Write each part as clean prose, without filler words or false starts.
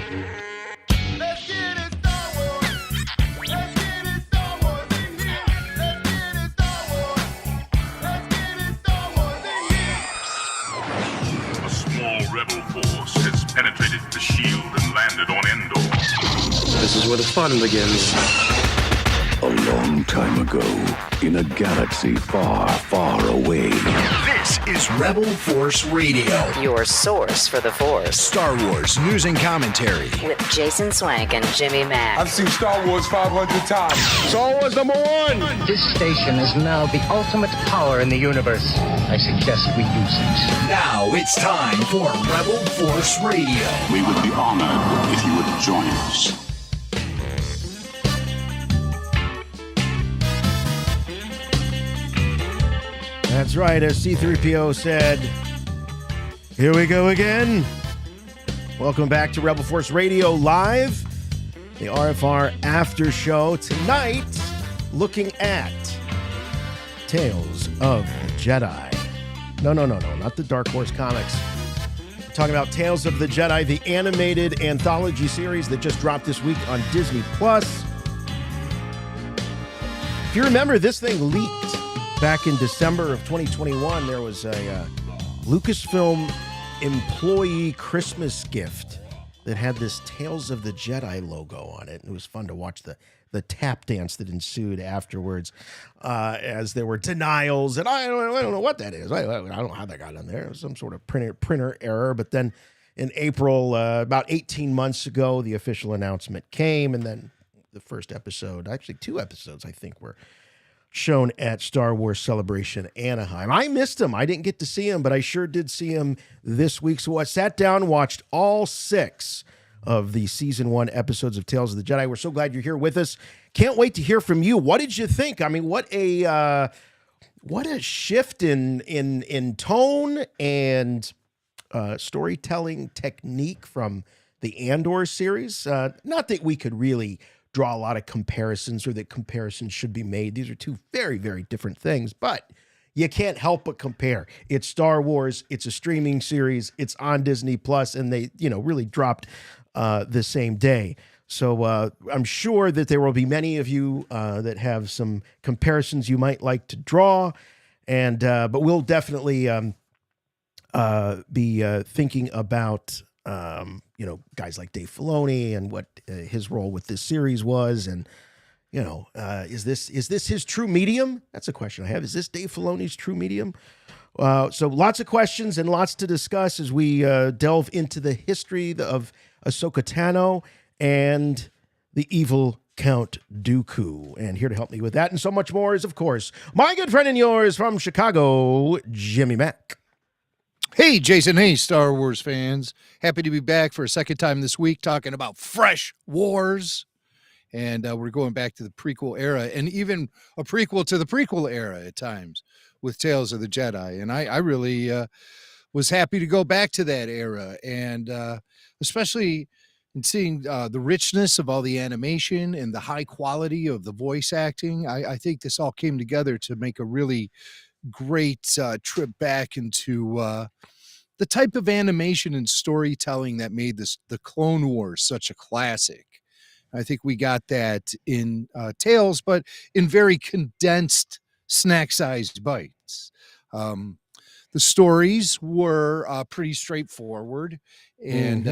Let's get it Star Wars. Let's get it Star Wars in here. Let's get it Star Wars. Let's get it Star Wars in here. A small rebel force has penetrated the shield and landed on Endor. This is where the fun begins. A long time ago, in a galaxy far, far away. This is Rebel Force Radio, Your source for the Force. Star Wars news and commentary. With Jason Swank and Jimmy Mack. I've seen Star Wars 500 times. Star Wars #1! This station is now the ultimate power in the universe. I suggest we use it. Now it's time for Rebel Force Radio. We would be honored if you would join us. That's right, as C-3PO said, here we go again. Welcome back to Rebel Force Radio Live, the RFR After Show. Tonight, looking at Tales of the Jedi. No, not the Dark Horse comics. We're talking about Tales of the Jedi, the animated anthology series that just dropped this week on Disney+. If you remember, this thing leaked back in December of 2021. There was a Lucasfilm employee Christmas gift that had this Tales of the Jedi logo on it. It was fun to watch the tap dance that ensued afterwards as there were denials. And I don't know what that is. I don't know how that got on there. It was some sort of printer error. But then in April, about 18 months ago, the official announcement came. And then the first episode, actually 2 episodes, I think, were shown at Star Wars Celebration Anaheim. I missed him. I didn't get to see him, but I sure did see him this week. So I sat down, watched all 6 of the season 1 episodes of Tales of the Jedi. We're so glad you're here with us. Can't wait to hear from you. What did you think? I mean, what a shift in tone and storytelling technique from the Andor series. Not that we could really draw a lot of comparisons or that comparisons should be made. These are 2 very, very different things, but you can't help but compare. It's Star Wars. It's a streaming series. It's on Disney+, and they, really dropped the same day. So I'm sure that there will be many of you that have some comparisons you might like to draw, and but we'll definitely be thinking about guys like Dave Filoni and what his role with this series was. And, is this his true medium? That's a question I have. Is this Dave Filoni's true medium? So lots of questions and lots to discuss as we delve into the history of Ahsoka Tano and the evil Count Dooku. And here to help me with that and so much more is, of course, my good friend and yours from Chicago, Jimmy Mack. Hey, Jason. Hey, Star Wars fans. Happy to be back for a second time this week talking about fresh wars. And we're going back to the prequel era and even a prequel to the prequel era at times with Tales of the Jedi. And I really was happy to go back to that era. And especially in seeing the richness of all the animation and the high quality of the voice acting. I think this all came together to make a really great trip back into the type of animation and storytelling that made the Clone Wars such a classic. I think we got that in Tales, but in very condensed, snack-sized bites. The stories were pretty straightforward, and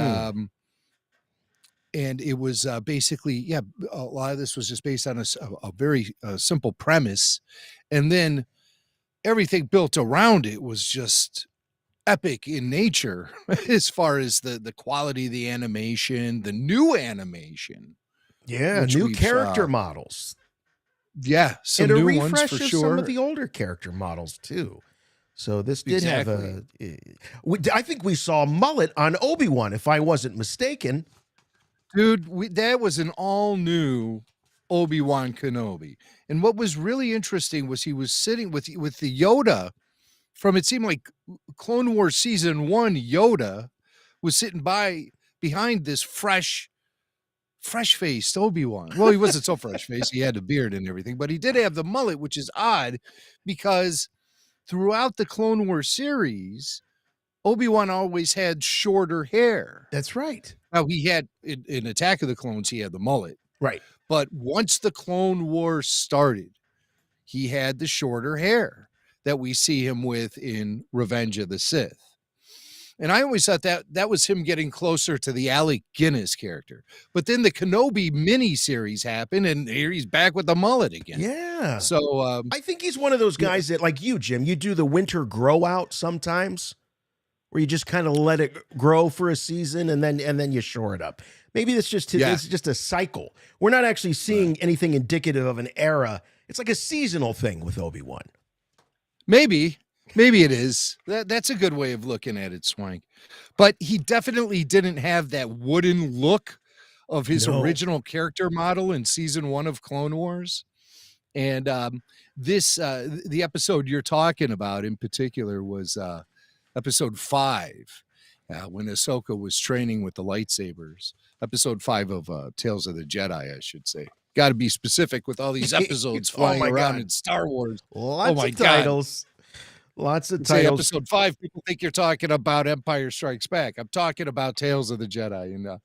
it was basically, a lot of this was just based on a very simple premise, and then everything built around it was just epic in nature as far as the quality of the animation, the new animation. Yeah, new character models. Yeah, some and new ones for sure. Some of the older character models too. So this did have I think we saw mullet on Obi-Wan, if I wasn't mistaken. Dude, that was an all new Obi-Wan Kenobi. And what was really interesting was he was sitting with the Yoda from, it seemed like Clone Wars season 1 Yoda was sitting behind this fresh-faced Obi-Wan. Well, he wasn't so fresh-faced. He had a beard and everything, but he did have the mullet, which is odd because throughout the Clone Wars series, Obi-Wan always had shorter hair. That's right. Now he had in Attack of the Clones, he had the mullet. Right. But once the Clone Wars started, he had the shorter hair that we see him with in Revenge of the Sith. And I always thought that was him getting closer to the Alec Guinness character. But then the Kenobi miniseries happened, and here he's back with the mullet again. Yeah. So I think he's one of those guys that, like you, Jim, you do the winter grow out sometimes, where you just kind of let it grow for a season and then you shore it up. Maybe it's just it's just a cycle. We're not actually seeing anything indicative of an era. It's like a seasonal thing with Obi-Wan. Maybe it is. That's a good way of looking at it, Swank. But he definitely didn't have that wooden look of his original character model in season 1 of Clone Wars. And the episode you're talking about in particular was episode 5, when Ahsoka was training with the lightsabers. Episode 5 of Tales of the Jedi, I should say. Got to be specific with all these episodes flying around in Star Wars. Lots of titles. Lots of Say titles. episode 5, people think you're talking about Empire Strikes Back. I'm talking about Tales of the Jedi. And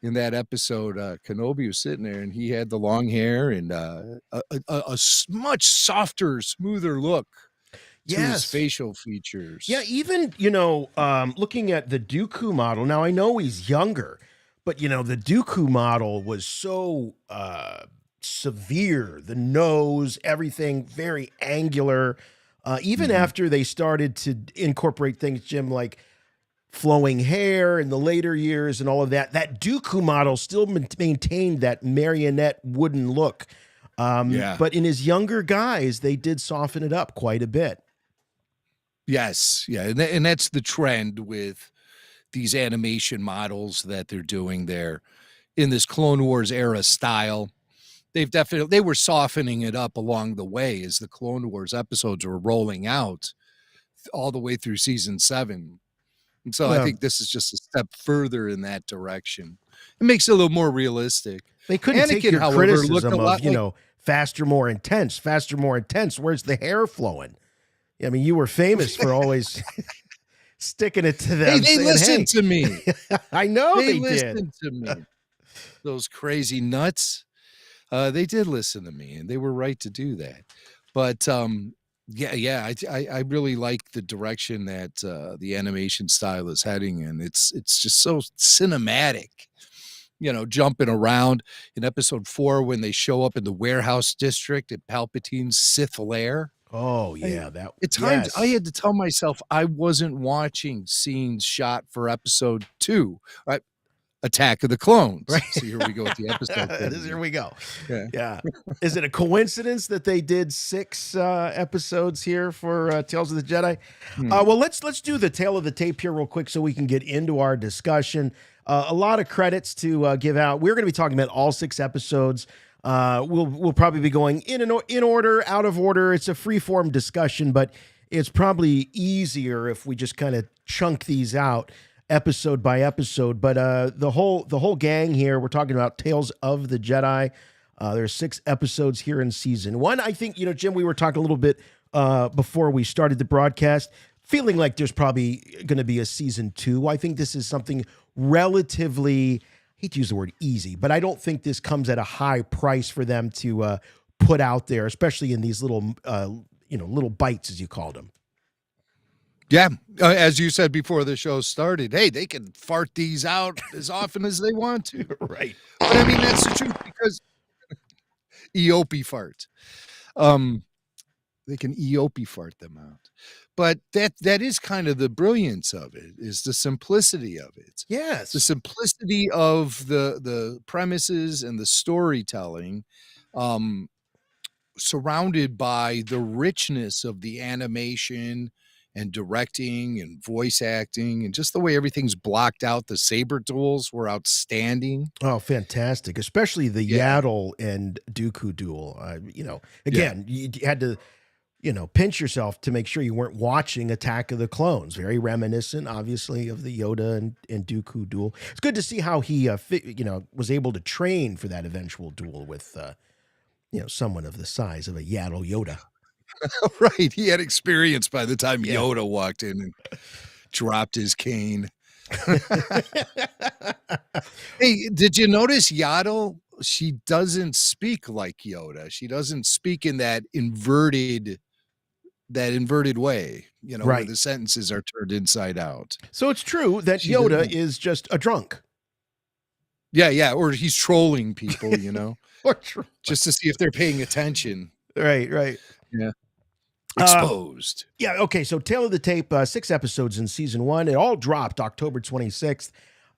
in that episode, Kenobi was sitting there, and he had the long hair and a much softer, smoother look to his facial features. Yeah, even, looking at the Dooku model, now I know he's younger, but, the Dooku model was so severe. The nose, everything, very angular. Even after they started to incorporate things, Jim, like flowing hair in the later years and all of that, that Dooku model still maintained that marionette wooden look. But in his younger guys, they did soften it up quite a bit. Yes, yeah, and that's the trend with these animation models that they're doing there in this Clone Wars era style. They were softening it up along the way as the Clone Wars episodes were rolling out all the way through season 7. And so I think this is just a step further in that direction. It makes it a little more realistic. They couldn't take your however, criticism of, faster, more intense. Where's the hair flowing? I mean, you were famous for always sticking it to them. They listened to me. I know they listened to me. Those crazy nuts. They did listen to me, and they were right to do that. But I really like the direction that the animation style is heading in. It's just so cinematic, jumping around in episode 4 when they show up in the warehouse district at Palpatine's Sith lair. Oh yeah, at times I had to tell myself I wasn't watching scenes shot for episode 2. Attack of the Clones. Right. So here we go with the episode. Here we go. Yeah. Is it a coincidence that they did 6 episodes here for Tales of the Jedi? Well, let's do the tail of the tape here real quick so we can get into our discussion. A lot of credits to give out. We're going to be talking about all 6 episodes. We'll probably be going in order, out of order. It's a free-form discussion, but it's probably easier if we just kind of chunk these out episode by episode. But the whole gang here, we're talking about Tales of the Jedi. There's 6 episodes here in season 1. I think, Jim, we were talking a little bit before we started the broadcast, feeling like there's probably going to be a season 2. I think this is something relatively, I hate to use the word easy, but I don't think this comes at a high price for them to put out there, especially in these little, little bites, as you called them. Yeah, as you said before the show started, hey, they can fart these out as often as they want to. Right. But I mean, that's the truth, because Eopie fart. They can Eopie fart them out. But that is kind of the brilliance of it, is the simplicity of it. Yes. The simplicity of the premises and the storytelling, surrounded by the richness of the animation and directing and voice acting, and just the way everything's blocked out. The saber duels were outstanding. Oh, fantastic. Especially the Yaddle and Dooku duel. Again, you had to, pinch yourself to make sure you weren't watching Attack of the Clones. Very reminiscent, obviously, of the Yoda and Dooku duel. It's good to see how he, was able to train for that eventual duel with, someone of the size of a Yaddle Yoda. Right. He had experience by the time Yoda walked in and dropped his cane. Hey, did you notice Yaddle? She doesn't speak like Yoda. She doesn't speak in that inverted way, you know, where Right. the sentences are turned inside out. So it's true that She Yoda doesn't- is just a drunk. Yeah, or he's trolling people, you know, Or true. just to see if they're paying attention. Right. Yeah. Exposed. Yeah, okay, so Tale of the Tape, 6 episodes in season 1. It all dropped October 26th,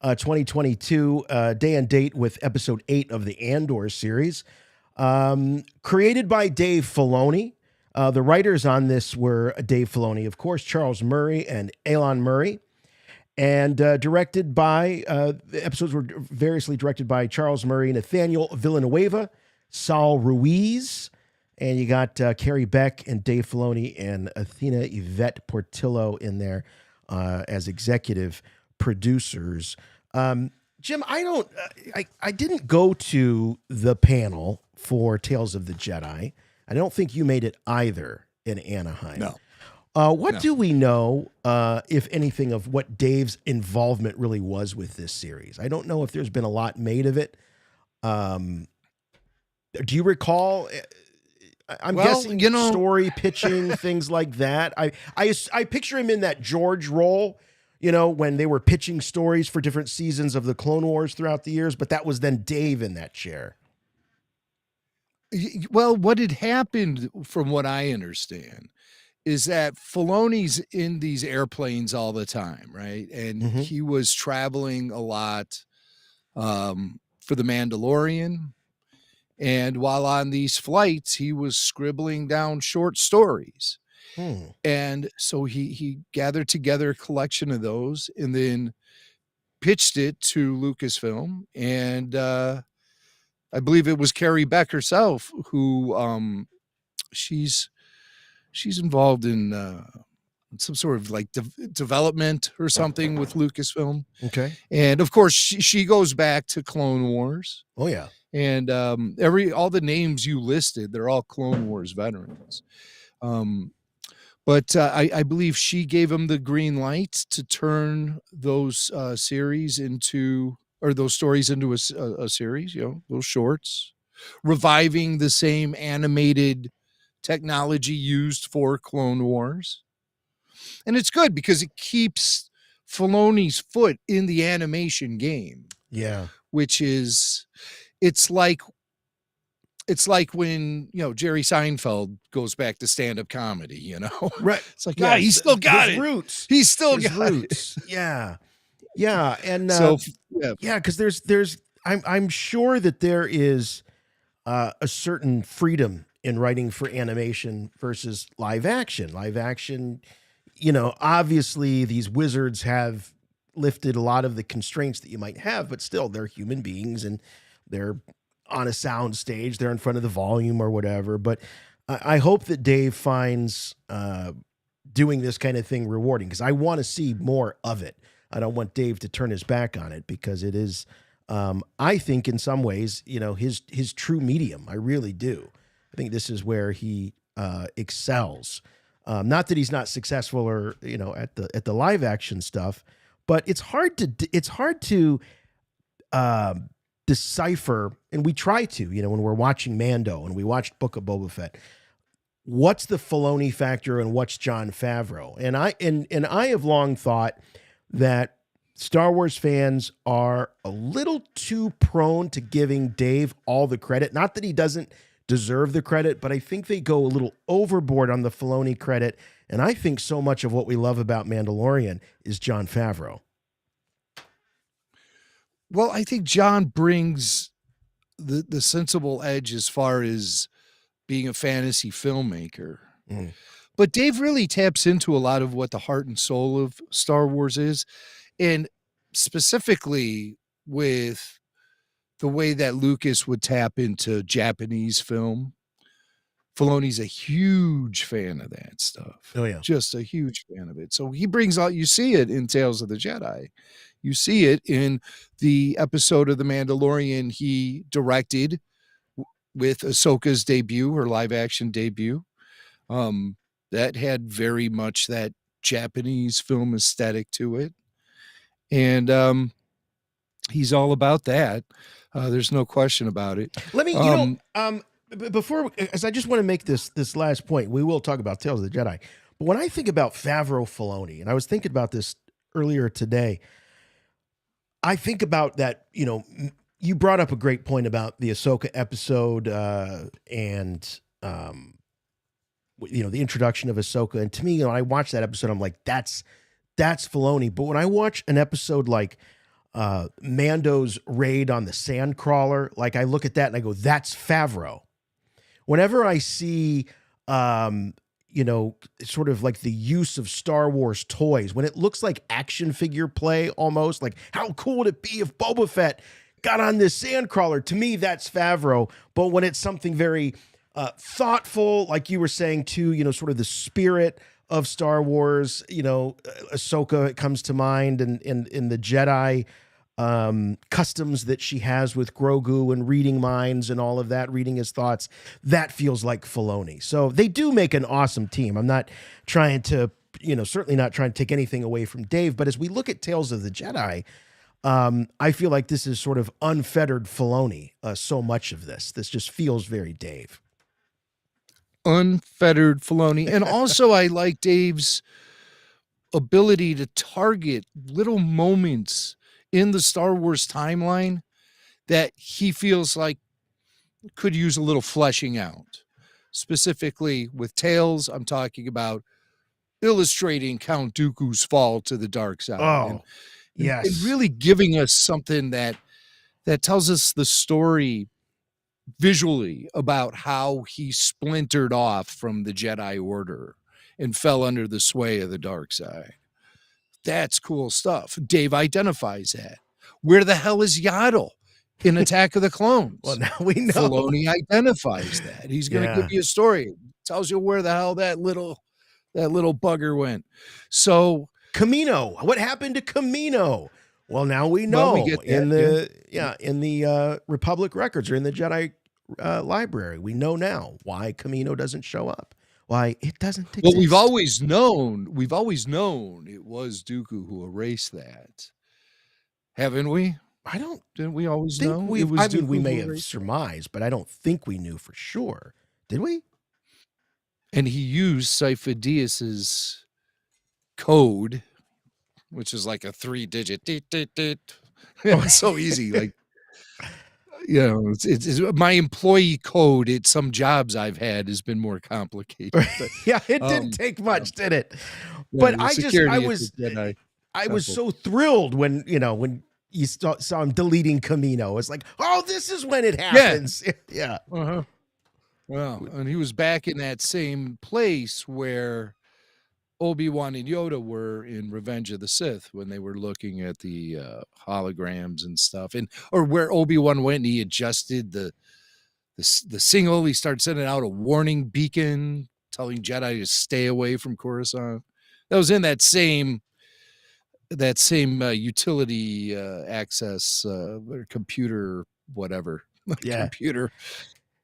2022, day and date with episode 8 of the Andor series. Created by Dave Filoni. The writers on this were Dave Filoni, of course, Charles Murray and Elon Murray. And directed by, the episodes were variously directed by Charles Murray, Nathaniel Villanueva, Saul Ruiz, and you got Carrie Beck and Dave Filoni and Athena Yvette Portillo in there as executive producers. Jim, I didn't go to the panel for Tales of the Jedi. I don't think you made it either in Anaheim. No. What do we know, if anything, of what Dave's involvement really was with this series? I don't know if there's been a lot made of it. Do you recall? I'm guessing, you know, story pitching, things like that. I picture him in that George role, you know, when they were pitching stories for different seasons of the Clone Wars throughout the years. But that was then Dave in that chair. Well, what had happened, from what I understand, is that Filoni's in these airplanes all the time, right? And he was traveling a lot for The Mandalorian. And while on these flights, he was scribbling down short stories. And so he gathered together a collection of those and then pitched it to Lucasfilm. And I believe it was Carrie Beck herself who she's involved in some sort of like development or something with Lucasfilm. Okay. And of course she goes back to Clone Wars. Oh yeah. And all the names you listed, they're all Clone Wars veterans. But I believe she gave him the green light to turn those stories into a series, you know, those shorts, reviving the same animated technology used for Clone Wars. And it's good because it keeps Filoni's foot in the animation game. Yeah. Which is, it's like when, you know, Jerry Seinfeld goes back to stand-up comedy, you know? Right. It's like, yeah, he's still got his it. Roots. He's still his got roots. Yeah. Yeah. And So, yeah, because there's I'm sure that there is a certain freedom in writing for animation versus live action. Live action, you know, obviously these wizards have lifted a lot of the constraints that you might have, but still they're human beings and they're on a sound stage, they're in front of the volume or whatever. But I hope that Dave finds doing this kind of thing rewarding, because I want to see more of it. I don't want Dave to turn his back on it, because it is, I think in some ways, you know, his true medium. I really do. I think this is where he excels. Not that he's not successful or, you know, at the live action stuff, but it's hard to decipher, and we try to, you know, when we're watching Mando and we watched Book of Boba Fett, what's the Filoni factor and what's Jon Favreau? And I have long thought that Star Wars fans are a little too prone to giving Dave all the credit. Not that he doesn't deserve the credit, but I think they go a little overboard on the Filoni credit. And I think so much of what we love about Mandalorian is Jon Favreau. Well, I think John brings the sensible edge as far as being a fantasy filmmaker. But Dave really taps into a lot of what the heart and soul of Star Wars is, and specifically with the way that Lucas would tap into Japanese film. Filoni's a huge fan of that stuff. Oh yeah. Just a huge fan of it. So he brings out, you see it in Tales of the Jedi. You see it in the episode of The Mandalorian he directed with Ahsoka's debut, her live action debut. That had very much that Japanese film aesthetic to it. And he's all about that. There's no question about it. Let me, before, as I just want to make this last point, we will talk about Tales of the Jedi. But when I think about Favreau Filoni, and I was thinking about this earlier today, I think about that, you brought up a great point about the Ahsoka episode and the introduction of Ahsoka. And to me, when I watch that episode, I'm like, that's Filoni. But when I watch an episode like Mando's raid on the Sandcrawler, like I look at that and I go, that's Favreau. Whenever I see, sort of like the use of Star Wars toys, when it looks like action figure play almost, like how cool would it be if Boba Fett got on this Sandcrawler? To me, that's Favreau. But when it's something very thoughtful, like you were saying too, sort of the spirit of Star Wars, Ahsoka comes to mind, and in the Jedi customs that she has with Grogu and reading minds and all of that, reading his thoughts, that feels like Filoni. So they do make an awesome team. I'm not trying to, certainly not trying to take anything away from Dave, but as we look at Tales of the Jedi, I feel like this is sort of unfettered Filoni. So much of this just feels very Dave. Unfettered Filoni. And also I like Dave's ability to target little moments in the Star Wars timeline that he feels like could use a little fleshing out. Specifically with Tales, I'm talking about illustrating Count Dooku's fall to the dark side. Oh, yes. And really giving us something that tells us the story visually about how he splintered off from the Jedi Order and fell under the sway of the dark side. That's cool stuff. Dave identifies that. Where the hell is Yaddle in Attack of the Clones? Well, now we know. Filoni identifies that. He's going to give you a story. Tells you where the hell that little bugger went. So Camino. What happened to Camino? Well, now we know. We get that, in the Republic records or in the Jedi library. We know now why Camino doesn't show up. Why it doesn't exist. Well, we've always known it was Dooku who erased that. Haven't we? Didn't we always know? We may have surmised, but I don't think we knew for sure. Did we? And he used Sifo-Dyas's code, which is like a 3-digit. It's so easy. Like, it's my employee code at some jobs I've had has been more complicated. But, yeah, it didn't take much, did it? But I was so thrilled when you saw him deleting Camino. It's like, oh, this is when it happens. Yeah. Uh-huh. Well, and he was back in that same place where Obi-Wan and Yoda were in Revenge of the Sith when they were looking at the holograms and stuff, or where Obi-Wan went and he adjusted the signal. He started sending out a warning beacon telling Jedi to stay away from Coruscant. That was in that same utility access computer, whatever. Yeah. Computer.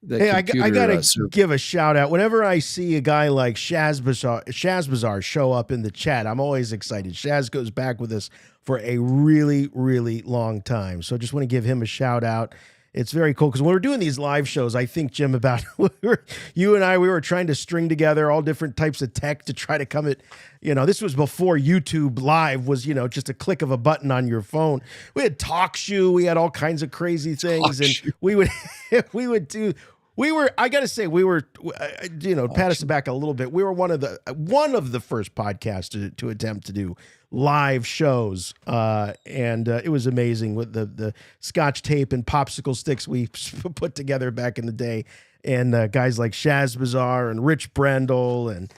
Hey, I gotta give a shout out. Whenever I see a guy like Shazbazar show up in the chat, I'm always excited. Shaz goes back with us for a really, really long time. So I just want to give him a shout out. It's very cool because when we're doing these live shows, I think, Jim, about you and I, we were trying to string together all different types of tech to try to come at, this was before YouTube Live was, just a click of a button on your phone. We had TalkShoe, we had all kinds of crazy things, and we would do. I got to say, pat us back a little bit. We were one of the first podcasts to attempt to do live shows. And it was amazing with the Scotch tape and popsicle sticks we put together back in the day. And guys like Shazbazar and Rich Brendel, and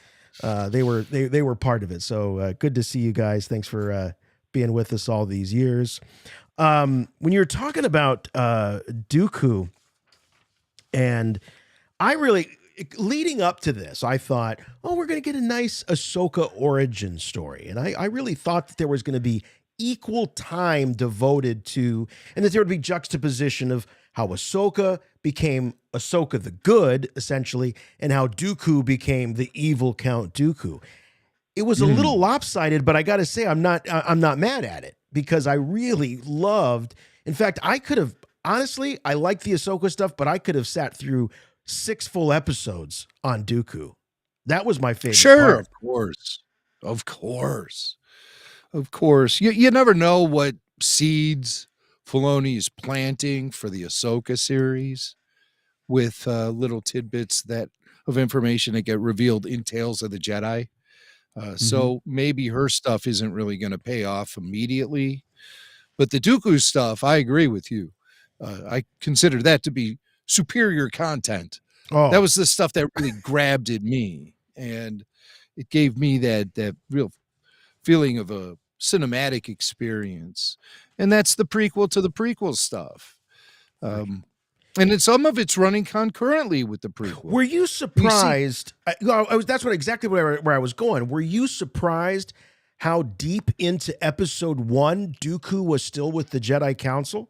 they were part of it. So good to see you guys. Thanks for being with us all these years. When you're talking about Dooku, and I really, leading up to this, I thought, we're going to get a nice Ahsoka origin story. And I really thought that there was going to be equal time devoted to, and that there would be juxtaposition of how Ahsoka became Ahsoka the good, essentially, and how Dooku became the evil Count Dooku. it was a little lopsided, but I got to say I'm not mad at it because I really loved. In fact, I could have honestly, I like the Ahsoka stuff, but I could have sat through 6 full episodes on Dooku. That was my favorite part. Of course. You never know what seeds Filoni is planting for the Ahsoka series with little tidbits of information that get revealed in Tales of the Jedi. So maybe her stuff isn't really going to pay off immediately. But the Dooku stuff, I agree with you. I consider that to be superior content. Oh, That was the stuff that really grabbed at me. And it gave me that real feeling of a cinematic experience. And that's the prequel to the prequel stuff. And then some of it's running concurrently with the prequel. were you surprised? That's exactly where I was going. Were you surprised how deep into episode 1 Dooku was still with the Jedi Council?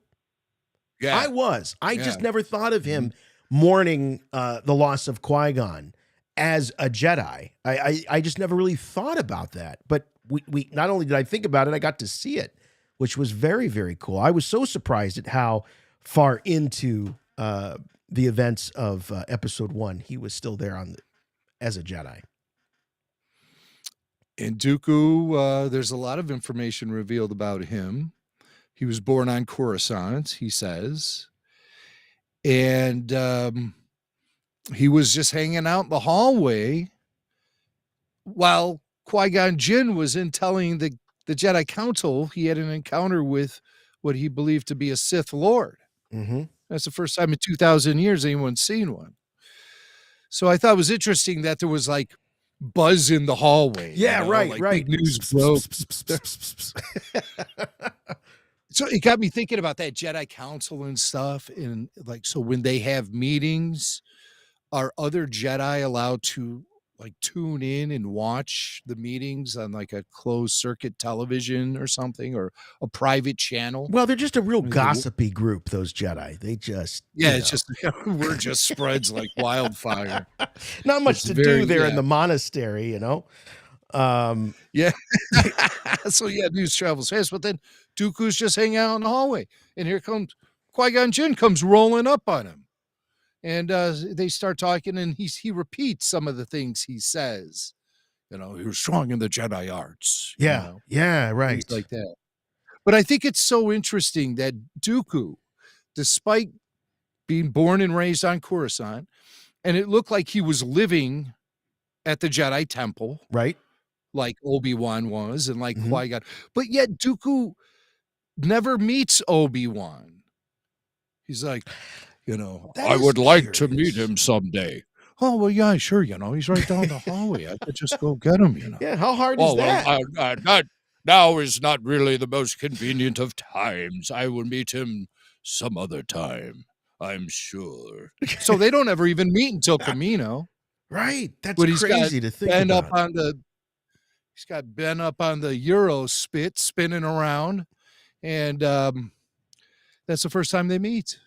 Yeah. I was. I just never thought of him mourning the loss of Qui-Gon as a Jedi. I just never really thought about that. But we not only did I think about it, I got to see it, which was very, very cool. I was so surprised at how far into the events of episode 1 he was still there as a Jedi. And Dooku, there's a lot of information revealed about him. He was born on Coruscant, he says. And he was just hanging out in the hallway while Qui-Gon Jinn was in telling the Jedi Council he had an encounter with what he believed to be a Sith Lord. Mm-hmm. That's the first time in 2,000 years anyone's seen one. So I thought it was interesting that there was like buzz in the hallway. Yeah, right. Big news broke. So it got me thinking about that Jedi Council and stuff. And like, so when they have meetings, are other Jedi allowed to like tune in and watch the meetings on like a closed circuit television or something, or a private channel? Well, they're just a real gossipy group, those Jedi. They just it's just word just spreads like wildfire. not much It's to very- do there yeah. in the monastery, Yeah. So news travels fast, but then Dooku's just hanging out in the hallway, and here comes Qui-Gon Jinn comes rolling up on him, and they start talking, and he repeats some of the things he says. He was strong in the Jedi arts. right. Things like that. But I think it's so interesting that Dooku, despite being born and raised on Coruscant, and it looked like he was living at the Jedi Temple, Right. like Obi-Wan was, and like Qui-Gon, but yet Dooku never meets Obi-Wan. He's like, I would like to meet him someday. Oh, well, yeah, sure. He's right down the hallway. I could just go get him, Yeah, how hard is that? Well, now is not really the most convenient of times. I will meet him some other time, I'm sure. So they don't ever even meet until Camino. Right. That's But he's crazy got to think Ben about. he's got Ben up on the Euro spit spinning around, and that's the first time they meet.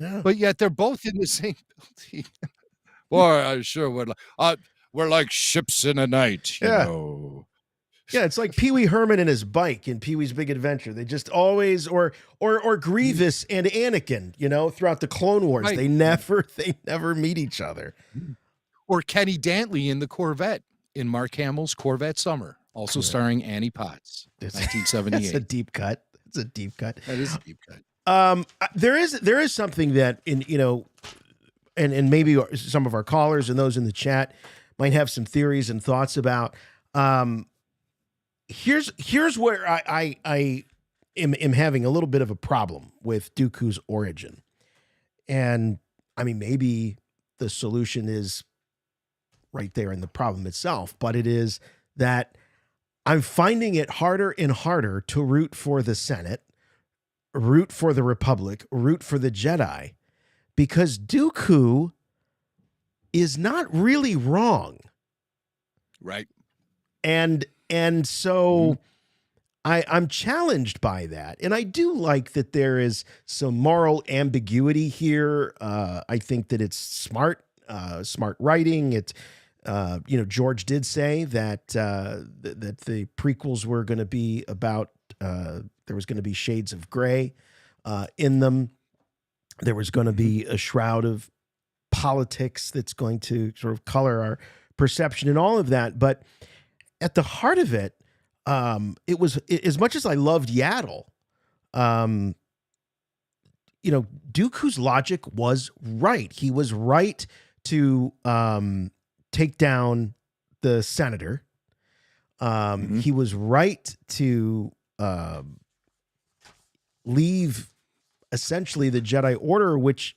Yeah. But yet they're both in the same building. Boy, I sure would. We're like ships in a night, you Yeah. know. Yeah, it's like Pee Wee Herman and his bike in Pee Wee's Big Adventure. They just always, or Grievous and Anakin, throughout the Clone Wars, Right. they never meet each other. Or Kenny Dantley in the Corvette in Mark Hamill's Corvette Summer, also starring Annie Potts, That's 1978. a deep cut. It's a deep cut. That is a deep cut. There is something that and maybe some of our callers and those in the chat might have some theories and thoughts about. Here's where I am having a little bit of a problem with Dooku's origin, and I mean maybe the solution is right there in the problem itself, but it is that I'm finding it harder and harder to root for the Senate, root for the Republic, root for the Jedi, because Dooku is not really wrong. Right. And so I'm challenged by that. And I do like that there is some moral ambiguity here. I think that it's smart writing. George did say that that the prequels were going to be about there was going to be shades of gray in them. There was going to be a shroud of politics that's going to sort of color our perception and all of that. But at the heart of it, it was, as much as I loved Yaddle, Dooku's logic was right. He was right to take down the senator. He was right to leave essentially the Jedi Order, which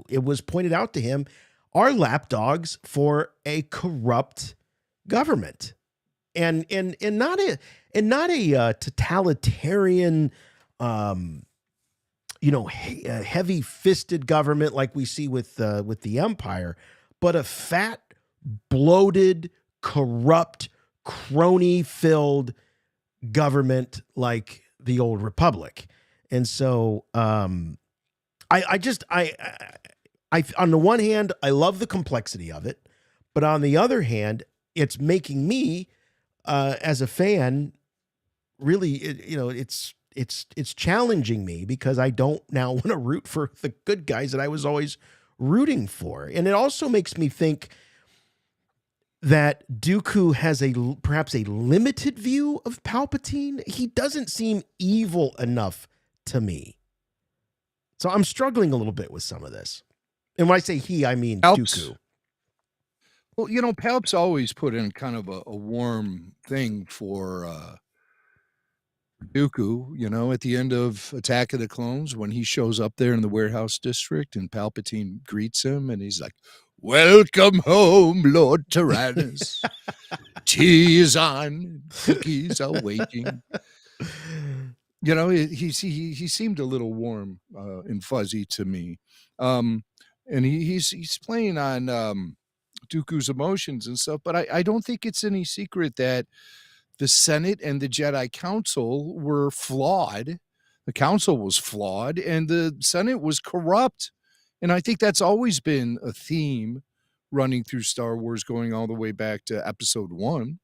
it was pointed out to him are lapdogs for a corrupt government, and not a totalitarian, heavy-fisted government like we see with the Empire, but a fat, bloated, corrupt, crony-filled government like the old Republic. And so I on the one hand, I love the complexity of it, but on the other hand, it's making me as a fan really, it's challenging me because I don't now want to root for the good guys that I was always rooting for. And it also makes me think that Dooku has perhaps a limited view of Palpatine. He doesn't seem evil enough to me. So I'm struggling a little bit with some of this. And when I say he, I mean Dooku. Well, Palp's always put in kind of a warm thing for Dooku, at the end of Attack of the Clones, when he shows up there in the warehouse district and Palpatine greets him and he's like, "Welcome home, Lord Tyrannus. Tea is on, cookies are waiting." He seemed a little warm and fuzzy to me. And he's playing on Dooku's emotions and stuff, but I don't think it's any secret that the Senate and the Jedi Council were flawed. The Council was flawed and the Senate was corrupt. And I think that's always been a theme running through Star Wars, going all the way back to Episode 1.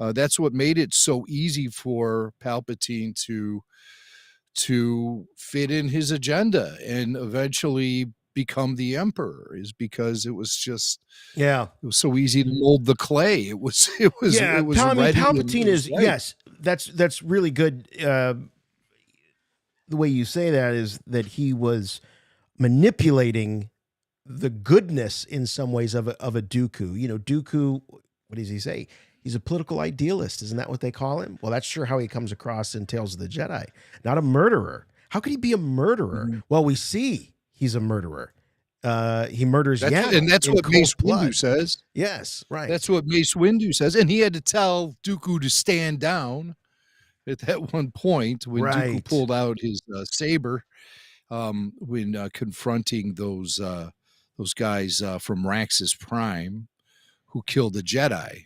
That's what made it so easy for Palpatine to fit in his agenda and eventually become the Emperor, is because it was just, it was so easy to mold the clay. It was Palpatine is, yes, that's really good. The way you say that is that he was manipulating the goodness in some ways of a Dooku. Dooku, what does he say? He's a political idealist. Isn't that what they call him? Well, that's sure how he comes across in Tales of the Jedi. Not a murderer. How could he be a murderer? Mm-hmm. Well, we see he's a murderer. He murders Yaddle. And that's what Mace Windu says. Yes, right. That's what Mace Windu says. And he had to tell Dooku to stand down at that one point when Dooku pulled out his saber when confronting those guys from Raxus Prime who killed the Jedi.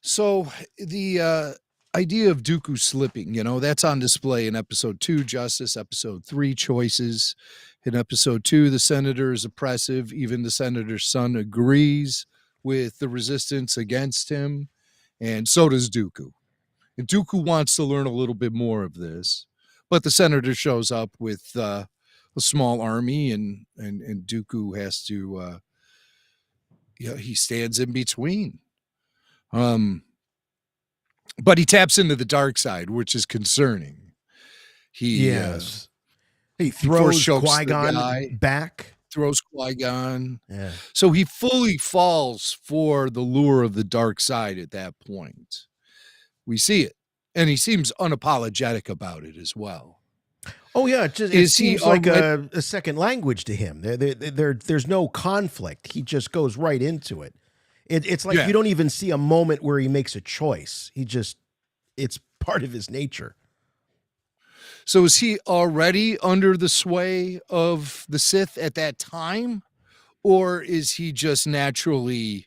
So the idea of Dooku slipping, that's on display in Episode 2, Justice, Episode 3, Choices. In Episode 2, the Senator is oppressive. Even the Senator's son agrees with the resistance against him, and so does Dooku. And Dooku wants to learn a little bit more of this, but the Senator shows up with a small army, and Dooku has to... he stands in between. But he taps into the dark side, which is concerning. He throws Qui-Gon back. Throws Qui-Gon. Yeah. So he fully falls for the lure of the dark side at that point. We see it. And he seems unapologetic about it as well. Oh, yeah. It seems like a second language to him. There's no conflict. He just goes right into it. It's like you don't even see a moment where he makes a choice. It's part of his nature. So is he already under the sway of the Sith at that time? Or is he just naturally,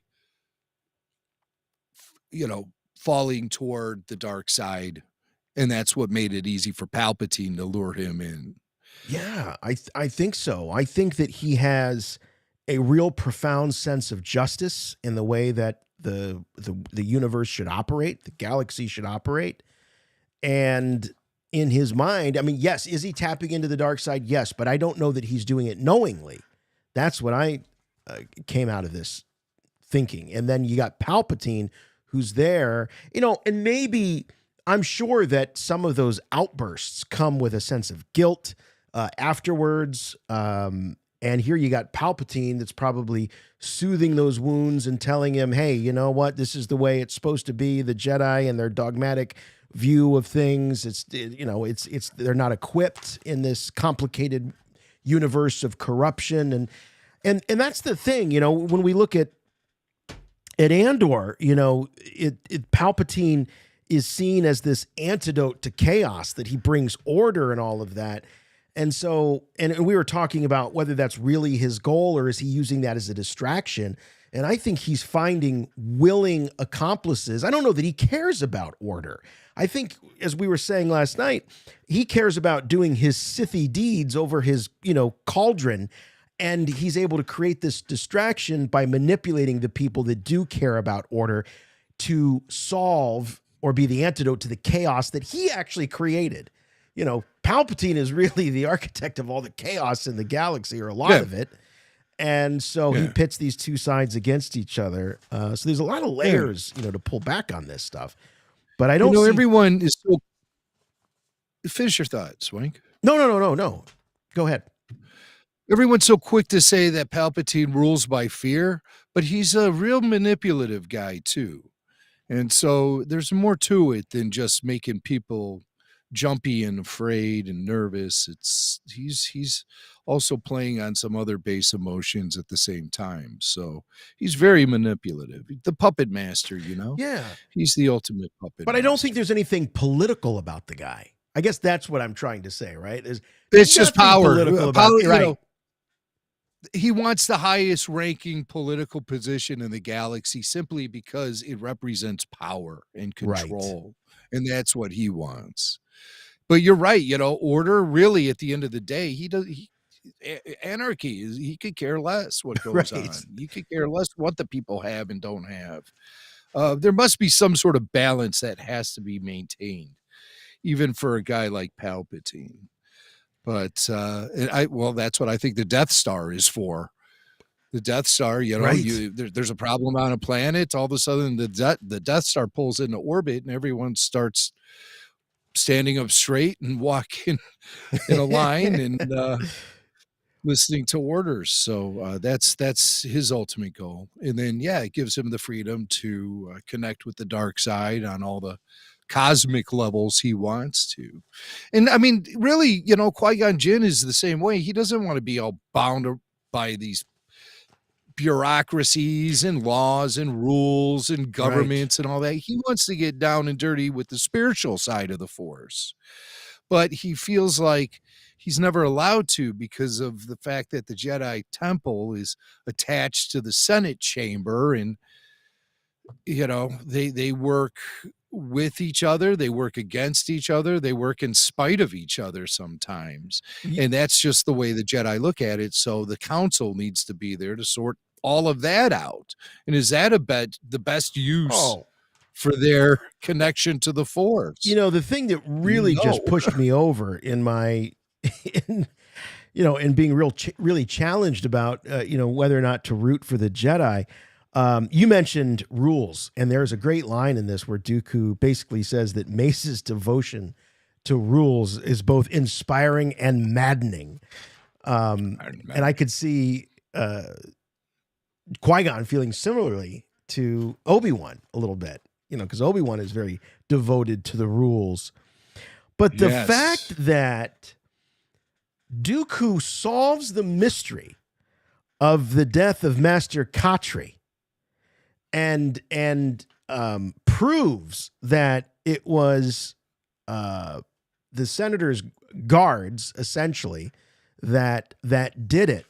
falling toward the dark side? And that's what made it easy for Palpatine to lure him in. Yeah, I think so. I think that he has a real profound sense of justice in the way that the universe should operate, the galaxy should operate. And in his mind, I mean, yes, is he tapping into the dark side? Yes, but I don't know that he's doing it knowingly. That's what I came out of this thinking. And then you got Palpatine, who's there, and maybe I'm sure that some of those outbursts come with a sense of guilt afterwards. And here you got Palpatine that's probably soothing those wounds and telling him, hey, you know what? This is the way it's supposed to be. The Jedi and their dogmatic view of things. It's they're not equipped in this complicated universe of corruption. And that's the thing, when we look at Andor, Palpatine is seen as this antidote to chaos, that he brings order and all of that. And so, and we were talking about whether that's really his goal or is he using that as a distraction. And I think he's finding willing accomplices. I don't know that he cares about order. I think, as we were saying last night, he cares about doing his Sithy deeds over his, cauldron. And he's able to create this distraction by manipulating the people that do care about order to solve or be the antidote to the chaos that he actually created. Palpatine is really the architect of all the chaos in the galaxy, or a lot of it. And so he pits these two sides against each other. So there's a lot of layers, to pull back on this stuff. But I don't see... everyone is so... Finish your thought, Swank. No. Go ahead. Everyone's so quick to say that Palpatine rules by fear, but he's a real manipulative guy too. And so there's more to it than just making people jumpy and afraid and nervous. He's also playing on some other base emotions at the same time. So he's very manipulative. The puppet master, Yeah. He's the ultimate puppet But master. I don't think there's anything political about the guy. I guess that's what I'm trying to say, right? It's just power. Right. He wants the highest ranking political position in the galaxy simply because it represents power and control. Right. And that's what he wants. But you're right, order really at the end of the day, anarchy is, he could care less what goes on. He could care less what the people have and don't have. There must be some sort of balance that has to be maintained, even for a guy like Palpatine. But that's what I think the Death Star is for. The Death Star, there's a problem on a planet. All of a sudden, the Death Star pulls into orbit, and everyone starts standing up straight and walking in a line and listening to orders. So that's his ultimate goal. And then, it gives him the freedom to connect with the dark side on all the cosmic levels he wants to. And I mean, really, Qui-Gon Jinn is the same way. He doesn't want to be all bound by these bureaucracies and laws and rules and governments and all that. He wants to get down and dirty with the spiritual side of the Force. But he feels like he's never allowed to because of the fact that the Jedi Temple is attached to the Senate chamber, and they work with each other, they work against each other, they work in spite of each other sometimes. And that's just the way the Jedi look at it. So the council needs to be there to sort all of that out. And is that the best use for their connection to the Force? The thing that really just pushed me over in my in being really challenged about whether or not to root for the Jedi. You mentioned rules, and there's a great line in this where Dooku basically says that Mace's devotion to rules is both inspiring and maddening. And I could see Qui-Gon feeling similarly to Obi-Wan a little bit, because Obi-Wan is very devoted to the rules. But the fact that Dooku solves the mystery of the death of Master Katri and proves that it was the senator's guards, essentially, that did it.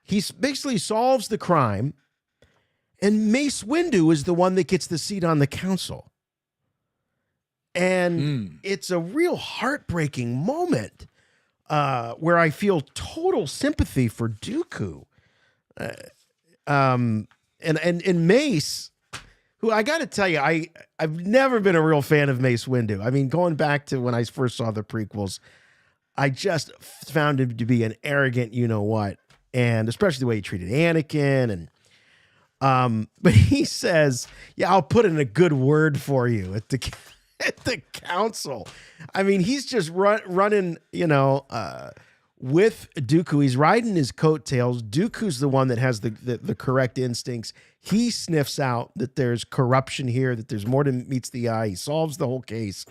He basically solves the crime, and Mace Windu is the one that gets the seat on the council. And it's a real heartbreaking moment where I feel total sympathy for Dooku. And Mace, who I got to tell you, I've never been a real fan of Mace Windu. I mean, going back to when I first saw the prequels, I just found him to be an arrogant, you know what, and especially the way he treated Anakin. And but he says, "Yeah, I'll put in a good word for you at the at the council." I mean, he's just running, with Dooku. He's riding his coattails. Dooku's the one that has the correct instincts. He sniffs out that there's corruption here, that there's more than meets the eye. He solves the whole case.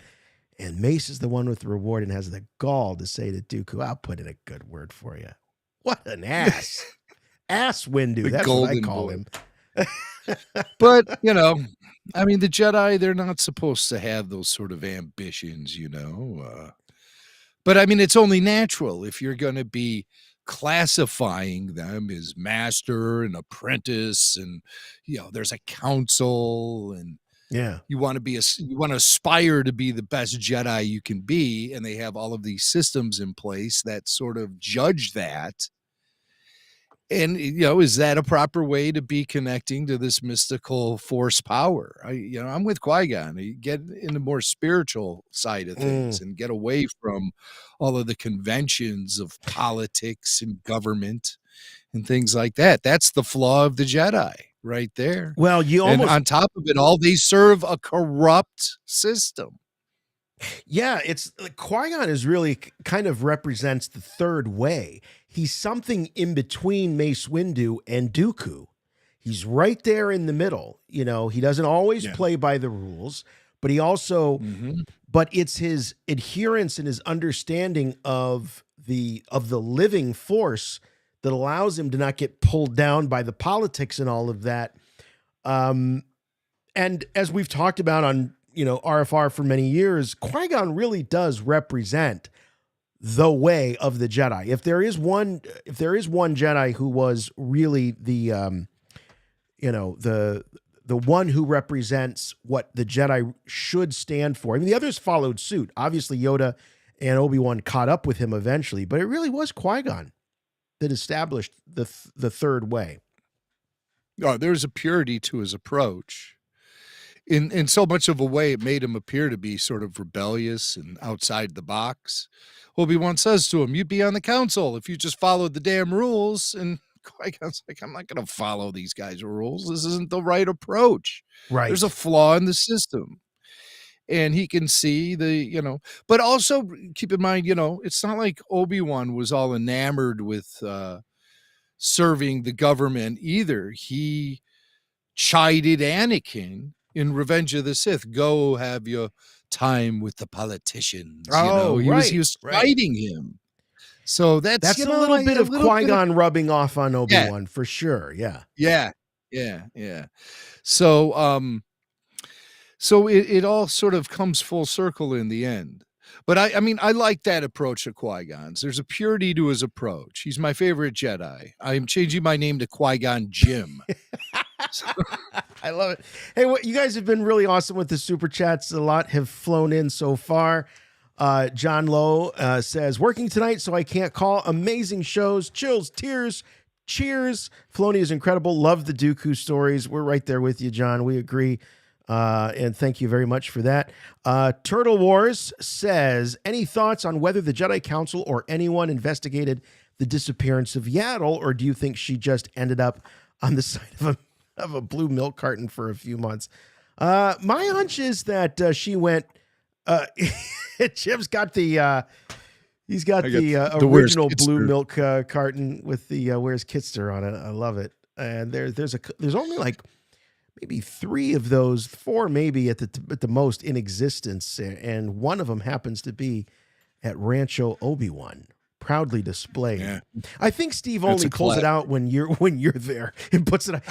And Mace is the one with the reward and has the gall to say to Dooku, "I'll put in a good word for you." What an ass. Ass Windu. That's what I call him. But, I mean, the Jedi, they're not supposed to have those sort of ambitions, But, I mean, it's only natural if you're going to be classifying them as master and apprentice, and, there's a council, and you want to aspire to be the best Jedi you can be, and they have all of these systems in place that sort of judge that. And, is that a proper way to be connecting to this mystical force power? I'm with Qui-Gon. You get in the more spiritual side of things and get away from all of the conventions of politics and government and things like that. That's the flaw of the Jedi right there. Well, and on top of it all, they serve a corrupt system. Yeah, it's Qui-Gon is really kind of represents the third way. He's something in between Mace Windu and Dooku. He's right there in the middle. He doesn't always play by the rules, but he also, but it's his adherence and his understanding of the living force that allows him to not get pulled down by the politics and all of that. And as we've talked about on RFR for many years, Qui-Gon really does represent the way of the Jedi. If there is one Jedi who was really the one who represents what the Jedi should stand for. I mean, the others followed suit. Obviously, Yoda and Obi-Wan caught up with him eventually, but it really was Qui-Gon that established the third way. Oh, there's a purity to his approach. In so much of a way, it made him appear to be sort of rebellious and outside the box. Obi-Wan says to him, "You'd be on the council if you just followed the damn rules." And Qui-Gon's like, "I'm not going to follow these guys' rules. This isn't the right approach. Right. There's a flaw in the system." And he can see but also keep in mind, it's not like Obi-Wan was all enamored with serving the government either. He chided Anakin in Revenge of the Sith, "Go have your time with the politicians." He was fighting him. So that's a little bit of Qui-Gon rubbing off on Obi-Wan for sure. Yeah. So it all sort of comes full circle in the end. But I mean, I like that approach of Qui-Gon's. There's a purity to his approach. He's my favorite Jedi. I'm changing my name to Qui-Gon Jim. I love it. Hey, you guys have been really awesome with the super chats. A lot have flown in so far. John Lowe says, "Working tonight, so I can't call. Amazing shows, chills, tears, cheers. Filoni is incredible. Love the Dooku stories." We're right there with you, John. We agree. And thank you very much for that. Turtle Wars says, "Any thoughts on whether the Jedi Council or anyone investigated the disappearance of Yaddle, or do you think she just ended up on the side of a blue milk carton for a few months?" My hunch is that she went. Jim's got the original blue milk carton with the "Where's Kitster" on it. I love it. And there's only like maybe 3 of those, 4 maybe at the most in existence, and one of them happens to be at Rancho Obi-Wan, proudly displayed. Yeah. I think Steve only pulls it out when you're there and puts it on.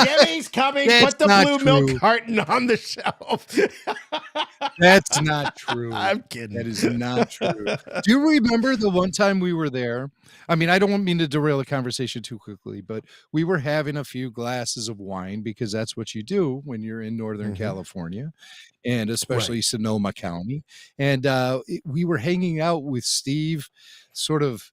"Jimmy's coming. Put the blue milk carton on the shelf." That's not true. I'm kidding. That is not true. Do you remember the one time we were there? I mean, I don't mean to derail the conversation too quickly, but we were having a few glasses of wine because that's what you do when you're in Northern California, and especially Sonoma County. And we were hanging out with Steve, sort of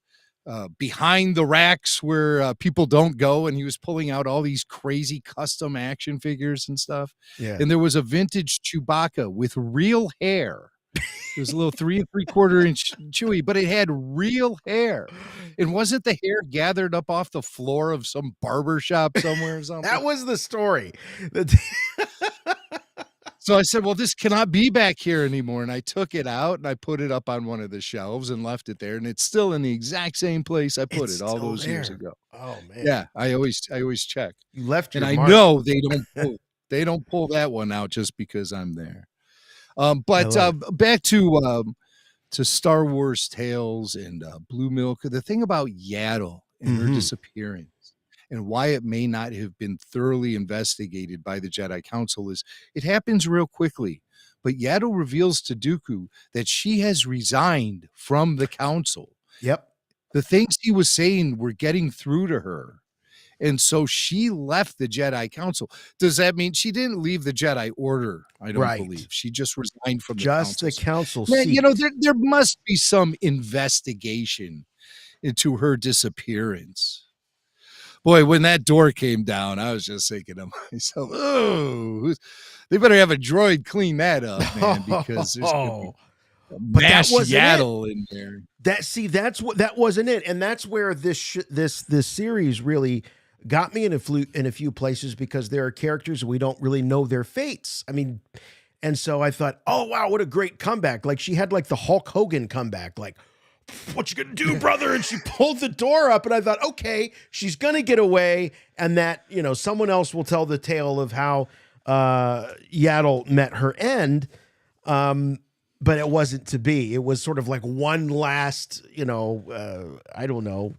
behind the racks where people don't go, and he was pulling out all these crazy custom action figures and stuff. Yeah. And there was a vintage Chewbacca with real hair. It was a little 3 3/4 inch Chewy, but it had real hair. And wasn't the hair gathered up off the floor of some barber shop somewhere or something? That was the story. So I said, well, this cannot be back here anymore. And I took it out and I put it up on one of the shelves and left it there. And it's still in the exact same place I put It's it all still those years there. ago. Oh man. Yeah, I always check. You left your And I mark. know they don't pull that one out just because I'm there. But back to Star Wars Tales and Blue Milk. The thing about Yaddle and her disappearance and why it may not have been thoroughly investigated by the Jedi Council is it happens real quickly. But Yaddle reveals to Dooku that she has resigned from the council. Yep. The things he was saying were getting through to her. And so she left the Jedi Council. Does that mean she didn't leave the Jedi Order? I don't believe. She just resigned from the council. Just the council Man, seat. you know, there must be some investigation into her disappearance. Boy, when that door came down, I was just thinking to myself, oh, they better have a droid clean that up, man, because there's going to be mass Yaddle in there. That wasn't it, and that's where this series really got me in a few places, because there are characters we don't really know their fates. I mean, and so I thought, oh wow, what a great comeback! Like she had like the Hulk Hogan comeback, like, what you gonna do, brother? And she pulled the door up, and I thought, okay, she's gonna get away, and that, you know, someone else will tell the tale of how Yaddle met her end. But it wasn't to be. It was sort of like one last, you know, I don't know,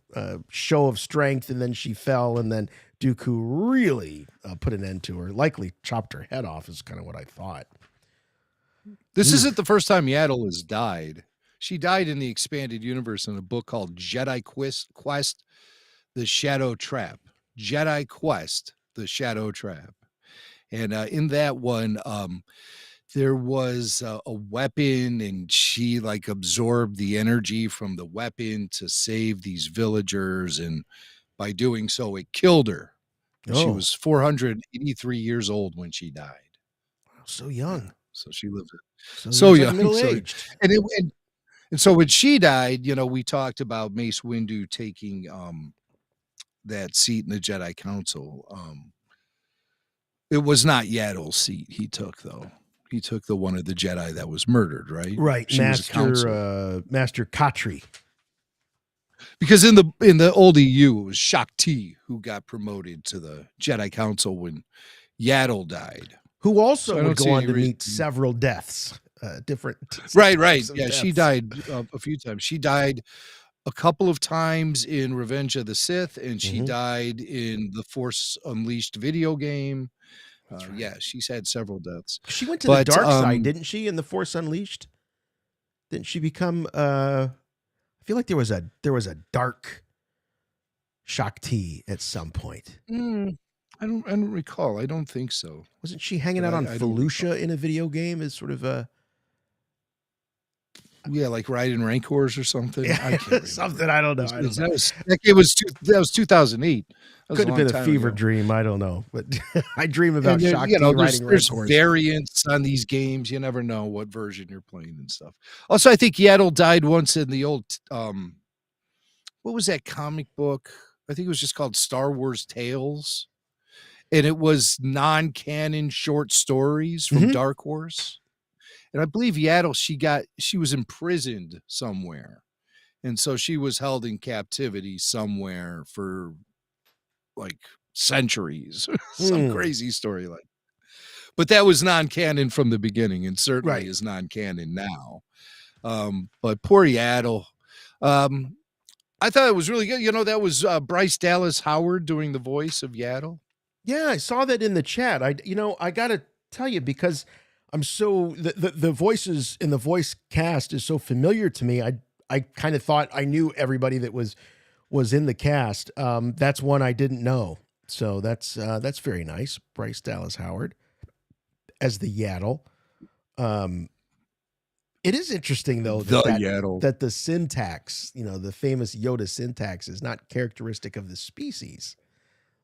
show of strength, and then she fell, and then Dooku really put an end to her. Likely chopped her head off, is kind of what I thought. This isn't the first time Yaddle has died. She died in the expanded universe in a book called Jedi Quest, The Shadow Trap. Jedi Quest, The Shadow Trap. And in that one, there was a weapon, and she like absorbed the energy from the weapon to save these villagers. And by doing so, it killed her. And she was 483 years old when she died. So young. Yeah, so she lived so young. Middle-aged. And so when she died, you know, we talked about Mace Windu taking that seat in the Jedi Council. It was not Yaddle's seat he took, though. He took the one of the Jedi that was murdered, right? Right, She was a counselor. Master Katri. Because in the old EU, it was Shakti who got promoted to the Jedi Council when Yaddle died. Who also So would go on to meet several deaths. Different. Right. Yeah, deaths. she died a few times. She died a couple of times in Revenge of the Sith, and she died in the Force Unleashed video game. Right. Yeah, she's had several deaths. She went to the dark side, didn't she, in the Force Unleashed? Didn't she become I feel like there was a dark Shakti at some point. I don't recall. I don't think so. Wasn't she hanging out on Felucia in a video game as sort of a like riding Rancors or something? I can't something, I don't know. That was 2008. Could have been a fever dream. I don't know, but I dream about Shakti riding there's Rancors. Variants on these games. You never know what version you're playing and stuff. Also, I think Yaddle died once in the old what was that comic book? I think it was just called Star Wars Tales. And it was non-canon short stories from Dark Horse. And I believe Yaddle, she was imprisoned somewhere. And so she was held in captivity somewhere for like centuries. Some crazy story like. But that was non-canon from the beginning, and certainly is non-canon now. But poor Yaddle. I thought it was really good. You know, that was Bryce Dallas Howard doing the voice of Yaddle. Yeah, I saw that in the chat. I got to tell you, because I'm so the voices in the voice cast is so familiar to me. I kind of thought I knew everybody that was in the cast. That's one I didn't know. So that's very nice. Bryce Dallas Howard as the Yaddle. It is interesting though The that Yaddle. that the syntax, the famous Yoda syntax, is not characteristic of the species.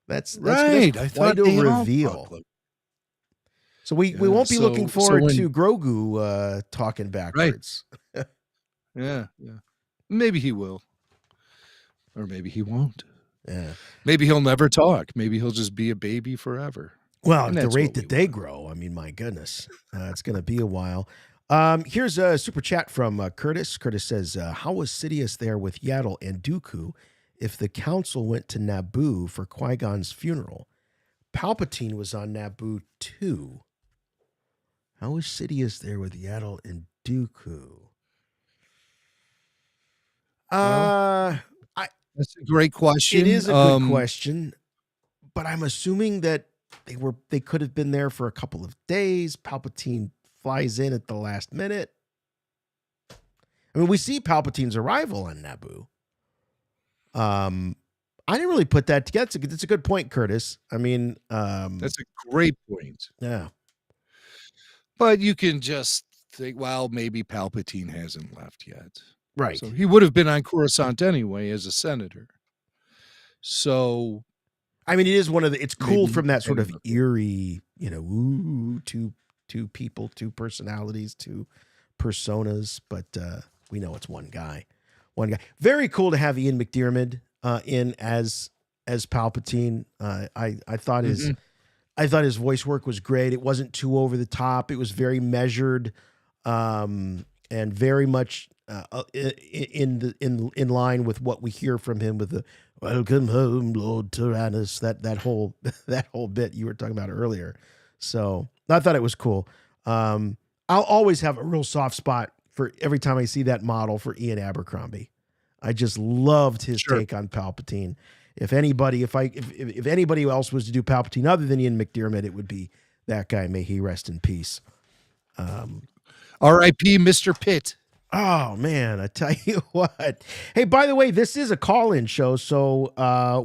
That's Right. I thought quite a they all reveal. talk like- So we Yeah, won't be looking so forward when- to Grogu talking backwards. Yeah. Maybe he will. Or maybe he won't. Yeah. Maybe he'll never talk. Maybe he'll just be a baby forever. Well, And at the that's rate what we that they want. grow, I mean, my goodness, it's going to be a while. Here's a super chat from Curtis. Curtis says, how was Sidious there with Yaddle and Dooku if the council went to Naboo for Qui-Gon's funeral? Palpatine was on Naboo too. How was Sidious there with Yaddle and Dooku? That's a great question. It is a good question, but I'm assuming that they could have been there for a couple of days. Palpatine flies in at the last minute. I mean, we see Palpatine's arrival on Naboo. I didn't really put that together. That's a good point, Curtis. I mean, That's a great point. yeah. But you can just think, well, maybe Palpatine hasn't left yet. Right. So he would have been on Coruscant anyway as a senator. So, I mean, it is one of the. It's cool Maybe from that sort of depending eerie, two people, two personalities, two personas, but we know it's one guy. One guy. Very cool to have Ian McDiarmid in as Palpatine. I thought his voice work was great. It wasn't too over the top. It was very measured, and very much in line with what we hear from him with the "Welcome home, Lord Tyrannus." That whole bit you were talking about earlier. So I thought it was cool. I'll always have a real soft spot for every time I see that model for Ian Abercrombie. I just loved his take on Palpatine. If anybody else was to do Palpatine other than Ian McDiarmid, it would be that guy. May he rest in peace. R.I.P. Mr. Pitt. Oh man, I tell you what. Hey, by the way, this is a call-in show, so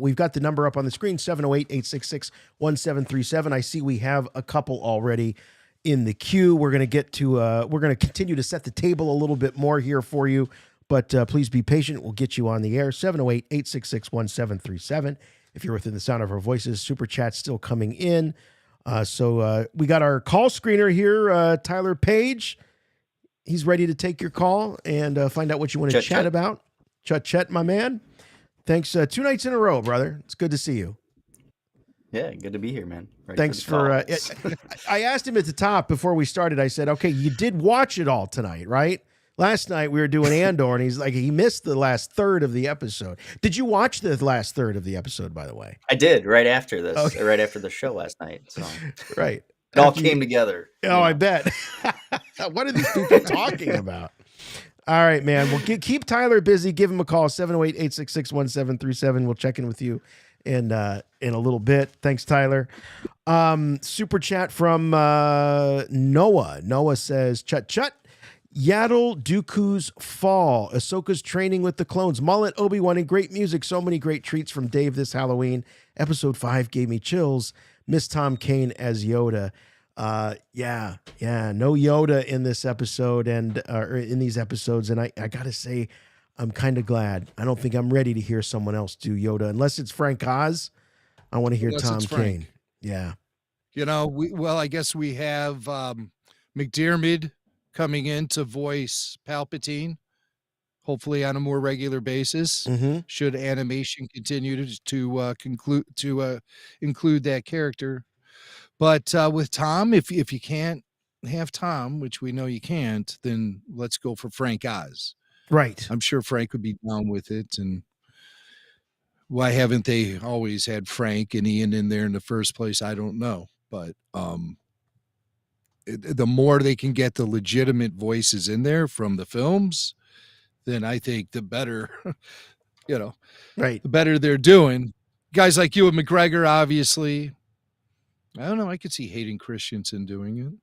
we've got the number up on the screen, 708-866-1737. I see we have a couple already in the queue. We're gonna continue to set the table a little bit more here for you, but please be patient. We'll get you on the air. 708-866-1737. If you're within the sound of our voices, super chat's still coming in. So we got our call screener here, Tyler Page. He's ready to take your call and find out what you want to chat about. Chet, my man. Thanks. 2 nights in a row, brother. It's good to see you. Yeah, good to be here, man. Ready Thanks for I asked him at the top before we started. I said, okay, you did watch it all tonight, right? Last night we were doing Andor, and he's like, he missed the last third of the episode. Did you watch the last third of the episode, by the way? I did right after this, Okay. right after the show last night. So Right. it all came together. Oh, I bet. What are these people talking about? All right, man. Well, keep Tyler busy. Give him a call, 708-866-1737. We'll check in with you in a little bit. Thanks, Tyler. Super chat from Noah. Noah says, Chut. Yaddle Dooku's fall. Ahsoka's training with the clones. Mullet, Obi-Wan, and great music. So many great treats from Dave this Halloween. Episode 5 gave me chills. Miss Tom Kane as Yoda. Yeah. No Yoda in this episode or in these episodes. And I gotta say, I'm kind of glad. I don't think I'm ready to hear someone else do Yoda unless it's Frank Oz. I want to hear Tom Kane. Yeah. I guess we have McDiarmid coming in to voice Palpatine, hopefully on a more regular basis. Mm-hmm. Should animation continue to include that character. But with Tom, if you can't have Tom, which we know you can't, then let's go for Frank Oz. Right. I'm sure Frank would be down with it. And why haven't they always had Frank and Ian in there in the first place? I don't know. But the more they can get the legitimate voices in there from the films, then I think the better, right. The better they're doing. Guys like you and McGregor, obviously. I don't know. I could see Hayden Christensen doing it,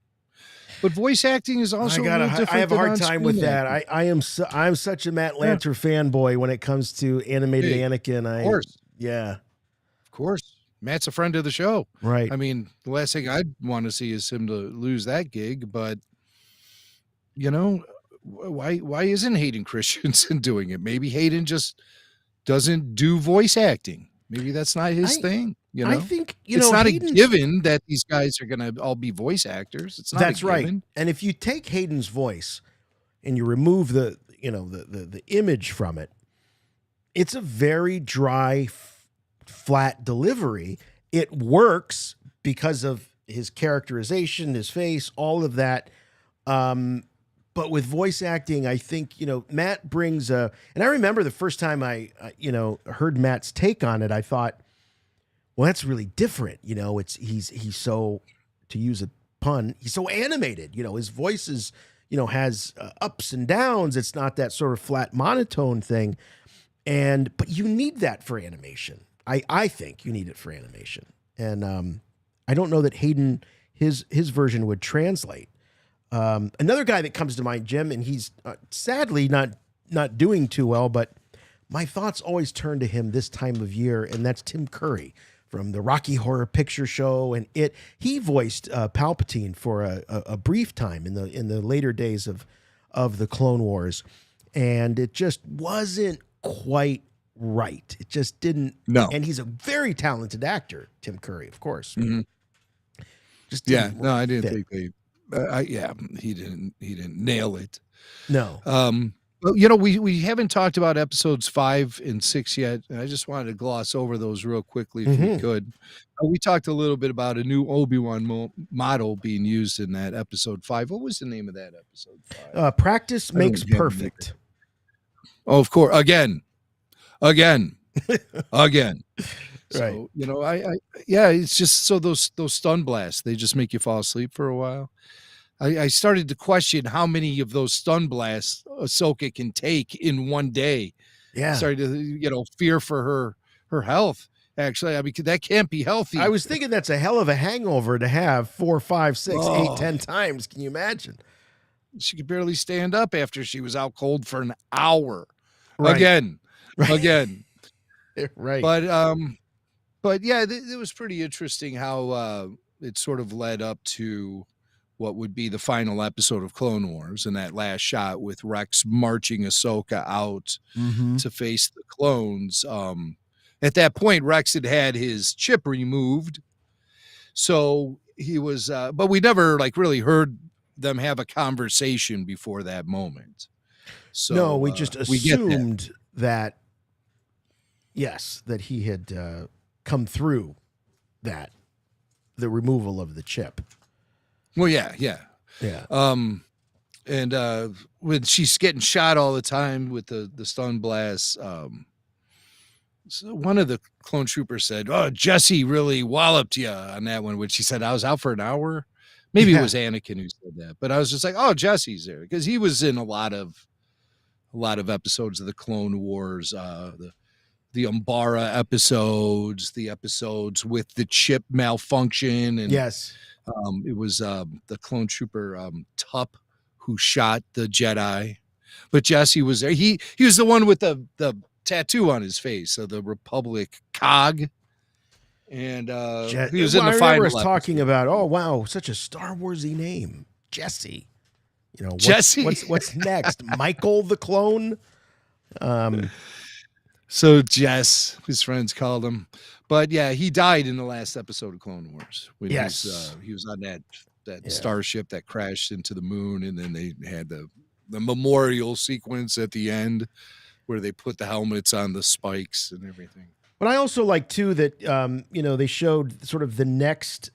but voice acting is also I have a hard time with that. I'm such a Matt Lanter fanboy when it comes to animated Anakin. Of course. Yeah. Of course. Matt's a friend of the show. Right. I mean, the last thing I'd want to see is him to lose that gig, but why isn't Hayden Christensen doing it? Maybe Hayden just doesn't do voice acting. Maybe that's not his thing. You know, I think it's not Hayden's, a given that these guys are going to all be voice actors. It's not. That's a given. right. And if you take Hayden's voice and you remove the image from it, it's a very dry, flat delivery. It works because of his characterization, his face, all of that. But with voice acting, I think, Matt brings and I remember the first time I heard Matt's take on it, I thought, well, that's really different. He's so, to use a pun, he's so animated. His voice is, has ups and downs. It's not that sort of flat monotone thing. But you need that for animation. I think you need it for animation. And I don't know that Hayden, his version would translate. Another guy that comes to mind, Jim, and he's sadly not doing too well, but my thoughts always turn to him this time of year, and that's Tim Curry from the Rocky Horror Picture Show. And he voiced Palpatine for a brief time in the later days of the Clone Wars, and it just wasn't quite right. It just didn't. No. And he's a very talented actor, Tim Curry, of course. Mm-hmm. Just I didn't think they. He didn't nail it. No. Well, we haven't talked about episodes 5 and 6 yet. I just wanted to gloss over those real quickly if we could. We talked a little bit about a new Obi-Wan model being used in that episode 5. What was the name of that episode 5? Practice makes perfect. Oh, of course. Again. Right. So, it's just so those stun blasts, they just make you fall asleep for a while. I started to question how many of those stun blasts Ahsoka can take in one day. Yeah. Started to, fear for her health. Actually, I mean, that can't be healthy. I was thinking that's a hell of a hangover to have 4, 5, 6, 8, 10 times. Can you imagine? She could barely stand up after she was out cold for an hour. Right. Again. Right. But yeah, it was pretty interesting how it sort of led up to what would be the final episode of Clone Wars, and that last shot with Rex marching Ahsoka out to face the clones. At that point, Rex had his chip removed, so he was. But we never really heard them have a conversation before that moment. So no, we just assumed that. Yes, that he had come through the removal of the chip. Well, yeah. And when she's getting shot all the time with the stun blasts, so one of the clone troopers said, "Oh, Jesse really walloped you on that one," which she said, "I was out for an hour." Maybe it was Anakin who said that, but I was just like, "Oh, Jesse's there," because he was in a lot of episodes of the Clone Wars, the Umbara episodes, the episodes with the chip malfunction, and yes. It was the clone trooper Tup who shot the Jedi, but Jesse was there. He was the one with the tattoo on his face, so the Republic cog, and he was in the final. I remember us talking about, oh wow, such a Star Warsy name, Jesse. Jesse. What's next? Michael the clone. So Jess, his friends called him. But yeah, he died in the last episode of Clone Wars. When yes. He was on that starship that crashed into the moon, and then they had the memorial sequence at the end where they put the helmets on the spikes and everything. But I also like too that they showed sort of the next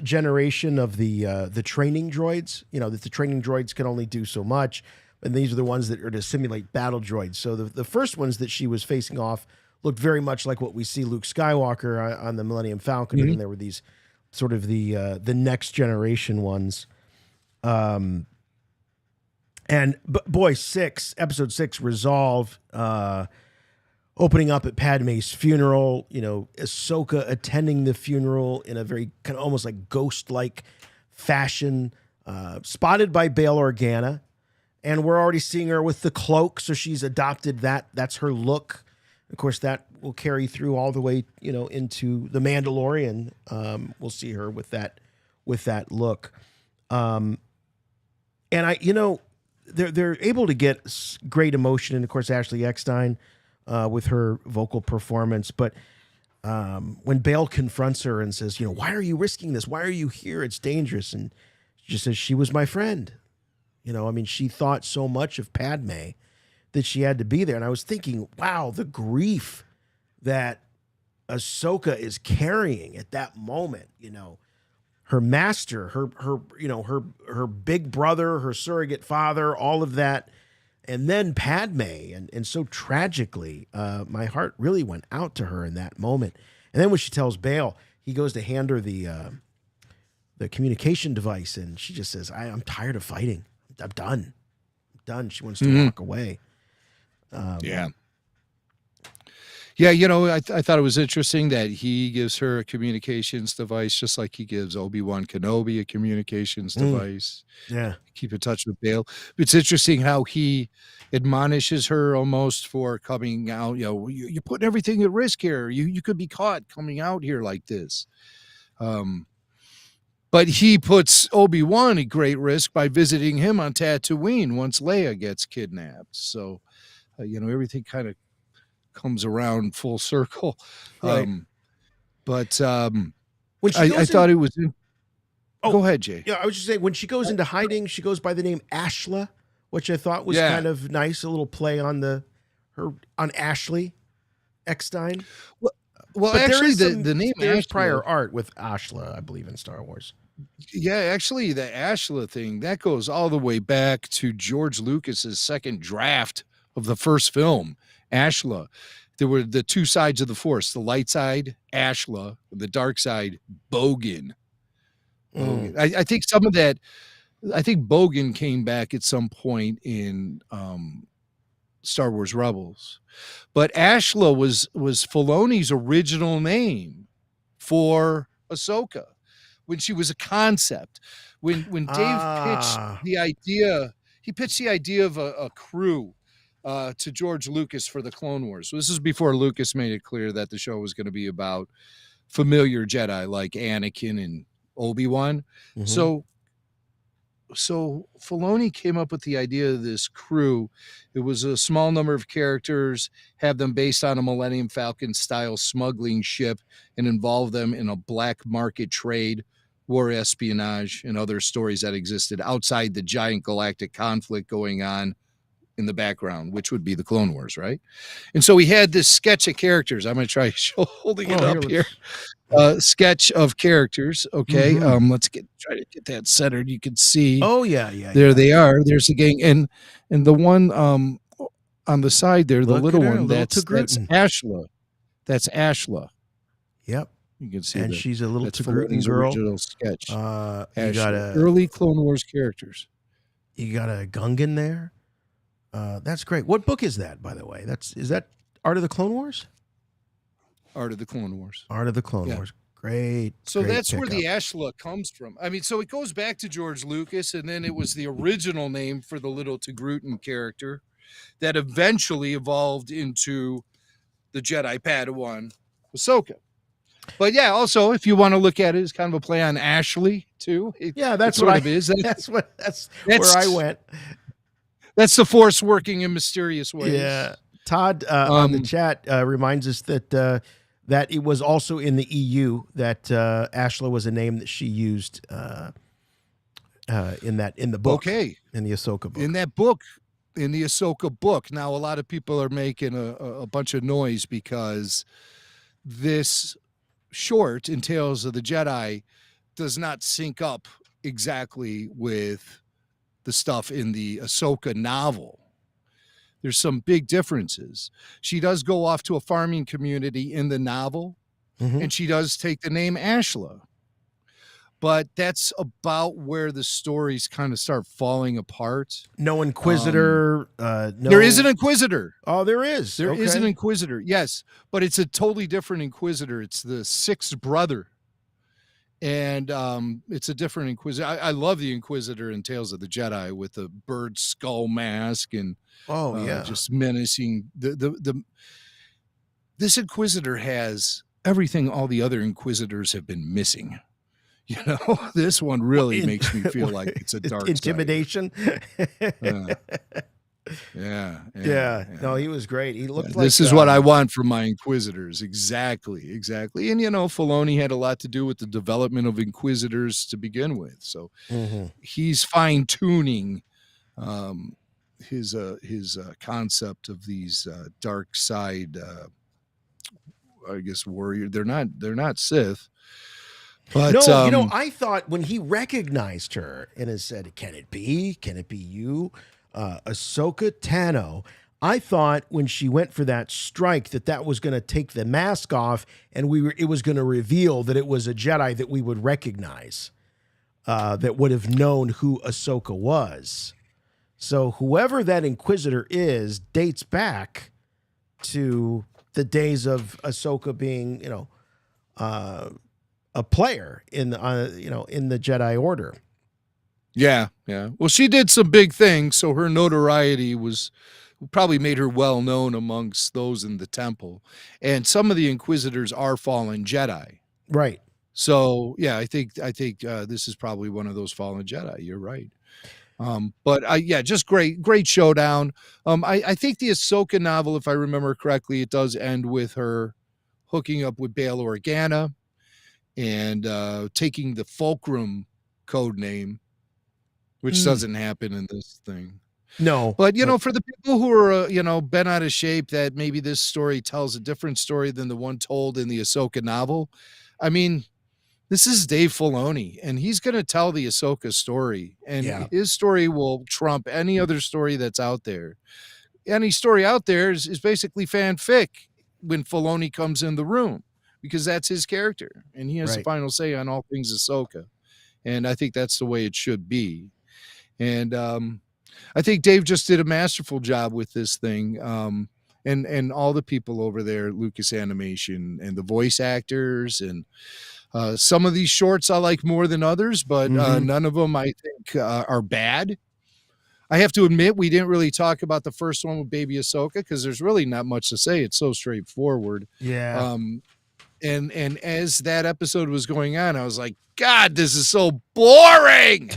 generation of the training droids. That the training droids can only do so much, and these are the ones that are to simulate battle droids. So the first ones that she was facing off looked very much like what we see Luke Skywalker on the Millennium Falcon, and there were these sort of the next generation ones. And boy, episode 6, Resolve, opening up at Padme's funeral. Ahsoka attending the funeral in a very kind of almost like ghost-like fashion, spotted by Bail Organa, and we're already seeing her with the cloak, so she's adopted that. That's her look. Of course, that will carry through all the way, into The Mandalorian. We'll see her with that look. And they're able to get great emotion, and of course Ashley Eckstein with her vocal performance. But when Bale confronts her and says, why are you risking this? Why are you here? It's dangerous. And she just says, she was my friend. She thought so much of Padme that she had to be there. And I was thinking, wow, the grief that Ahsoka is carrying at that moment, her master, her big brother, her surrogate father, all of that. And then Padme, and so tragically, my heart really went out to her in that moment. And then when she tells Bale, he goes to hand her the communication device, and she just says, I'm tired of fighting. I'm done. She wants to walk away. Yeah. Yeah, I thought it was interesting that he gives her a communications device, just like he gives Obi-Wan Kenobi a communications device. Yeah. Keep in touch with Bale. It's interesting how he admonishes her almost for coming out. You're putting everything at risk here. You could be caught coming out here like this. But he puts Obi-Wan at great risk by visiting him on Tatooine once Leia gets kidnapped. So, everything kind of comes around full circle. Right. But when I thought it was. Go ahead, Jay. Yeah, I was just saying, when she goes into hiding, she goes by the name Ashla, which I thought was kind of nice, a little play on on Ashley Eckstein. Well, but actually, the name there's Ashla, prior art with Ashla, I believe, in Star Wars. Yeah, actually, the Ashla thing, that goes all the way back to George Lucas's second draft of the first film, Ashla. There were the two sides of the Force, the light side, Ashla, the dark side, Bogan. I think some of that, I think Bogan came back at some point in Star Wars Rebels. But Ashla was Filoni's original name for Ahsoka when she was a concept. When Dave pitched the idea, he pitched the idea of a crew to George Lucas for the Clone Wars. So this is before Lucas made it clear that the show was going to be about familiar Jedi like Anakin and Obi-Wan. So Filoni came up with the idea of this crew. It was a small number of characters, have them based on a Millennium Falcon style smuggling ship, and involve them in a black market trade, war espionage, and other stories that existed outside the giant galactic conflict going on in the background, which would be the Clone Wars, right? And so we had this sketch of characters. I'm going to try holding it up here. Sketch of characters. Okay. Let's try to get that centered. You can see. Oh yeah. There they are. There's the gang. And the one on the side there, the little one, that's Ashla. That's Ashla. Yep. You can see. And she's a little Filoni's girl. Original sketch. You got early Clone Wars characters. You got a Gungan there. That's great. What book is that, by the way? Is that Art of the Clone Wars? Art of the Clone Wars. Art of the Clone Wars. Great. So great that's where the pickup. Ashla comes from. I mean, so it goes back to George Lucas, and then it was the original name for the little Togrutan character that eventually evolved into the Jedi Padawan Ahsoka. But yeah, also, if you want to look at it, it's kind of a play on Ashley too. That's what what it is. That's where I went. That's the Force working in mysterious ways. Yeah. Todd on the chat reminds us that that it was also in the EU that Ashla was a name that she used in the book. Okay. In the Ahsoka book. In that book, in the Ahsoka book. Now, a lot of people are making a bunch of noise because this short in Tales of the Jedi does not sync up exactly with the stuff in the Ahsoka novel. There's some big differences. She does go off to a farming community in the novel, and she does take the name Ashla. But that's about where the stories kind of start falling apart. No Inquisitor. There is an Inquisitor. Oh, there is. There is an Inquisitor, yes. But it's a totally different Inquisitor. It's the sixth brother. And it's a different Inquisitor. I love the Inquisitor in Tales of the Jedi with the bird skull mask and just menacing. This Inquisitor has everything all the other Inquisitors have been missing. You know, this one really makes me feel like it's a dark intimidation. Yeah. No, he was great. He looked like This is what I want from my Inquisitors. Exactly. And, you know, Filoni had a lot to do with the development of Inquisitors to begin with. So he's fine-tuning his concept of these dark side, I guess, warrior. They're not Sith. But, no, you know, I thought when he recognized her and has said, "Can it be? Can it be you, Ahsoka Tano?" I thought when she went for that strike that was going to take the mask off, and it was going to reveal that it was a Jedi that we would recognize, that would have known who Ahsoka was. So whoever that Inquisitor is dates back to the days of Ahsoka being, you know, a player in the in the Jedi Order. Yeah. Well, she did some big things, so her notoriety probably made her well known amongst those in the temple. And some of the Inquisitors are fallen Jedi, right? So yeah, I think this is probably one of those fallen Jedi. You're right. But just great showdown. I think the Ahsoka novel, if I remember correctly, it does end with her hooking up with Bail Organa and taking the Fulcrum code name, which doesn't happen in this thing. No. But, you know, for the people who are, bent out of shape that maybe this story tells a different story than the one told in the Ahsoka novel, I mean, this is Dave Filoni, and he's going to tell the Ahsoka story, and his story will trump any other story that's out there. Any story out there is basically fanfic when Filoni comes in the room, because that's his character, and he has the final say on all things Ahsoka. And I think that's the way it should be. And I think Dave just did a masterful job with this thing. And all the people over there, Lucas Animation, and the voice actors, and some of these shorts I like more than others, but none of them I think are bad. I have to admit, we didn't really talk about the first one with Baby Ahsoka because there's really not much to say. It's so straightforward. Yeah. And as that episode was going on, I was like, God, this is so boring.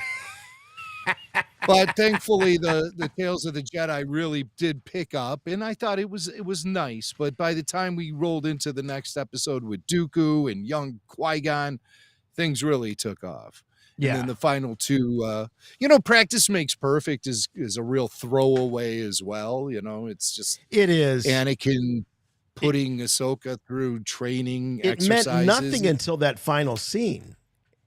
But thankfully, the Tales of the Jedi really did pick up, and I thought it was nice. But by the time we rolled into the next episode with Dooku and young Qui-Gon, things really took off. Yeah. And then the final two, practice makes perfect is a real throwaway as well. It's just it is Anakin putting Ahsoka through training it exercises. Meant nothing until that final scene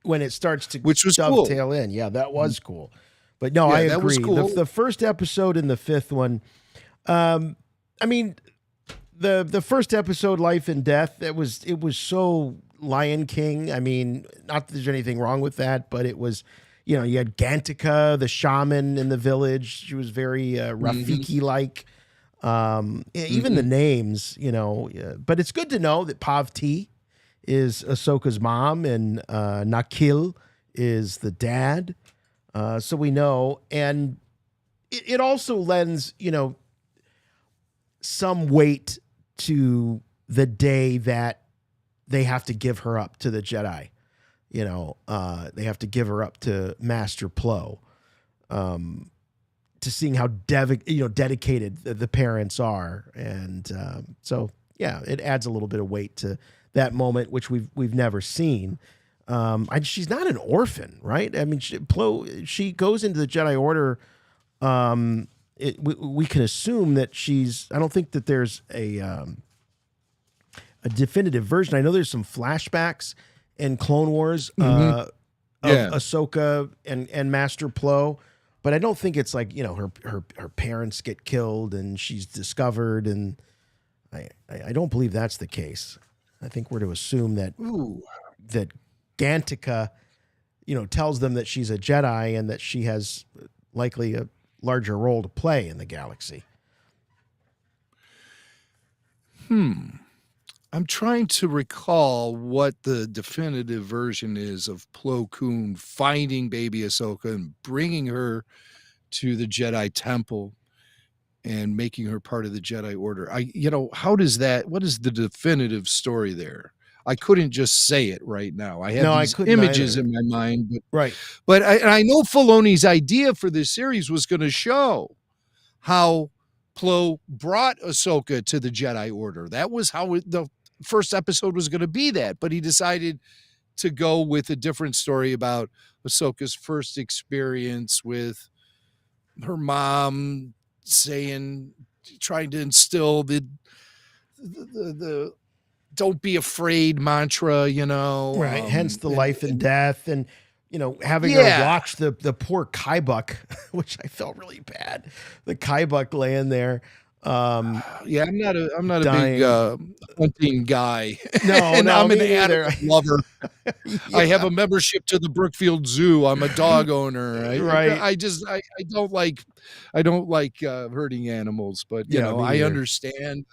when it starts to dovetail cool. in. Yeah, that was cool. But no, I agree. That was cool. The first episode and the fifth one, I mean, the first episode, Life and Death, it was so Lion King. I mean, not that there's anything wrong with that, but it was, you had Gantica, the shaman in the village. She was very Rafiki-like. Even the names, but it's good to know that Pavti is Ahsoka's mom and Nakil is the dad. So we know, and it also lends, some weight to the day that they have to give her up to the Jedi. They have to give her up to Master Plo, to seeing how dedicated the parents are, and so yeah, it adds a little bit of weight to that moment, which we've never seen. She's not an orphan, right? I mean, she goes into the Jedi Order. We can assume that I don't think that there's a definitive version. I know there's some flashbacks in Clone Wars of Ahsoka and Master Plo, but I don't think it's like, her parents get killed and she's discovered, and I don't believe that's the case. I think we're to assume that that Gantica, tells them that she's a Jedi and that she has likely a larger role to play in the galaxy. I'm trying to recall what the definitive version is of Plo Koon finding Baby Ahsoka and bringing her to the Jedi Temple and making her part of the Jedi Order. What is the definitive story there? I couldn't just say it right now. I have No, I these couldn't images either. in my mind, Right. but I know Filoni's idea for this series was going to show how Plo brought Ahsoka to the Jedi Order. That was how the first episode was going to be that, but he decided to go with a different story about Ahsoka's first experience with her mom trying to instill the don't be afraid mantra, Right. Hence the life and death, and having Yeah. her watch the poor Kaibuck, which I felt really bad. The Kaibuck laying there. Yeah, I'm not dying. a big hunting guy. No, and no, I'm me an neither. animal lover. I have a membership to the Brookfield Zoo. I'm a dog owner. Right. I don't like hurting animals, but Yeah, me I neither. understand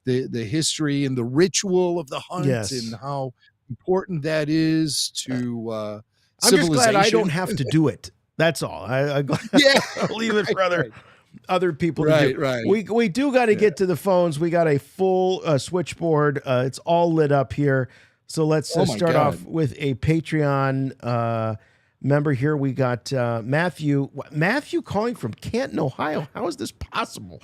the history and the ritual of the hunt Yes. and how important that is to I'm just glad I don't civilization. have to do it. That's all. I'm glad Yeah. I'll leave it for Right. other people to Right, do. right. We do got to get to the phones. We got a full switchboard. It's all lit up here. So let's Oh my start God. off with a Patreon member here. We got Matthew. Matthew calling from Canton, Ohio. How is this possible?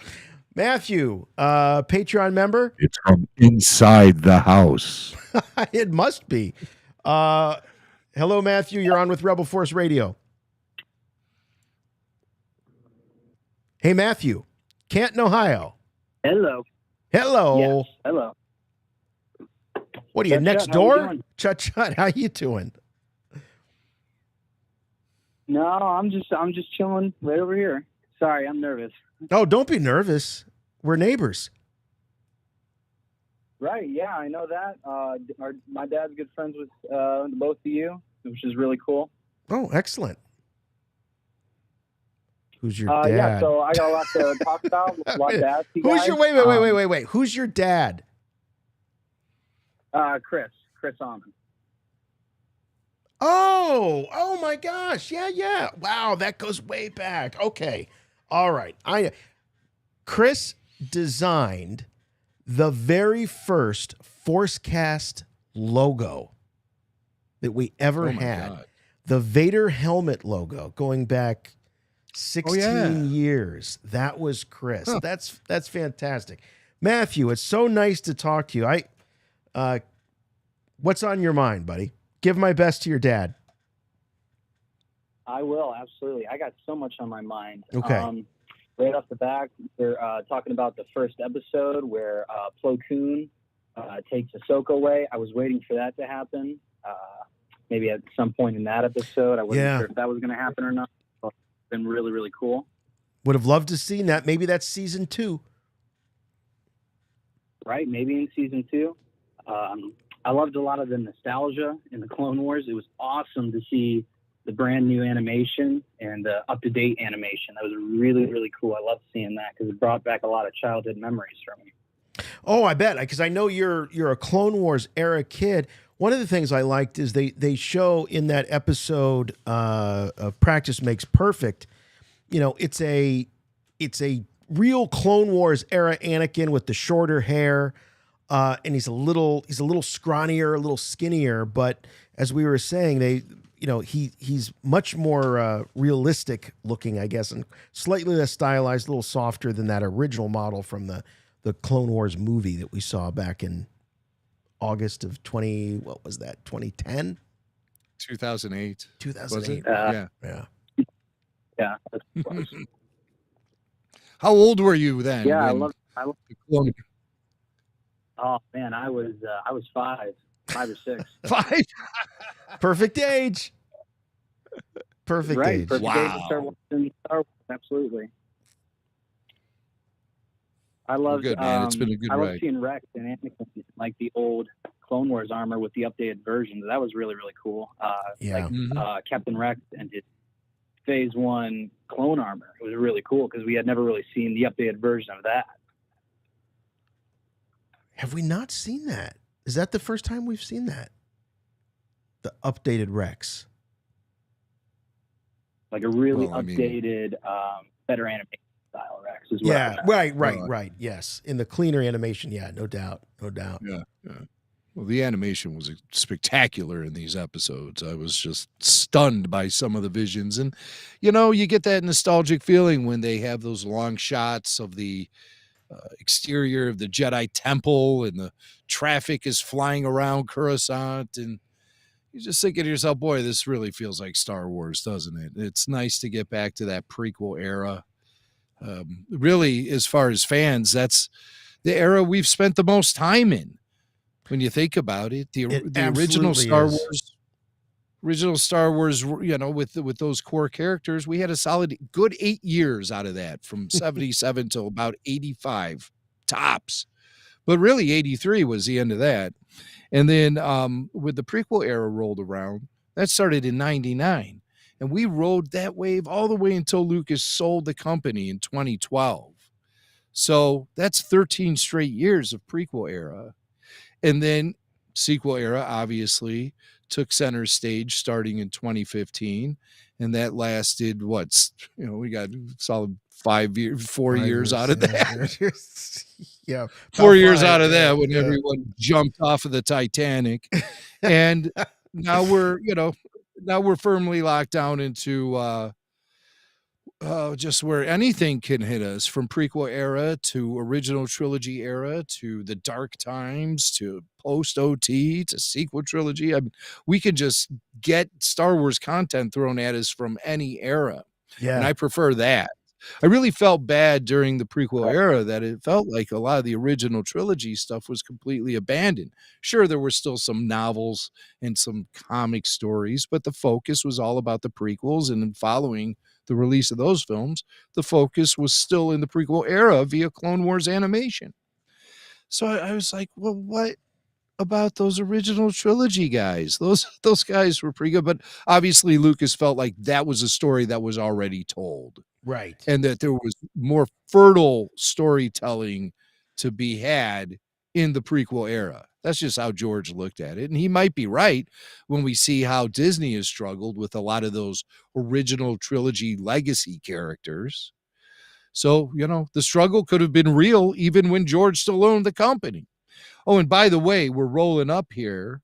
Matthew, Patreon member? It's from inside the house. It must be. Hello, Matthew. You're on with Rebel Force Radio. Hey, Matthew, Canton, Ohio. Hello. Hello. Yes. Hello. What are you, Chut, next Chut, how you door? doing? Chut, chut. How you doing? No, I'm just chilling right over here. Sorry, I'm nervous. Oh, don't be nervous. We're neighbors. Right? Yeah, I know that. My dad's good friends with both of you, which is really cool. Oh, excellent. Who's your Yeah. dad? So I got a lot to talk about. A lot to ask you Who's guys. your wait? Who's your dad? Chris Almond. Oh my gosh. Yeah. Wow, that goes way back. Okay. All right. Chris designed the very first Forcecast logo that we ever Oh my had. God. The Vader helmet logo going back 16 years. That was Chris. Huh. That's fantastic. Matthew, it's so nice to talk to you. What's on your mind, buddy? Give my best to your dad. I will, absolutely. I got so much on my mind. Okay. Right off the bat, we're talking about the first episode where Plo Koon takes Ahsoka away. I was waiting for that to happen. Maybe at some point in that episode. I wasn't sure if that was going to happen or not. It's been really, really cool. Would have loved to seen that. Maybe that's season 2. Right? Maybe in season 2. I loved a lot of the nostalgia in the Clone Wars. It was awesome to see the brand new animation and the up-to-date animation. That was really, really cool. I loved seeing that because it brought back a lot of childhood memories for me. Oh, I bet, because I know you're a Clone Wars era kid. One of the things I liked is they show in that episode of Practice Makes Perfect. It's a real Clone Wars era Anakin with the shorter hair, and he's a little scrawnier, a little skinnier. But as we were saying, he's much more realistic looking, I guess, and slightly less stylized, a little softer than that original model from the Clone Wars movie that we saw back in August of 2010? 2008. 2008. Yeah. Yeah. That's close. How old were you then? Yeah, I when love. the clone- Oh man, I was 5 or 6. 5. Perfect age. Perfect Right. age. Perfect age to start watching Star Wars. Absolutely. I love. good, man. It's been a good I love ride. seeing Rex and Anakin like the old Clone Wars armor with the updated versions. That was really, really cool. Yeah. Captain Rex and his Phase 1 clone armor. It was really cool because we had never really seen the updated version of that. Have we not seen that? Is that the first time we've seen that? The updated Rex. Like a really Well, I mean- updated, better animation style Rex as well. Yeah, right. Yes. In the cleaner animation, yeah, no doubt. Yeah. Well, the animation was spectacular in these episodes. I was just stunned by some of the visions. And, you get that nostalgic feeling when they have those long shots of the exterior of the Jedi temple and the traffic is flying around Coruscant. And you just think to yourself, boy, this really feels like Star Wars, doesn't it? It's nice to get back to that prequel era. Really, as far as fans, that's the era we've spent the most time in. When you think about it, the original Star Wars, with those core characters, we had a solid good 8 years out of that, from 77 till about 85 tops. But really 83 was the end of that. And then with the prequel era rolled around, that started in 99. And we rode that wave all the way until Lucas sold the company in 2012. So that's 13 straight years of prequel era. And then sequel era obviously took center stage starting in 2015. And that lasted we got solid 4 years out of that. Yeah. 4 years out of that when everyone jumped off of the Titanic. And now we're firmly locked down into just where anything can hit us, from prequel era to original trilogy era to the dark times to post OT to sequel trilogy. I mean, we can just get Star Wars content thrown at us from any era. Yeah. And I prefer that. I really felt bad during the prequel era that it felt like a lot of the original trilogy stuff was completely abandoned. Sure, there were still some novels and some comic stories, but the focus was all about the prequels. And following the release of those films, the focus was still in the prequel era via Clone Wars animation. So I was like, well, what about those original trilogy guys? Those guys were pretty good, but obviously Lucas felt like that was a story that was already told. Right. And that there was more fertile storytelling to be had in the prequel era. That's just how George looked at it. And he might be right when we see how Disney has struggled with a lot of those original trilogy legacy characters. So, the struggle could have been real even when George still owned the company. Oh, and by the way, we're rolling up here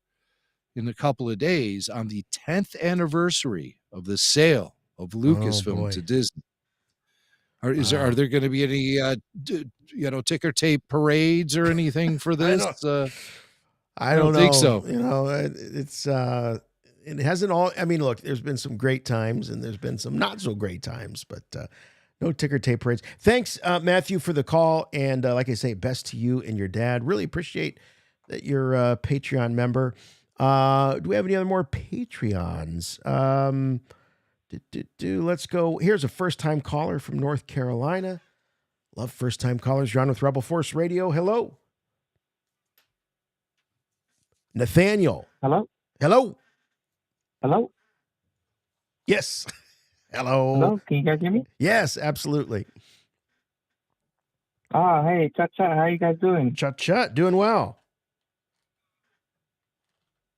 in a couple of days on the 10th anniversary of the sale of Lucasfilm to Disney. Are there going to be any ticker tape parades or anything for this? I don't think know. So. It hasn't all. I mean, look, there's been some great times and there's been some not so great times, but no ticker tape parades. Thanks, Matthew, for the call. And like I say, best to you and your dad. Really appreciate that you're a Patreon member. Do we have any other more Patreons? Let's go. Here's a first-time caller from North Carolina. Love first-time callers. You're on with Rebel Force Radio. Hello. Nathaniel. Hello. Hello. Hello. Yes. Hello. Hello. Can you guys hear me? Yes, absolutely. Hey, Chut-Chut. How you guys doing? Chut-Chut. Doing well.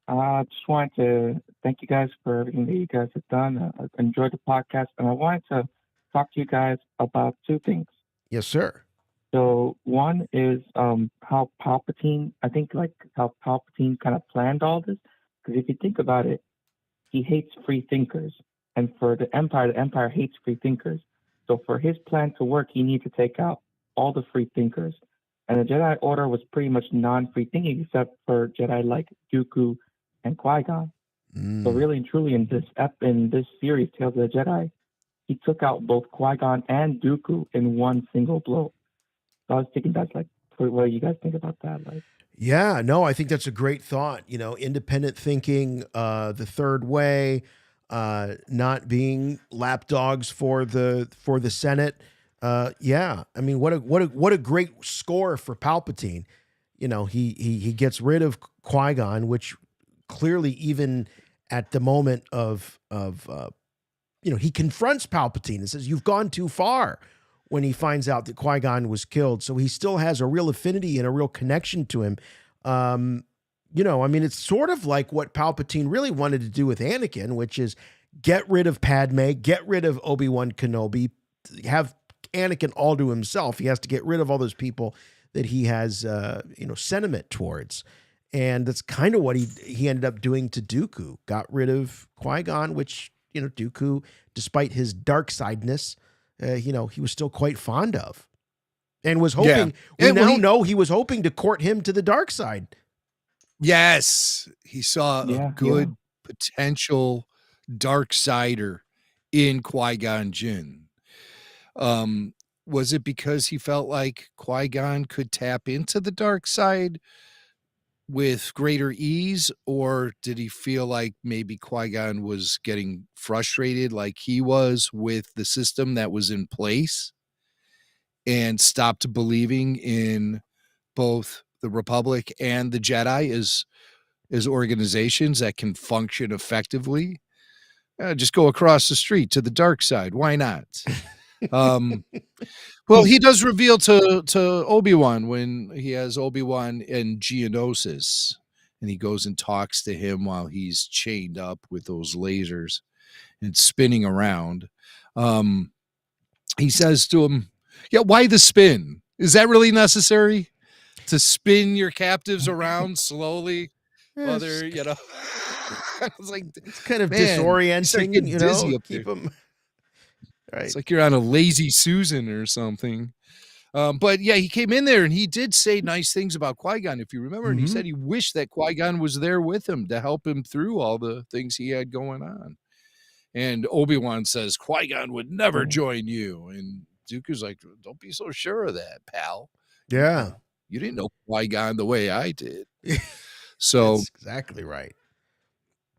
Just wanted to thank you guys for everything that you guys have done. I've enjoyed the podcast, and I wanted to talk to you guys about two things. Yes, sir. So one is how Palpatine, how Palpatine kind of planned all this. Because if you think about it, he hates free thinkers. And for the Empire hates free thinkers. So for his plan to work, he needs to take out all the free thinkers. And the Jedi Order was pretty much non-free thinking, except for Jedi like Dooku and Qui-Gon. So really and truly in this series, Tales of the Jedi, he took out both Qui-Gon and Dooku in one single blow. So I was thinking what do you guys think about that? Yeah, no, I think that's a great thought. Independent thinking, the third way, not being lapdogs for the Senate. Yeah, I mean, what a great score for Palpatine. He gets rid of Qui-Gon, which clearly even at the moment of he confronts Palpatine and says, "You've gone too far," when he finds out that Qui-Gon was killed. So he still has a real affinity and a real connection to him. I mean, it's sort of like what Palpatine really wanted to do with Anakin, which is get rid of Padme, get rid of Obi-Wan Kenobi, have Anakin all to himself. He has to get rid of all those people that he has, sentiment towards. And that's kind of what he ended up doing to Dooku. Got rid of Qui-Gon, which, Dooku, despite his dark sideness, he was still quite fond of. And was hoping, we now know he was hoping to court him to the dark side. Yes. He saw a good potential dark sider in Qui-Gon Jinn. Was it because he felt like Qui-Gon could tap into the dark side with greater ease, or did he feel like maybe Qui-Gon was getting frustrated like he was with the system that was in place and stopped believing in both the Republic and the Jedi as organizations that can function effectively? Just go across the street to the dark side. Why not? Well, he does reveal to Obi-Wan when he has Obi-Wan in Geonosis, and he goes and talks to him while he's chained up with those lasers and spinning around. He says to him, yeah, why the spin? Is that really necessary to spin your captives around slowly? While they're, I was like, it's kind of disorienting, keep them. Right. It's like you're on a lazy Susan or something. But yeah, he came in there and he did say nice things about Qui-Gon, if you remember. And he said he wished that Qui-Gon was there with him to help him through all the things he had going on. And Obi-Wan says, Qui-Gon would never join you. And Dooku's like, don't be so sure of that, pal. Yeah. You didn't know Qui-Gon the way I did. So that's exactly right.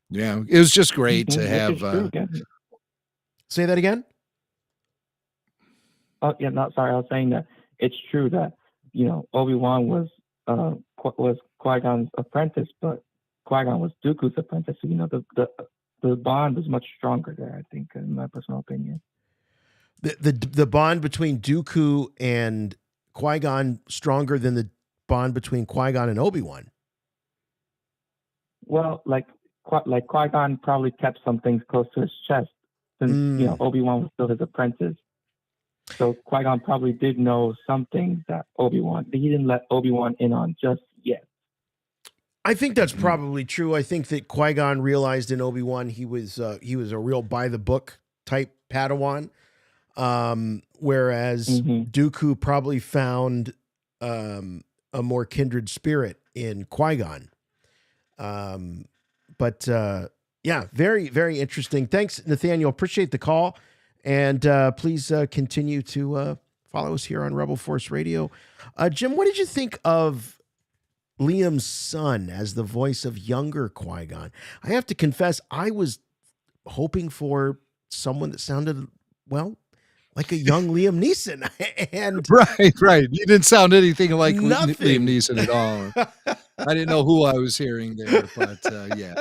Yeah, it was just great to have. Say that again. Oh yeah, not sorry. I was saying that it's true that Obi-Wan was Qui-Gon's apprentice, but Qui-Gon was Dooku's apprentice. So the bond was much stronger there, I think, in my personal opinion. The bond between Dooku and Qui-Gon stronger than the bond between Qui-Gon and Obi-Wan. Well, like Qui-Gon probably kept some things close to his chest since Obi-Wan was still his apprentice. So Qui-Gon probably did know some things that he didn't let Obi-Wan in on just yet. I think that's probably true. I think that Qui-Gon realized in Obi-Wan he was a real by the book type Padawan, whereas Dooku probably found a more kindred spirit in Qui-Gon. But very, very interesting. Thanks, Nathaniel. Appreciate the call. And please continue to follow us here on Rebel Force Radio. Jim, what did you think of Liam's son as the voice of younger Qui-Gon? I have to confess, I was hoping for someone that sounded, like a young Liam Neeson. And right. You didn't sound anything like Liam Neeson at all. I didn't know who I was hearing there, but yeah.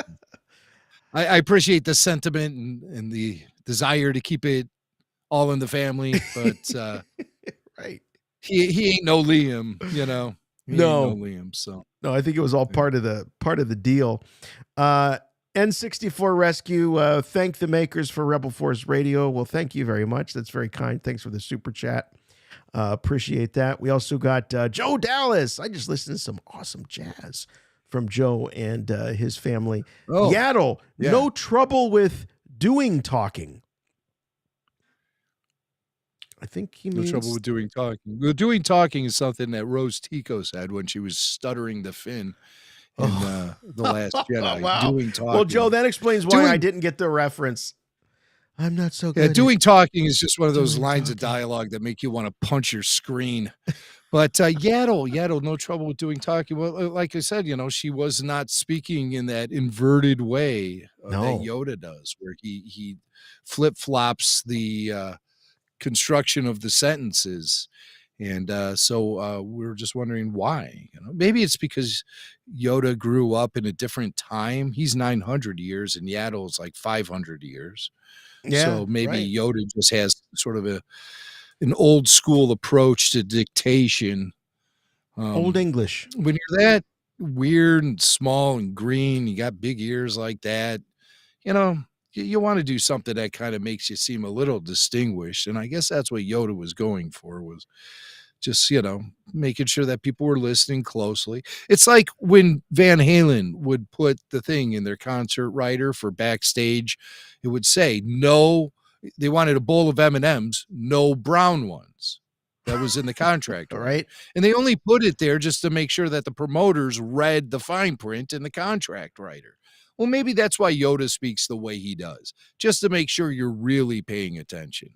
I appreciate the sentiment and the desire to keep it all in the family, but right. He ain't no Liam, He ain't no Liam. So no, I think it was all part of the deal. N64 Rescue, thank the makers for Rebel Force Radio. Well, thank you very much. That's very kind. Thanks for the super chat. Appreciate that. We also got Joe Dallas. I just listened to some awesome jazz from Joe and his family. Yaddle, no trouble with doing talking. I think he means... No trouble with doing talking. Well, doing talking is something that Rose Tico said when she was stuttering the Finn in The Last Jedi. Wow. Doing talking. Well, Joe, that explains why I didn't get the reference. I'm not so good. Yeah, doing talking is just one of those lines of dialogue that make you want to punch your screen. But Yaddle, no trouble with doing talking. Well, like I said, she was not speaking in that inverted way that Yoda does, where he flip-flops the construction of the sentences. And so we're just wondering why. Maybe it's because Yoda grew up in a different time. He's 900 years and Yaddle's like 500 years. Yeah, so maybe Yoda just has sort of an old school approach to dictation. Old English. When you're that weird and small and green, you got big ears like that, you want to do something that kind of makes you seem a little distinguished. And I guess that's what Yoda was going for, was just, making sure that people were listening closely. It's like when Van Halen would put the thing in their concert writer for backstage, it would say, no, they wanted a bowl of M&Ms, no brown ones. That was in the contract. Right. And they only put it there just to make sure that the promoters read the fine print in the contract writer. Well, maybe that's why Yoda speaks the way he does, just to make sure you're really paying attention.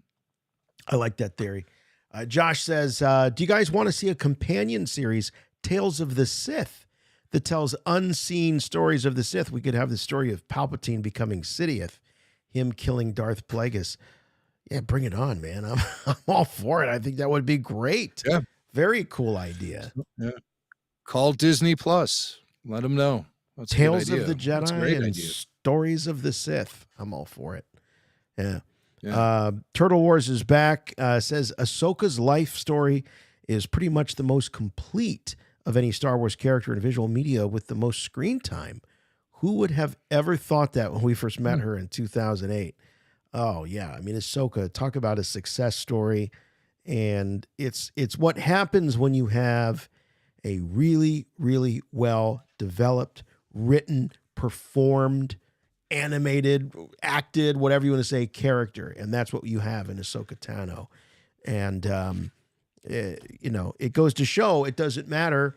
I like that theory. Josh says, do you guys want to see a companion series, Tales of the Sith, that tells unseen stories of the Sith? We could have the story of Palpatine becoming Sidious, him killing Darth Plagueis. Yeah, bring it on, man. I'm all for it. I think that would be great. Yeah. Very cool idea. Yeah. Call Disney Plus. Let them know. That's Tales a good of the idea. That's a Jedi great and idea. Stories of the Sith. I'm all for it. Yeah. Yeah. Turtle Wars is back. Says Ahsoka's life story is pretty much the most complete of any Star Wars character in visual media with the most screen time. Who would have ever thought that when we first met her in 2008? Oh, yeah. I mean, Ahsoka, talk about a success story. And it's what happens when you have a really, really well-developed, written, performed, animated, acted, whatever you want to say, character. And that's what you have in Ahsoka Tano. And, it goes to show it doesn't matter,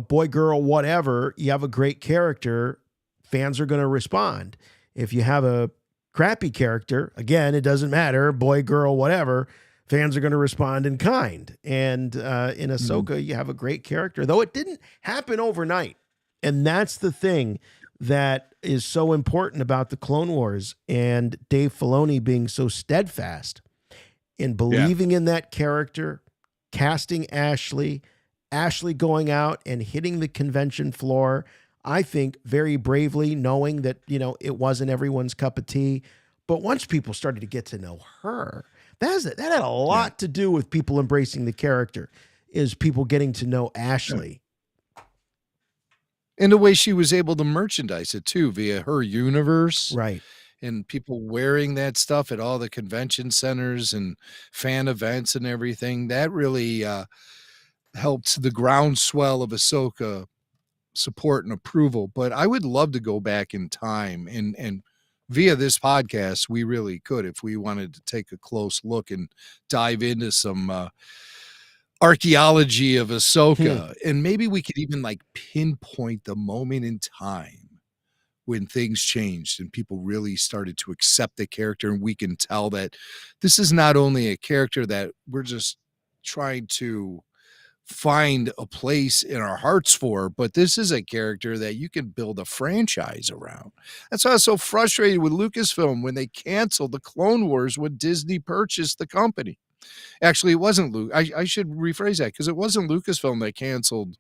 boy, girl, whatever. You have a great character, fans are going to respond. If you have a crappy character, again, it doesn't matter, boy, girl, whatever, fans are going to respond in kind. And in Ahsoka, you have a great character, though it didn't happen overnight. And that's the thing that is so important about the Clone Wars and Dave Filoni being so steadfast in believing in that character, casting Ashley going out and hitting the convention floor, I think very bravely, knowing that, it wasn't everyone's cup of tea. But once people started to get to know her, that had a lot to do with people embracing the character, is people getting to know Ashley. And the way she was able to merchandise it too, via her universe. Right. And people wearing that stuff at all the convention centers and fan events and everything. That really helped the groundswell of Ahsoka support and approval. But I would love to go back in time and via this podcast, we really could, if we wanted to take a close look and dive into some archaeology of Ahsoka. And maybe we could even pinpoint the moment in time when things changed and people really started to accept the character. And we can tell that this is not only a character that we're just trying to find a place in our hearts for, but this is a character that you can build a franchise around. That's why I was so frustrated with Lucasfilm when they canceled the Clone Wars when Disney purchased the company. Actually, it wasn't Luke. I should rephrase that, because it wasn't Lucasfilm that canceled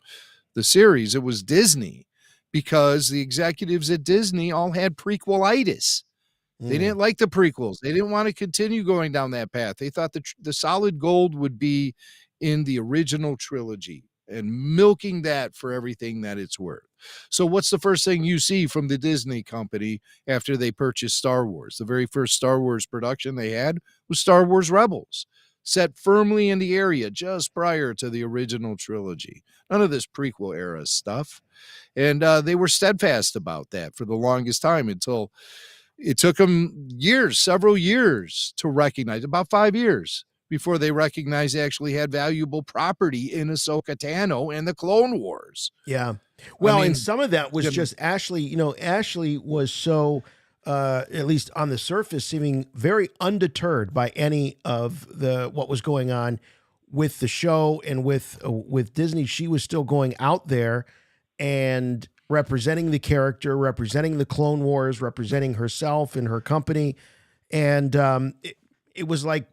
the series. It was Disney, because the executives at Disney all had prequelitis. They didn't like the prequels. They didn't want to continue going down that path. They thought the solid gold would be in the original trilogy and milking that for everything that it's worth. So what's the first thing you see from the Disney company after they purchased Star Wars? The very first Star Wars production they had was Star Wars Rebels, set firmly in the area just prior to the original trilogy. None of this prequel era stuff. And they were steadfast about that for the longest time, until it took them several years to recognize, about 5 years, before they recognized they actually had valuable property in Ahsoka Tano and the Clone Wars. Yeah. Well, and some of that was just Ashley. Ashley was so, at least on the surface, seeming very undeterred by any of what was going on with the show and with Disney. She was still going out there and representing the character, representing the Clone Wars, representing herself and her company. And it was like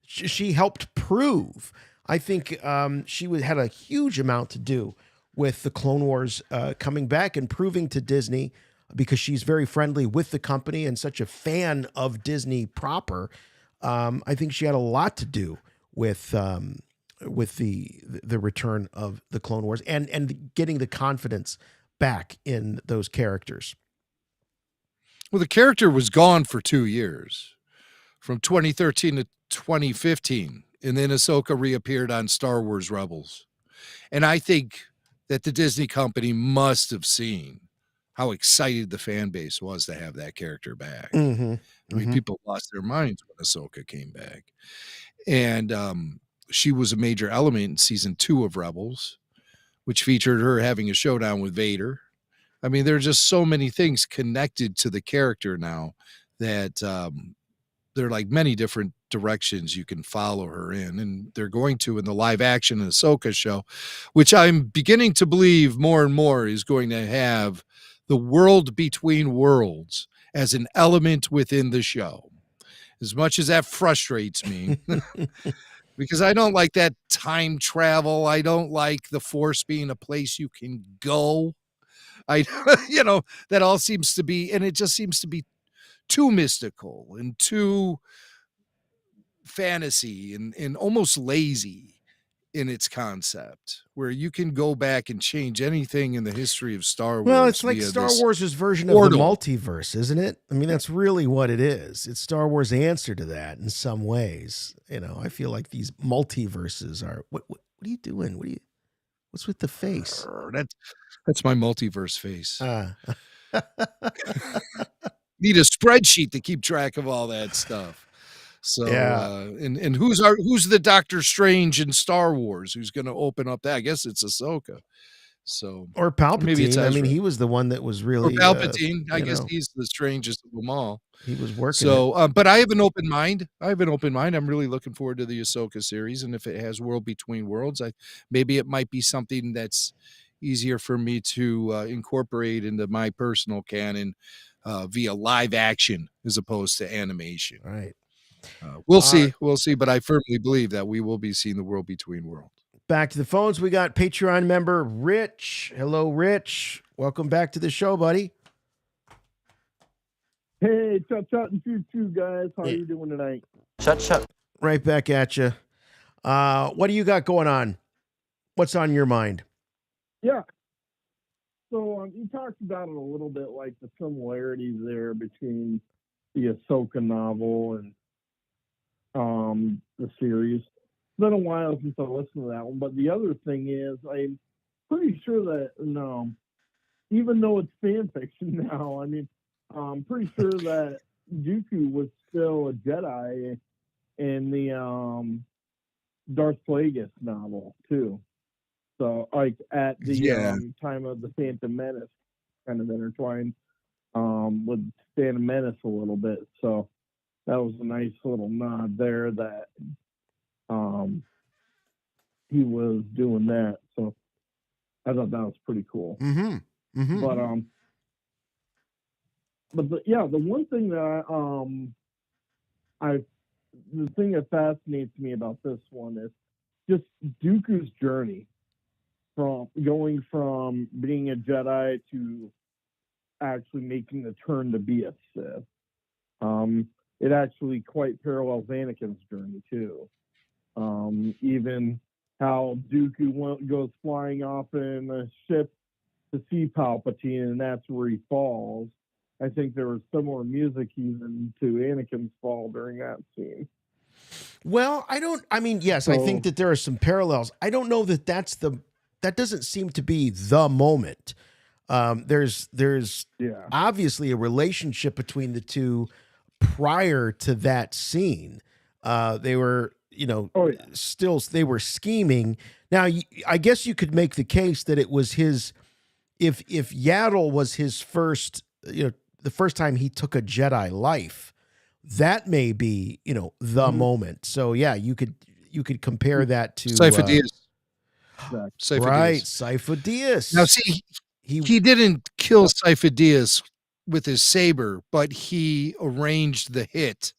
she helped prove. I think she had a huge amount to do with the Clone Wars coming back and proving to Disney, because she's very friendly with the company and such a fan of Disney proper. I think she had a lot to do with the return of the Clone Wars and getting the confidence back in those characters. Well, the character was gone for 2 years, from 2013 to 2015. and then Ahsoka reappeared on Star Wars Rebels. And I think that the Disney company must have seen how excited the fan base was to have that character back. Mm-hmm. I mean, people lost their minds when Ahsoka came back. And she was a major element in season 2 of Rebels, which featured her having a showdown with Vader. I mean, there are just so many things connected to the character now that there are like many different directions you can follow her in. And they're going to in the live action Ahsoka show, which I'm beginning to believe more and more is going to have the world between worlds as an element within the show. As much as that frustrates me, because I don't like that time travel. I don't like the Force being a place you can go. That all seems to be, and it just seems to be too mystical and too fantasy and almost lazy in its concept, where you can go back and change anything in the history of Star Wars. Well, it's like via Star this Wars' version portal. of the multiverse, isn't it? I mean, that's really what it is. It's Star Wars' answer to that in some ways. I feel like these multiverses are. What are you doing? What's with the face? That's my multiverse face. Ah. Need a spreadsheet to keep track of all that stuff. So, Yeah. And who's the Doctor Strange in Star Wars? Who's going to open up that? I guess it's Ahsoka. So, Or Palpatine. maybe it's I mean, Ezra. he was the one that was really. Or Palpatine. I you guess know, he's the strangest of them all. he was working. So, but I have an open mind. I'm really looking forward to the Ahsoka series, and if it has World Between Worlds, maybe it might be something that's easier for me to incorporate into my personal canon via live action as opposed to animation. Right. We'll see. We'll see. But I firmly believe that we will be seeing the World Between Worlds. Back to the phones. We got Patreon member Rich. Hello, Rich. Welcome back to the show, buddy. Hey, Chut and Choo guys. How are you doing tonight? Shut. Right back at you. What do you got going on? What's on your mind? Yeah. So you talked about it a little bit, like the similarities there between the Ahsoka novel and the series. It's been a while since I listened to that one, but the other thing is, I'm pretty sure that even though it's fan fiction now, I mean, I'm pretty sure that Dooku was still a Jedi in the Darth Plagueis novel too. So, like at the time of the Phantom Menace, kind of intertwined with Phantom Menace a little bit. So that was a nice little nod there that he was doing that. So I thought that was pretty cool. Mm-hmm. Mm-hmm. But the one thing that the thing that fascinates me about this one is just Dooku's journey from going from being a Jedi to actually making the turn to be a Sith. It actually quite parallels Anakin's journey too. Even how Dooku goes flying off in a ship to see Palpatine, and that's where he falls. I think there was similar music even to Anakin's fall during that scene. Well, yes, I think that there are some parallels. I don't know that that doesn't seem to be the moment. There's obviously a relationship between the two prior to that scene. They were, still they were scheming. Now, I guess you could make the case that it was his, if Yaddle was his first, the first time he took a Jedi life, that may be, the moment. So yeah, you could compare that to Cypher Diaz. Right, Cypher Diaz. Now, see, he didn't kill Cypher Diaz with his saber, but he arranged the hit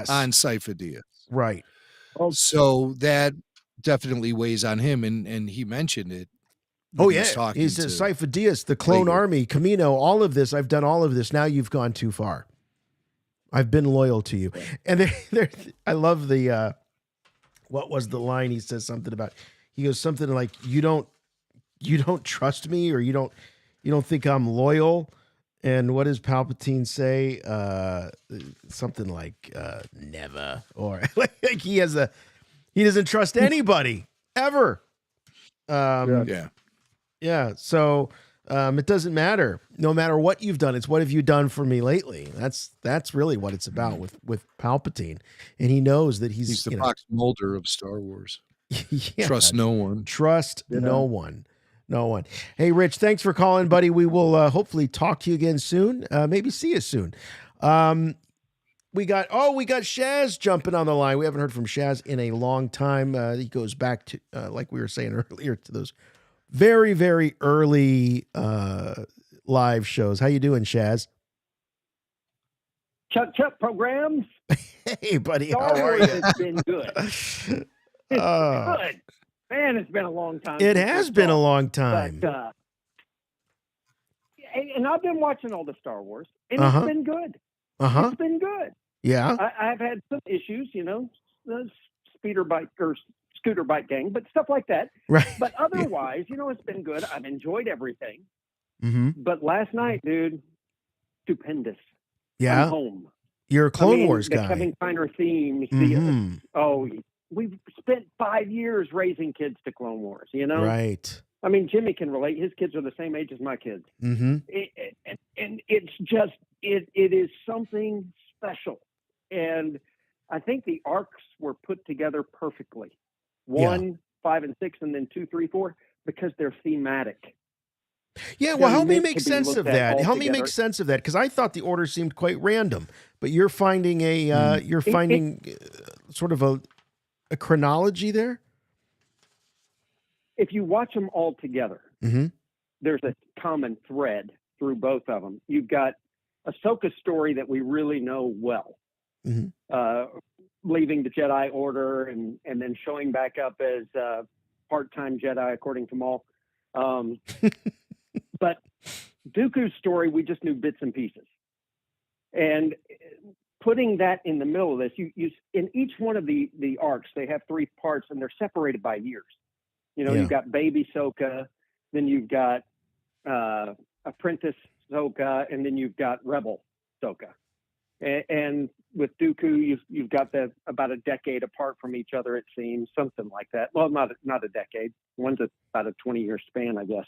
on Cypher Diaz. Right. So that definitely weighs on him, and he mentioned it. Oh, yeah. He says, Cypher Diaz, the Clone Army, Camino, all of this. I've done all of this. Now you've gone too far. I've been loyal to you. And I love the, what was the line? He says something about, he goes something like, you don't trust me, or you don't think I'm loyal. And what does Palpatine say? Something like, never, or like he has He doesn't trust anybody ever. Yeah. So it doesn't matter. No matter what you've done, it's what have you done for me lately? That's really what it's about with Palpatine, and he knows that he's the Fox Mulder of Star Wars. Yeah, Trust no one. Trust no one. No one. Hey, Rich, thanks for calling, buddy. We will hopefully talk to you again soon. Maybe see you soon. We got Shaz jumping on the line. We haven't heard from Shaz in a long time. He goes back to, like we were saying earlier, to those very, very early live shows. How you doing, Shaz? Chuck programs. Hey, buddy, Star how are Wars you? has been good. It's good. Man, it's been a long time. It since has we been a talked. long time. But, and I've been watching all the Star Wars, and Uh-huh. it's been good. Uh-huh. It's been good. Yeah. I've had some issues, the scooter bike gang, but stuff like that. Right. But otherwise, it's been good. I've enjoyed everything. Mm-hmm. But last night, dude, stupendous. Yeah. I'm home. You're a Clone Wars the guy. Kevin Kiner themes. Mhm. We've spent 5 years raising kids to Clone Wars, Right. I mean, Jimmy can relate. His kids are the same age as my kids. Mm-hmm. And it's just, it is something special. And I think the arcs were put together perfectly. 1, 5, and 6, and then 2, 3, 4, because they're thematic. Yeah, well, They're help me meant make to be sense looked of at that. all Help me make together. sense of that, because I thought the order seemed quite random. But you're finding sort of a chronology there. If you watch them all together, Mm-hmm. there's a common thread through both of them. You've got Ahsoka's story that we really know well, leaving the Jedi Order and then showing back up as part-time Jedi, according to Maul. But Dooku's story, we just knew bits and pieces. And putting that in the middle of this, you in each one of the arcs, they have 3 parts, and they're separated by years. You've got baby Ahsoka, then you've got apprentice Ahsoka, and then you've got rebel Ahsoka. And with Dooku, you've got about a decade apart from each other, it seems, something like that. Well, not a decade. One's about a 20-year span, I guess.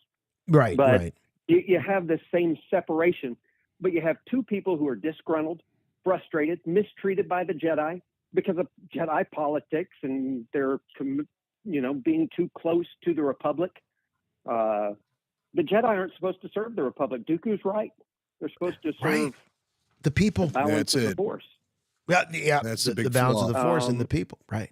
Right, but right. You have the same separation, but you have 2 people who are disgruntled, frustrated, mistreated by the Jedi because of Jedi politics, and they're being too close to the Republic. The Jedi aren't supposed to serve the Republic. Dooku's right. They're supposed to serve the people. The balance of the Force. Yeah, that's the balance of the Force and the people. Right.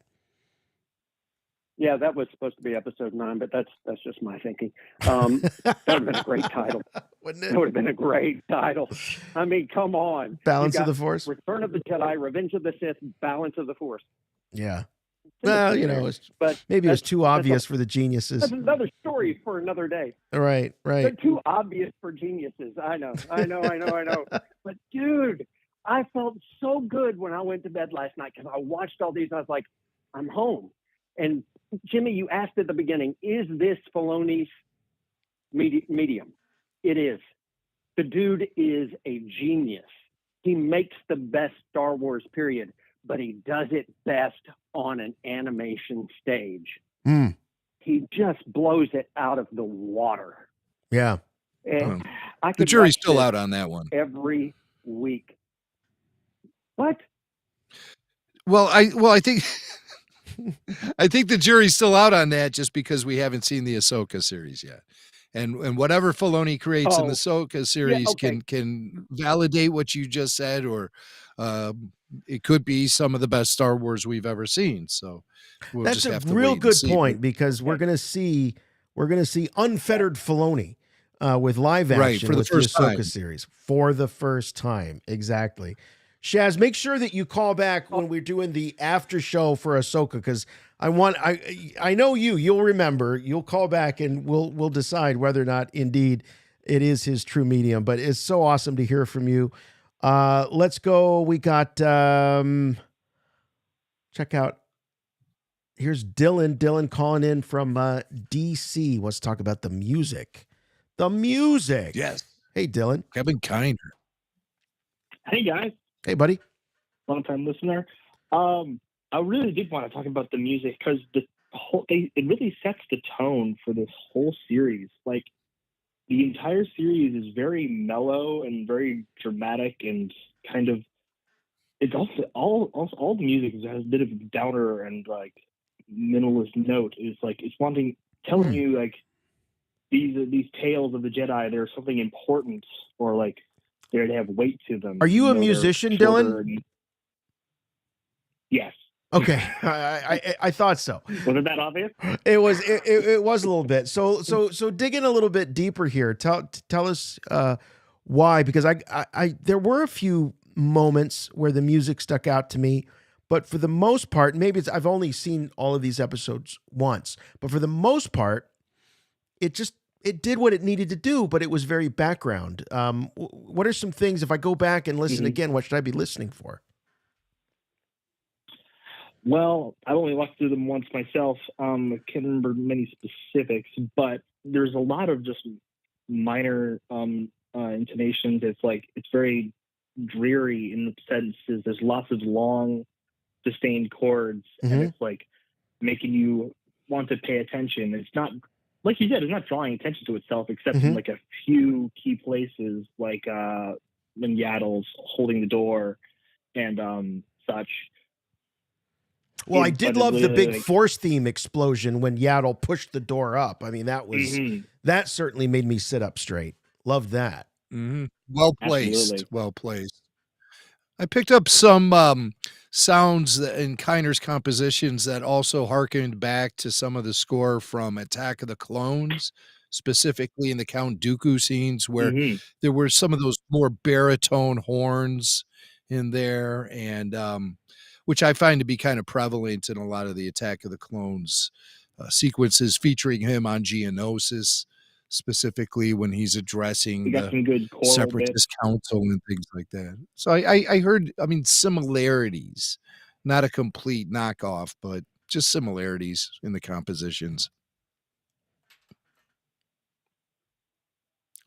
Yeah, that was supposed to be episode 9, but that's just my thinking. That would have been a great title. Wouldn't it? That would have been a great title. I mean, come on. Balance You of got the Force? Return of the Jedi, Revenge of the Sith, Balance of the Force. Yeah. Well, But maybe it was too obvious that's for the geniuses. That's another story for another day. Right. They're too obvious for geniuses. I know. But dude, I felt so good when I went to bed last night because I watched all these. I was like, I'm home. And Jimmy, you asked at the beginning, is this Filoni's medium? It is. The dude is a genius. He makes the best Star Wars, period, but he does it best on an animation stage. He just blows it out of the water. Yeah. And I The could jury's watch still this out on that one. every week. What? Well, I think I think the jury's still out on that just because we haven't seen the Ahsoka series yet. And whatever Filoni creates in the Ahsoka series can validate what you just said, or it could be some of the best Star Wars we've ever seen. So That's a real good point, because we're going to see unfettered Filoni with live action, Right, for the with first the Ahsoka time. series for the first time. Exactly. Shaz, make sure that you call back when we're doing the after show for Ahsoka, because I know you'll remember. You'll call back and we'll decide whether or not indeed it is his true medium. But it's so awesome to hear from you. Let's go. We got check out. Here's Dylan. Dylan calling in from DC. Let's talk about the music. The music. Yes. Hey, Dylan. Kevin Kiner. Hey guys. Hey, buddy. Long time listener. I really did want to talk about the music because it really sets the tone for this whole series. Like the entire series is very mellow and very dramatic and kind of. It's also all the music has a bit of a downer and like minimalist note. It's like it's telling you like these tales of the Jedi. There's something important or like they have weight to them. Are you a they're musician, shorter Dylan? Yes. Okay, I thought so. Wasn't that obvious? It was it was a little bit. So dig in a little bit deeper here. Tell us why, because I there were a few moments where the music stuck out to me, but for the most part, maybe it's I've only seen all of these episodes once, but for the most part, it did what it needed to do, but it was very background. What are some things if I go back and listen again? What should I be listening for? Well, I only watched through them once myself. I can't remember many specifics, but there's a lot of just minor intonations. It's very dreary in the senses. There's lots of long, sustained chords, and it's like making you want to pay attention. It's not, like you said, it's not drawing attention to itself, except in like a few key places, like when Yaddle's holding the door and such. Well, I did love the big Force theme explosion when Yaddle pushed the door up. I mean, that was that certainly made me sit up straight. Loved that. Well placed. Absolutely. Well placed. I picked up some sounds in Kiner's compositions that also harkened back to some of the score from Attack of the Clones, specifically in the Count Dooku scenes where there were some of those more baritone horns in there, and which I find to be kind of prevalent in a lot of the Attack of the Clones sequences featuring him on Geonosis, specifically when he's addressing the Separatist Council and things like that. So I heard, I mean, similarities, not a complete knockoff, but just similarities in the compositions.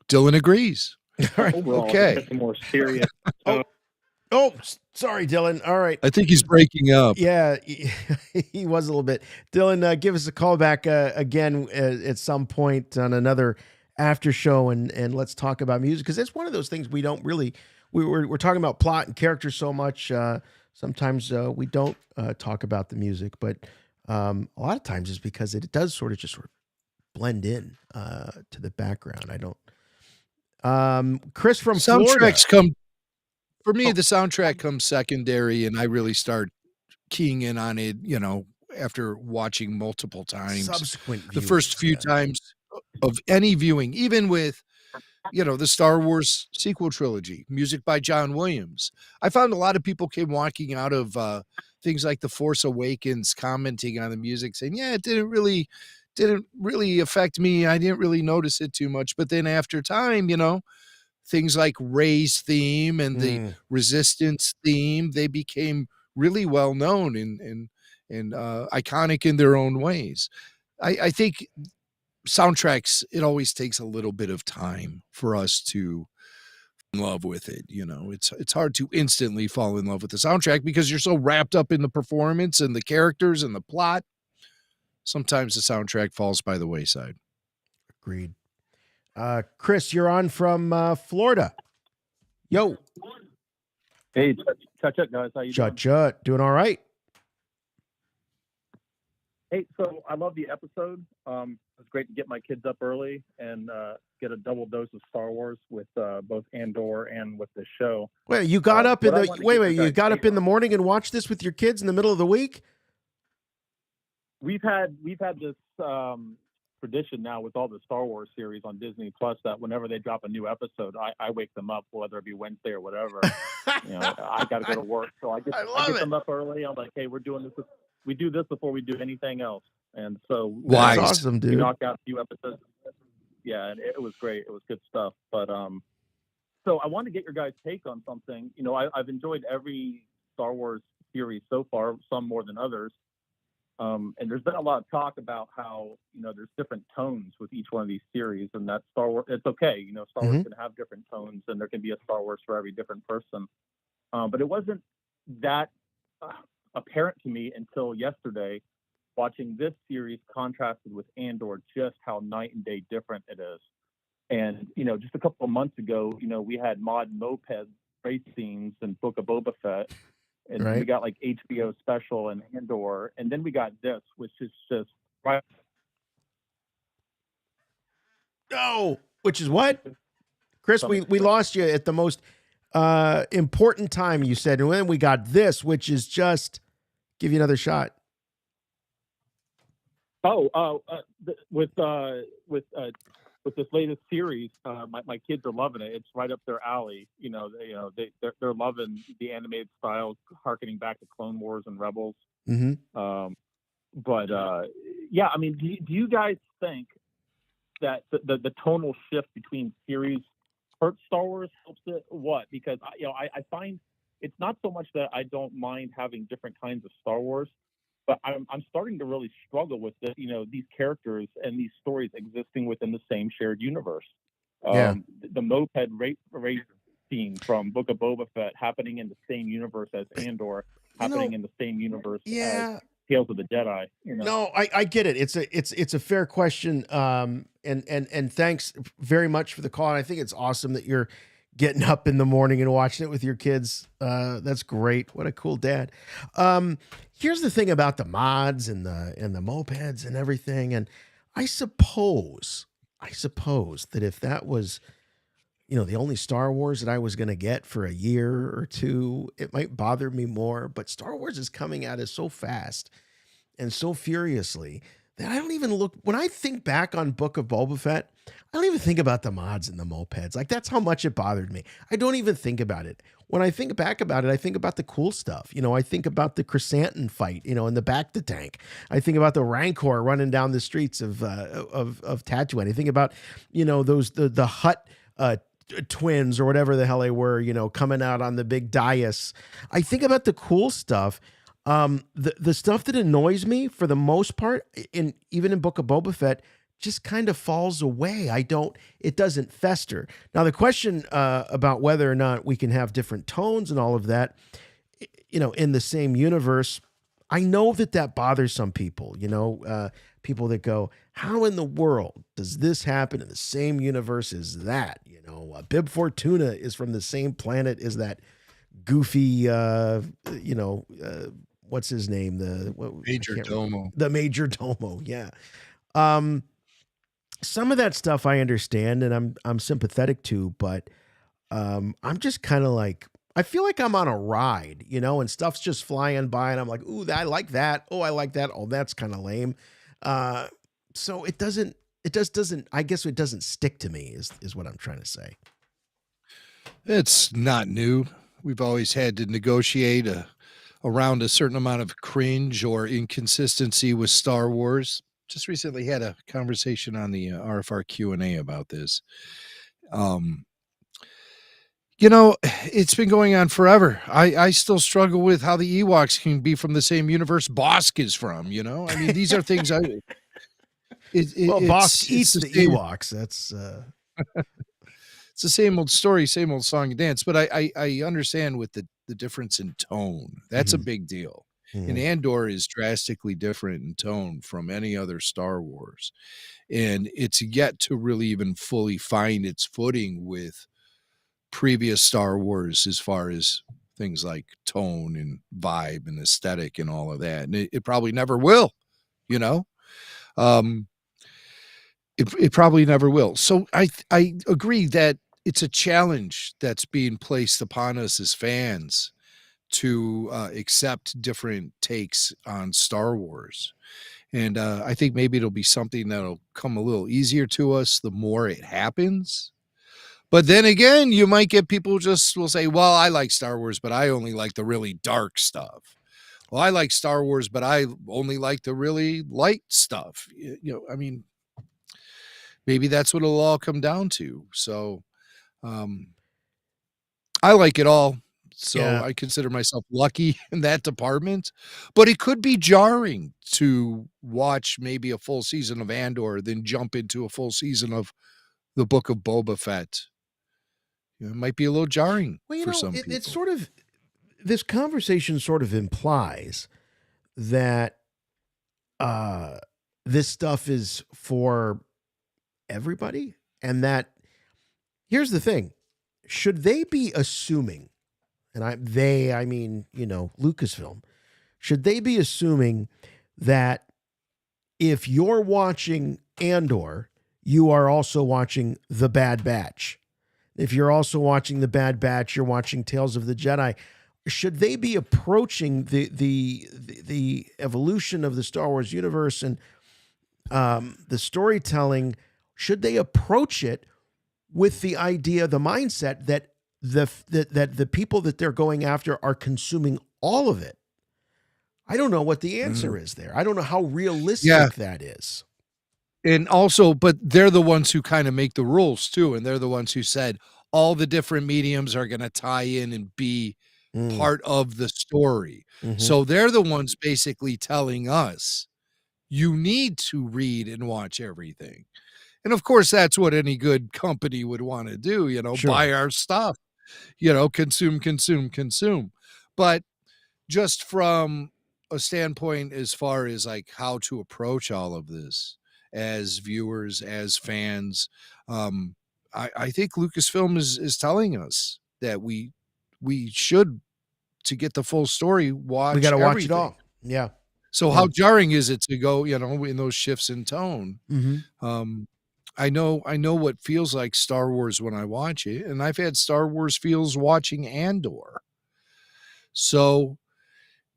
Dylan agrees. All right. Overall, okay. It's a more serious. Oh, sorry, Dylan. All right. I think he's breaking up. Yeah, he was a little bit. Dylan, give us a call back again at some point on another after show, and let's talk about music, because it's one of those things we don't really. We're talking about plot and character so much. Sometimes we don't talk about the music, but a lot of times it's because it does sort of blend in to the background. I don't. Chris from Florida. For me, the soundtrack comes secondary, and I really start keying in on it, after watching multiple times. Subsequent the first few times of any viewing, even with, the Star Wars sequel trilogy, music by John Williams. I found a lot of people came walking out of things like The Force Awakens commenting on the music, saying, yeah, it didn't really affect me. I didn't really notice it too much. But then after time, things like Rey's theme and the Resistance theme, they became really well known and iconic in their own ways. I think soundtracks, it always takes a little bit of time for us to fall in love with it. It's hard to instantly fall in love with the soundtrack because you're so wrapped up in the performance and the characters and the plot. Sometimes the soundtrack falls by the wayside. Agreed. Chris, you're on from Florida. Yo. Hey, chut, guys. How you doing? Chut. Doing all right? Hey, so I love the episode. It was great to get my kids up early and get a double dose of Star Wars with both Andor and with the show. Wait, you got up in the you got up in the morning and watched this with your kids in the middle of the week? We've had this tradition now with all the Star Wars series on Disney Plus that whenever they drop a new episode, I wake them up, whether it be Wednesday or whatever. I got to go to work, so I get them up early. I'm like, hey, we're doing this. We do this before we do anything else, and so that's awesome, dude. We knocked out a few episodes. Yeah, and it was great. It was good stuff. But so I wanted to get your guys' take on something. I've enjoyed every Star Wars series so far, some more than others. And there's been a lot of talk about how, there's different tones with each one of these series, and that Star Wars, it's okay. Star Wars can have different tones, and there can be a Star Wars for every different person. But it wasn't that, apparent to me until yesterday, watching this series contrasted with Andor, just how night and day different it is. And, just a couple of months ago, we had mod moped race scenes in Book of Boba Fett, and Right. we got like HBO special and Andor, and then we got this, which is just right. No, which is what? Chris, we lost you at the most important time, you said. And then we got this, which is just give you another shot. With this latest series, my kids are loving it. It's right up their alley. They're loving the animated style, harkening back to Clone Wars and Rebels. Mm-hmm. Yeah, I mean, do you guys think that the tonal shift between series hurts Star Wars, helps it? What? Because I find it's not so much that I don't mind having different kinds of Star Wars, but I'm starting to really struggle with this, these characters and these stories existing within the same shared universe. Yeah. The moped race scene from Book of Boba Fett happening in the same universe as Andor, happening in the same universe as Tales of the Jedi. No, I get it. It's a fair question. And thanks very much for the call. And I think it's awesome that you're getting up in the morning and watching it with your kids. That's great. What a cool dad. Here's the thing about the mods and the mopeds and everything. And I suppose that if that was, the only Star Wars that I was going to get for a year or two, it might bother me more. But Star Wars is coming at us so fast and so furiously that I don't even look. When I think back on Book of Boba Fett, I don't even think about the mods and the mopeds. Like, that's how much it bothered me. I don't even think about it. When I think back about it, I think about the cool stuff. I think about the Chrysanthemum fight, in the Bacta tank. I think about the Rancor running down the streets of Tatooine. I think about, the Hutt twins or whatever the hell they were, coming out on the big dais. I think about the cool stuff. The stuff that annoys me for the most part, even in Book of Boba Fett, just kind of falls away. It doesn't fester. Now, the question about whether or not we can have different tones and all of that, in the same universe, I know that bothers some people, people that go, how in the world does this happen in the same universe as that? Bib Fortuna is from the same planet as that goofy, what's his name? Major Domo. The Major Domo. Yeah. Some of that stuff I understand and I'm sympathetic to, but I'm just kind of like, I feel like I'm on a ride, and stuff's just flying by and I'm like, ooh, I like that. Oh, I like that. Oh, that's kind of lame. So it doesn't, I guess it doesn't stick to me is what I'm trying to say. It's not new. We've always had to negotiate around a certain amount of cringe or inconsistency with Star Wars. Just recently had a conversation on the RFR Q&A about this. It's been going on forever. I still struggle with how the Ewoks can be from the same universe Bosk is from, I mean, these are things Bosk eats the Ewoks. That's it's the same old story, same old song and dance, but I understand with the difference in tone. That's a big deal. And Andor is drastically different in tone from any other Star Wars. And it's yet to really even fully find its footing with previous Star Wars as far as things like tone and vibe and aesthetic and all of that. And it probably never will, It probably never will. So I agree that it's a challenge that's being placed upon us as fans to accept different takes on Star Wars. And I think maybe it'll be something that'll come a little easier to us the more it happens. But then again, you might get people just will say, well, I like Star Wars, but I only like the really dark stuff. Well, I like Star Wars, but I only like the really light stuff. I mean, maybe that's what it'll all come down to. So I like it all. So Yeah. I consider myself lucky in that department, but it could be jarring to watch maybe a full season of Andor, then jump into a full season of the Book of Boba Fett. It might be a little jarring for some people. It's sort of this conversation sort of implies that this stuff is for everybody, and that here's the thing: should they be assuming, and I mean, Lucasfilm, should they be assuming that if you're watching Andor, you are also watching The Bad Batch? If you're also watching The Bad Batch, you're watching Tales of the Jedi. Should they be approaching the evolution of the Star Wars universe and the storytelling? Should they approach it with the idea, the mindset that the people that they're going after are consuming all of it? I don't know what the answer is there. I don't know how realistic that is. And also, but they're the ones who kind of make the rules too. And they're the ones who said all the different mediums are going to tie in and be part of the story. So they're the ones basically telling us, you need to read and watch everything. And of course, that's what any good company would want to do, buy our stuff, consume. But just from a standpoint as far as like how to approach all of this as viewers, as fans, I think Lucasfilm is telling us that we should, to get the full story, We got to watch it all. Yeah. So how jarring is it to go, in those shifts in tone? I know what feels like Star Wars when I watch it, and I've had Star Wars feels watching Andor. So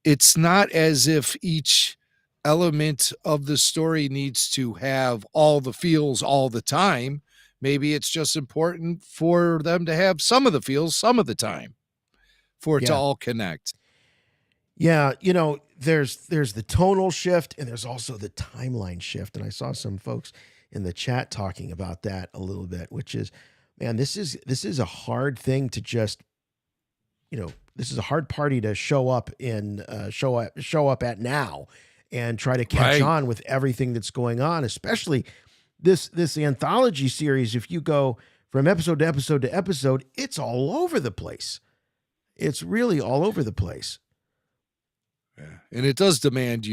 it's not as if each element of the story needs to have all the feels all the time. Maybe it's just important for them to have some of the feels some of the time for it to all connect. Yeah, there's the tonal shift and there's also the timeline shift. And I saw some folks in the chat talking about that a little bit, which is, man, this is a hard thing to just, this is a hard party to show up at now and try to catch on with everything that's going on, especially this anthology series. If you go from episode to episode to episode, it's all over the place. It's really all over the place. Yeah. And it does demand,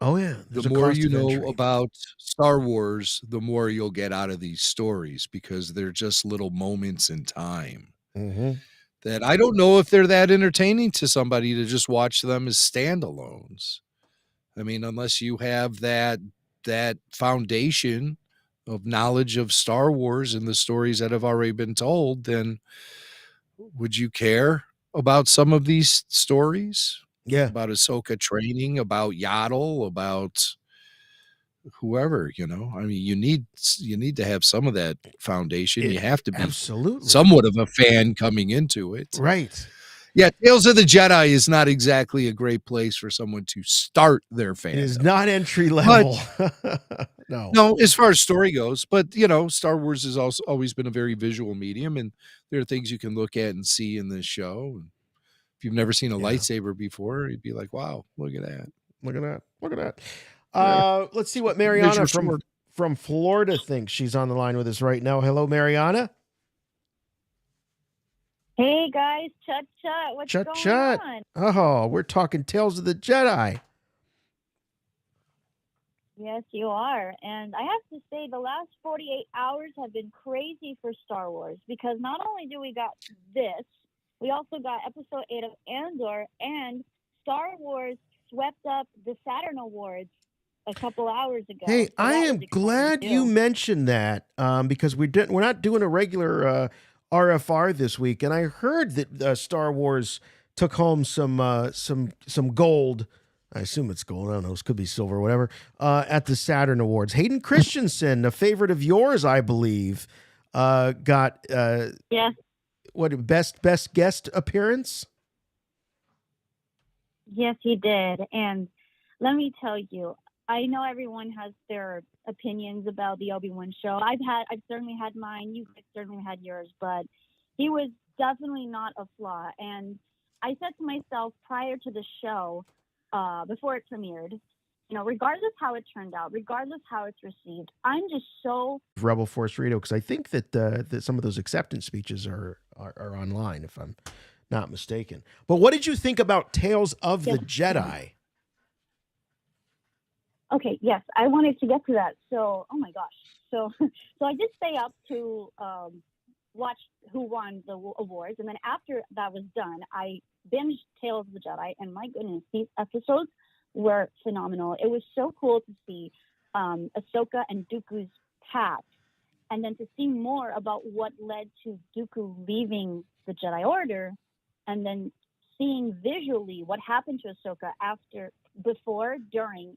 oh yeah, the more you know about Star Wars, the more you'll get out of these stories, because they're just little moments in time that I don't know if they're that entertaining to somebody to just watch them as standalones. I mean, unless you have that foundation of knowledge of Star Wars and the stories that have already been told, then would you care about some of these stories? Yeah. About Ahsoka training, about Yaddle, about whoever, I mean, you need to have some of that foundation. You have to be absolutely somewhat of a fan coming into it. Right. Yeah. Tales of the Jedi is not exactly a great place for someone to start their fandom. It is not entry level. No, as far as story goes, but Star Wars has also always been a very visual medium, and there are things you can look at and see in this show. If you've never seen a lightsaber before, you'd be like, wow, look at that. Look at that. Look at that. Let's see what Mariana from Florida thinks. She's on the line with us right now. Hello, Mariana. Hey, guys. Chut, chut. What's going on? Oh, we're talking Tales of the Jedi. Yes, you are. And I have to say the last 48 hours have been crazy for Star Wars, because not only do we got this, we also got episode 8 of Andor, and Star Wars swept up the Saturn Awards a couple hours ago. Hey, So I that am was glad exciting, you too. mentioned that, because we're not doing a regular RFR this week, and I heard that Star Wars took home some gold. I assume it's gold. I don't know. It could be silver or whatever. At the Saturn Awards, Hayden Christensen, a favorite of yours, I believe, got what best guest appearance. Yes, he did. And let me tell you, I know everyone has their opinions about the Obi-Wan show. I've certainly had mine. You certainly had yours, but he was definitely not a flaw. And I said to myself prior to the show, before it premiered, regardless how it turned out, regardless how it's received, I'm just so Rebel Force Radio, because I think that some of those acceptance speeches are online, if I'm not mistaken. But what did you think about Tales of the Jedi? Okay, yes, I wanted to get to that. So, oh my gosh. So, so I did stay up to watch who won the awards, and then after that was done, I binged Tales of the Jedi, and my goodness, these episodes were phenomenal. It was so cool to see Ahsoka and Dooku's path, and then to see more about what led to Dooku leaving the Jedi Order, and then seeing visually what happened to Ahsoka before, during,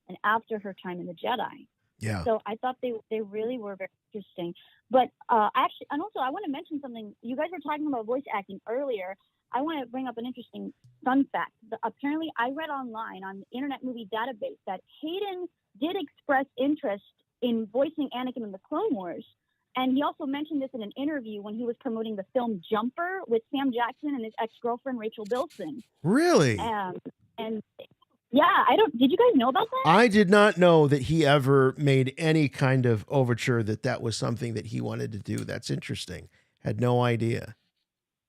and after her time in the Jedi. Yeah. So I thought they really were very interesting. But actually, and also I want to mention something. You guys were talking about voice acting earlier. I want to bring up an interesting fun fact. Apparently, I read online on the Internet Movie Database that Hayden did express interest in voicing Anakin in the Clone Wars. And he also mentioned this in an interview when he was promoting the film Jumper with Sam Jackson and his ex-girlfriend Rachel Bilson. Really? And yeah, did you guys know about that? I did not know that he ever made any kind of overture that was something that he wanted to do. That's interesting. Had no idea.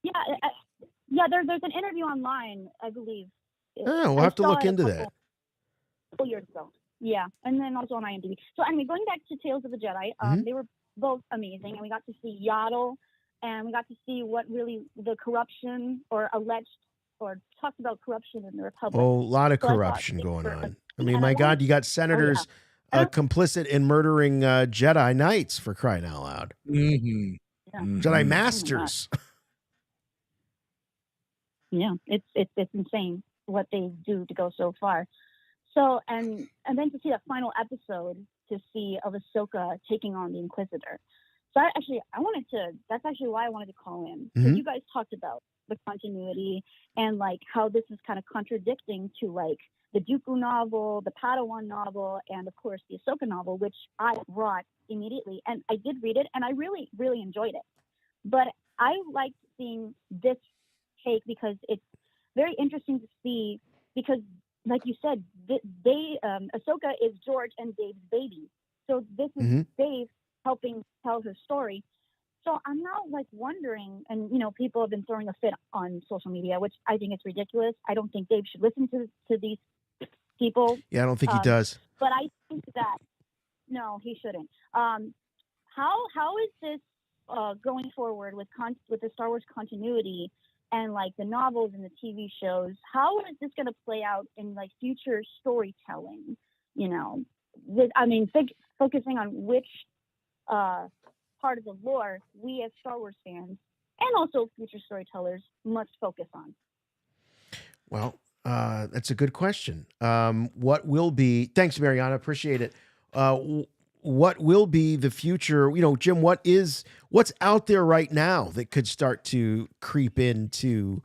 Yeah, there's an interview online, I believe. Oh, we'll have to look into that. A couple years ago. Yeah, and then also on IMDb. So anyway, going back to Tales of the Jedi, they were both amazing, and we got to see Yaddle, and we got to see what really the corruption or alleged or talked about corruption in the Republic. Oh, a lot of corruption going on. I mean, my God, you got senators complicit in murdering Jedi Knights, for crying out loud. Mm-hmm. Jedi Masters. Yeah, it's insane what they do to go so far. So and then to see that final episode, to see of Ahsoka taking on the Inquisitor. So that's actually why I wanted to call in. Because you guys talked about the continuity and like how this is kind of contradicting to like the Dooku novel, the Padawan novel, and of course the Ahsoka novel, which I brought immediately. And I did read it, and I really, really enjoyed it. But I liked seeing this take because it's very interesting to see, because like you said, Ahsoka is George and Dave's baby. So this is Dave helping tell her story. So I'm now like wondering, and people have been throwing a fit on social media, which I think is ridiculous. I don't think Dave should listen to these people. Yeah, I don't think he does. But I think that no, he shouldn't. How is this going forward with the Star Wars continuity and like the novels and the TV shows? How is this going to play out in like future storytelling? Focusing on which part of the lore we as Star Wars fans and also future storytellers must focus on. Well, that's a good question. What will be? Thanks, Mariana. Appreciate it. What will be the future? Jim, what's out there right now that could start to creep into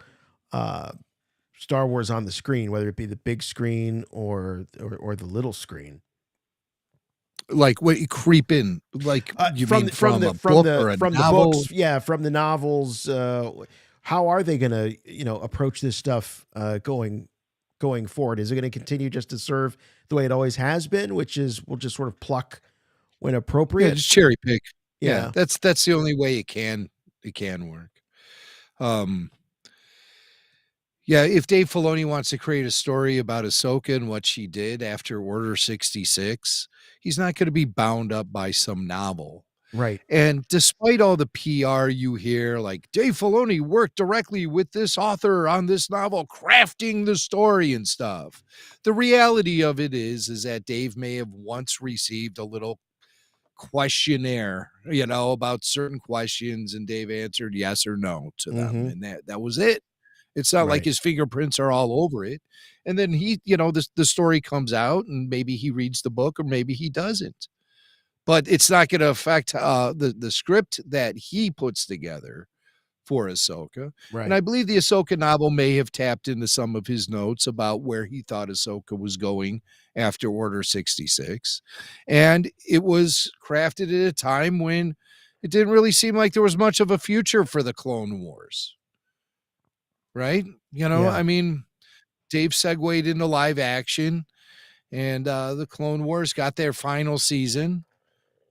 Star Wars on the screen, whether it be the big screen or the little screen? Like what you creep in, like you mean from the books, yeah, from the novels. How are they going to approach this stuff going forward? Is it going to continue just to serve the way it always has been, which is we'll just sort of pluck when appropriate? Yeah, just cherry pick. Yeah, that's the only way it can work. Yeah, if Dave Filoni wants to create a story about Ahsoka and what she did after Order 66, he's not going to be bound up by some novel. Right. And despite all the PR you hear, like Dave Filoni worked directly with this author on this novel, crafting the story and stuff, the reality of it is that Dave may have once received a little questionnaire, about certain questions, and Dave answered yes or no to them. And that was it. It's not like his fingerprints are all over it. And then he, the story comes out and maybe he reads the book or maybe he doesn't. But it's not going to affect the script that he puts together for Ahsoka. Right. And I believe the Ahsoka novel may have tapped into some of his notes about where he thought Ahsoka was going after Order 66. And it was crafted at a time when it didn't really seem like there was much of a future for the Clone Wars. Right? I mean, Dave segued into live action, and the Clone Wars got their final season.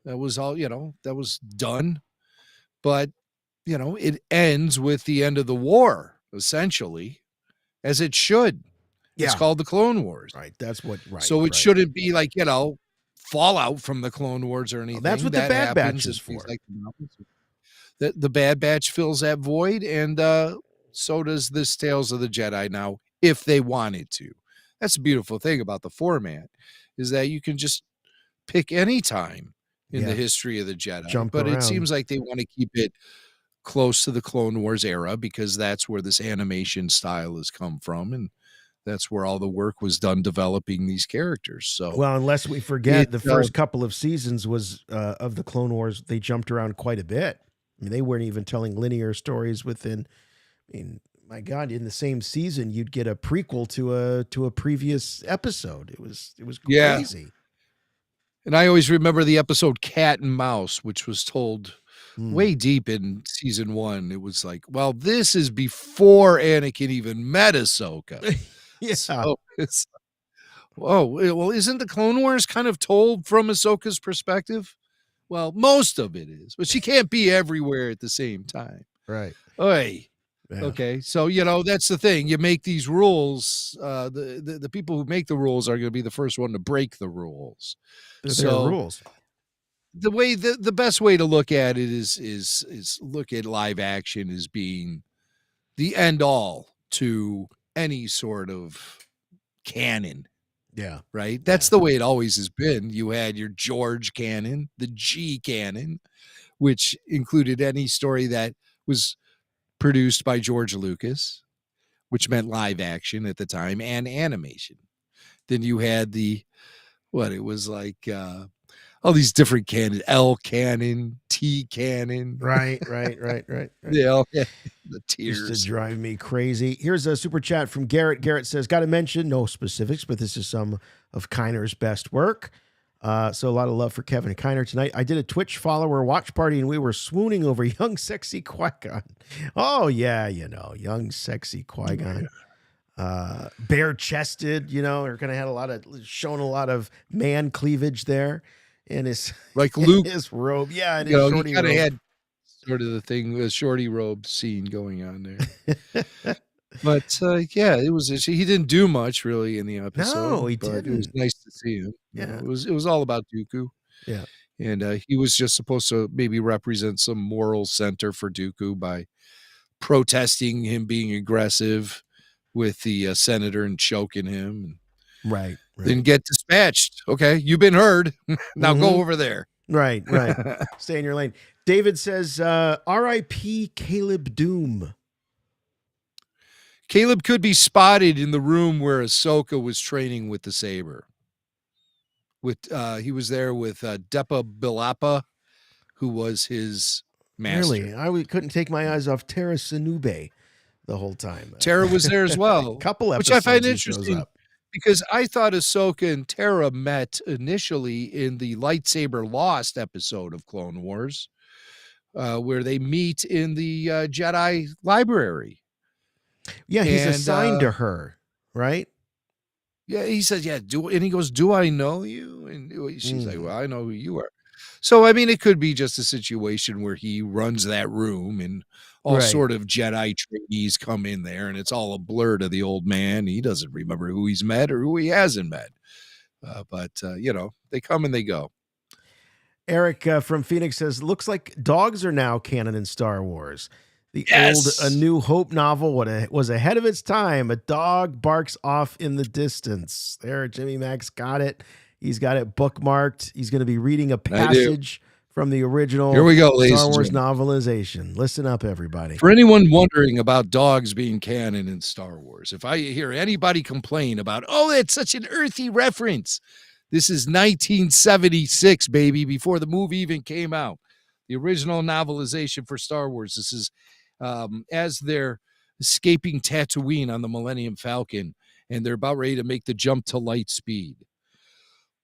That was all, that was done. But, it ends with the end of the war. essentially, as it should. It's Yeah. called the Clone Wars. Right. That's what. Right. So it right. shouldn't be like, fallout from the Clone Wars or anything. that's what the that Bad Batch happens is in things for. like the novels. The Bad Batch fills that void, and so does this Tales of the Jedi now, if they wanted to. That's the beautiful thing about the format, is that you can just pick any time in the Yeah. history of the Jedi. Jump but it around. seems like they want to keep it close to the Clone Wars era because that's where this animation style has come from, and that's where all the work was done developing these characters. So, Well, unless we forget, the first couple of seasons was of the Clone Wars. They jumped around quite a bit. I mean, they weren't even telling linear stories within. I mean, my God, in the same season, you'd get a prequel to a previous episode. It was Yeah. crazy. And I always remember the episode Cat and Mouse, which was told way deep in season 1. It was like, well, this is before Anakin even met Ahsoka. Yeah. So it's, well, isn't the Clone Wars kind of told from Ahsoka's perspective? Well, most of it is, but she can't be everywhere at the same time. Right. Oy. Yeah. Okay. So, that's the thing. You make these rules. The people who make the rules are going to be the first one to break the rules. They're their rules. The best way to look at it is look at live action as being the end all to any sort of canon. Yeah. Right. That's the way it always has been. You had your George canon, the G canon, which included any story that was produced by George Lucas, which meant live action at the time, and animation. Then you had it was like all these different canon, L canon, T canon. Right. Yeah, the Used tears. to drive me crazy. Here's a super chat from Garrett. Garrett says, got to mention, no specifics, but this is some of Kiner's best work. So a lot of love for Kevin Kiner tonight. I did a Twitch follower watch party and we were swooning over young, sexy Qui-Gon. Oh, yeah, young, sexy Qui-Gon. Bare chested, are going to have shown a lot of man cleavage there in his, like Luke, his robe. Yeah, and he his shorty kind of robe. had sort of the shorty robe scene going on there. But it was. He didn't do much really in the episode. No, he but didn't. It was nice to see him. Yeah. It was all about Dooku. Yeah. And he was just supposed to maybe represent some moral center for Dooku by protesting him being aggressive with the senator and choking him. Right. Then get dispatched. Okay, you've been heard. Now Mhm. go over there. Right. Stay in your lane. David says, R.I.P. Caleb Doom. Caleb could be spotted in the room where Ahsoka was training with the saber. He was there with Depa Billapa, who was his master. Really? I couldn't take my eyes off Tara Sinube the whole time. Tara was there as well. Couple which episodes I find he shows interesting up. because I thought Ahsoka and Tara met initially in the Lightsaber Lost episode of Clone Wars, where they meet in the Jedi library. Yeah, he's And, assigned to her, right? Yeah, he says, yeah, and he goes, do I know you? And she's like, well, I know who you are. So, I mean, it could be just a situation where he runs that room and all Right. sort of Jedi trainees come in there and it's all a blur to the old man. He doesn't remember who he's met or who he hasn't met. But they come and they go. Eric from Phoenix says, looks like dogs are now canon in Star Wars. The Yes. old A New Hope novel was ahead of its time. A dog barks off in the distance. There, Jimmy Max got it. He's got it bookmarked. He's going to be reading a passage from the original Here we go, ladies Star and Wars gentlemen. novelization. Listen up, everybody. For anyone wondering about dogs being canon in Star Wars, if I hear anybody complain about, oh, it's such an earthy reference, this is 1976, baby, before the movie even came out. The original novelization for Star Wars. This is as they're escaping Tatooine on the Millennium Falcon, and they're about ready to make the jump to light speed.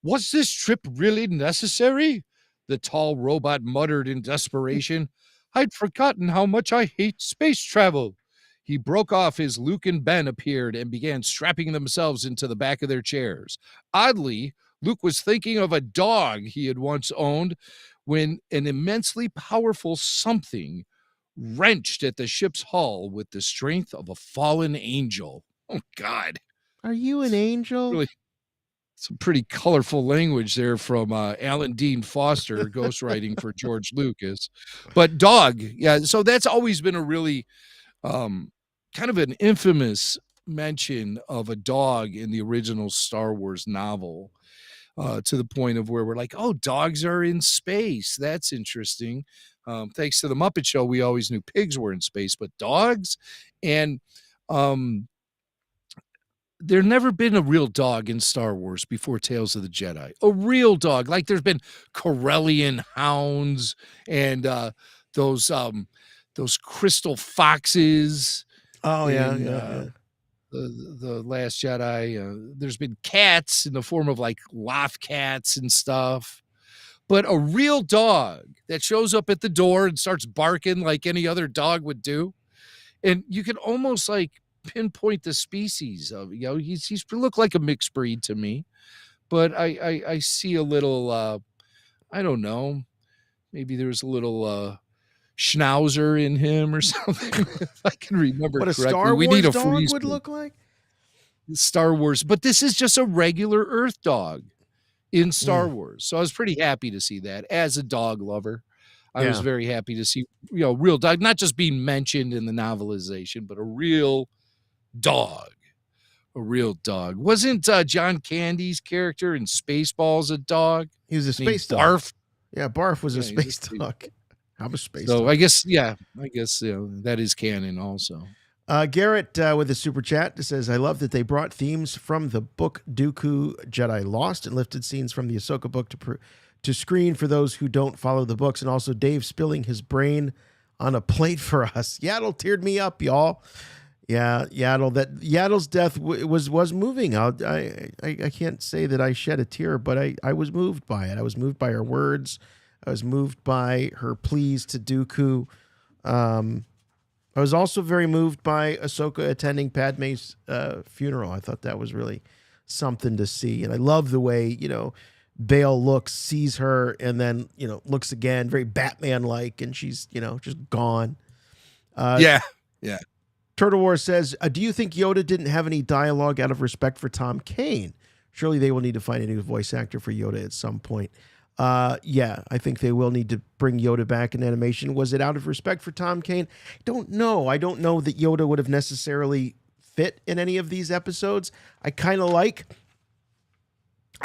Was this trip really necessary? The tall robot muttered in desperation. I'd forgotten how much I hate space travel. He broke off as Luke and Ben appeared and began strapping themselves into the back of their chairs. Oddly, Luke was thinking of a dog he had once owned when an immensely powerful something wrenched at the ship's hull with the strength of a fallen angel. Oh, God. Are you an angel? Really, some pretty colorful language there from Alan Dean Foster, ghostwriting for George Lucas. But dog, yeah, so that's always been a really kind of an infamous mention of a dog in the original Star Wars novel, to the point of where we're like, oh, dogs are in space. That's interesting. Thanks to the Muppet Show, we always knew pigs were in space, but dogs. And there never been a real dog in Star Wars before Tales of the Jedi. A real dog. Like there's been Corellian hounds and those crystal foxes. Oh, yeah, in, yeah. The Last Jedi. There's been cats in the form of like loft cats and stuff. But a real dog that shows up at the door and starts barking like any other dog would do. And you can almost like pinpoint the species of, he's looked like a mixed breed to me, but I see a little, I don't know, maybe there's a little schnauzer in him or something. If I can remember What a correctly. Star We Wars need a dog freeze would proof. look like? Star Wars, but this is just a regular Earth dog in Star Wars. So I was pretty happy to see that as a dog lover. I was Yeah. very happy to see, real dog, not just being mentioned in the novelization, but a real dog. A real dog. Wasn't John Candy's character in Spaceballs a dog? He was a Named space dog. Barf? Yeah, Barf was a Yeah, he's space dog. I'm a space So dog. I guess that is canon also. Garrett with a super chat says, I love that they brought themes from the book Dooku Jedi Lost and lifted scenes from the Ahsoka book to screen for those who don't follow the books. And also Dave spilling his brain on a plate for us. Yaddle teared me up, y'all. Yeah, Yaddle's death was moving. I can't say that I shed a tear, but I was moved by it. I was moved by her words. I was moved by her pleas to Dooku. I was also very moved by Ahsoka attending Padme's funeral. I thought that was really something to see. And I love the way, Bail sees her, and then, looks again, very Batman-like, and she's, just gone. Yeah. Turtle War says, do you think Yoda didn't have any dialogue out of respect for Tom Kane? Surely they will need to find a new voice actor for Yoda at some point. Yeah, I think they will need to bring Yoda back in animation. Was it out of respect for Tom Kane? Don't know. I don't know that Yoda would have necessarily fit in any of these episodes. I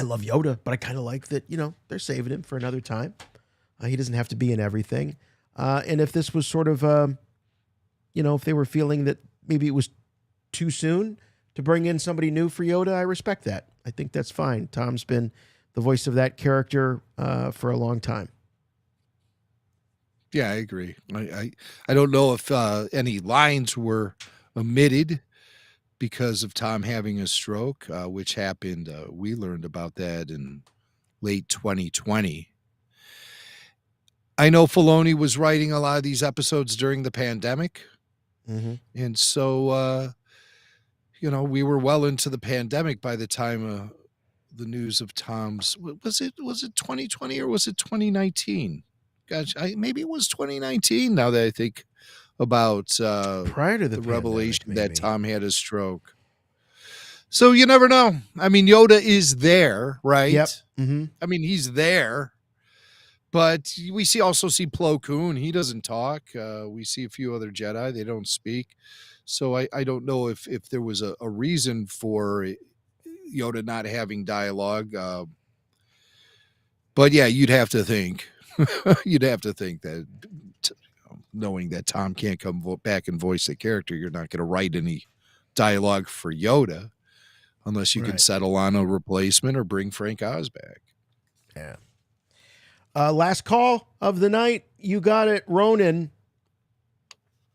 love Yoda, but I kind of like that, they're saving him for another time. He doesn't have to be in everything. And if this was sort of, if they were feeling that maybe it was too soon to bring in somebody new for Yoda, I respect that. I think that's fine. Tom's been the voice of that character for a long time. Yeah, I agree. I don't know if any lines were omitted because of Tom having a stroke, which happened. We learned about that in late 2020. I know Filoni was writing a lot of these episodes during the pandemic. Mm-hmm. And so, we were well into the pandemic by the time the news of Tom's, was it 2020 or was it 2019? Gosh, maybe it was 2019 now that I think about prior to the the revelation pandemic, that Tom had a stroke. So you never know. I mean, Yoda is there, right? Yep. Mm-hmm. I mean, he's there. But we also see Plo Koon. He doesn't talk. We see a few other Jedi. They don't speak. So I don't know if there was a reason for Yoda not having dialogue. But yeah, you'd have to think. That knowing that Tom can't come back and voice the character, you're not going to write any dialogue for Yoda unless you can settle on a replacement or bring Frank Oz back. Yeah. Last call of the night. You got it, Ronan.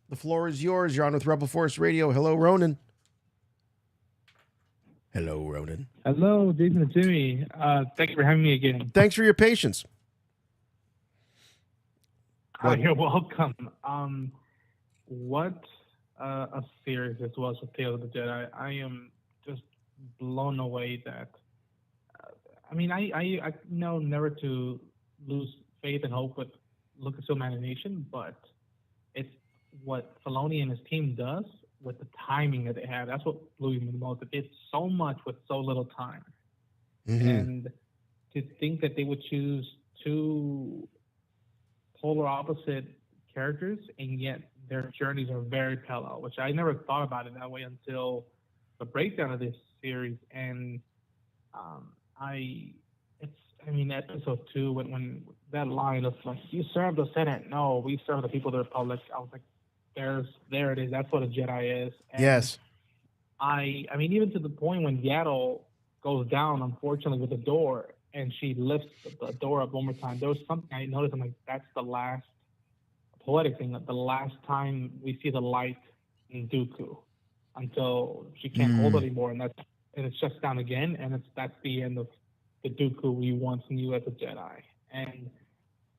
The floor is yours. You're on with Rebel Force Radio. Hello, Ronan. Hello, Ronan. Hello, Jason and Jimmy. Thank you for having me again. Thanks for your patience. You're welcome. What a series this was with Tales of the Jedi. I am just blown away that. I know never to lose faith and hope with Lucasfilm animation, but it's what Filoni and his team does with the timing that they have. That's what blew me the most. They did so much with so little time. And to think that they would choose two polar opposite characters, and yet their journeys are very parallel, which I never thought about it that way until the breakdown of this series. And episode 2, when that line of like, you serve the Senate, no, we serve the people of the Republic. I was like, there it is. That's what a Jedi is. And Yes. I mean, even to the point when Yaddle goes down, unfortunately, with the door, and she lifts the door up one more time. There was something I noticed. I'm like, that's the last poetic thing. The last time we see the light in Dooku, until she can't hold it anymore, and it shuts down again, and that's the end of the Dooku we once knew as a Jedi. And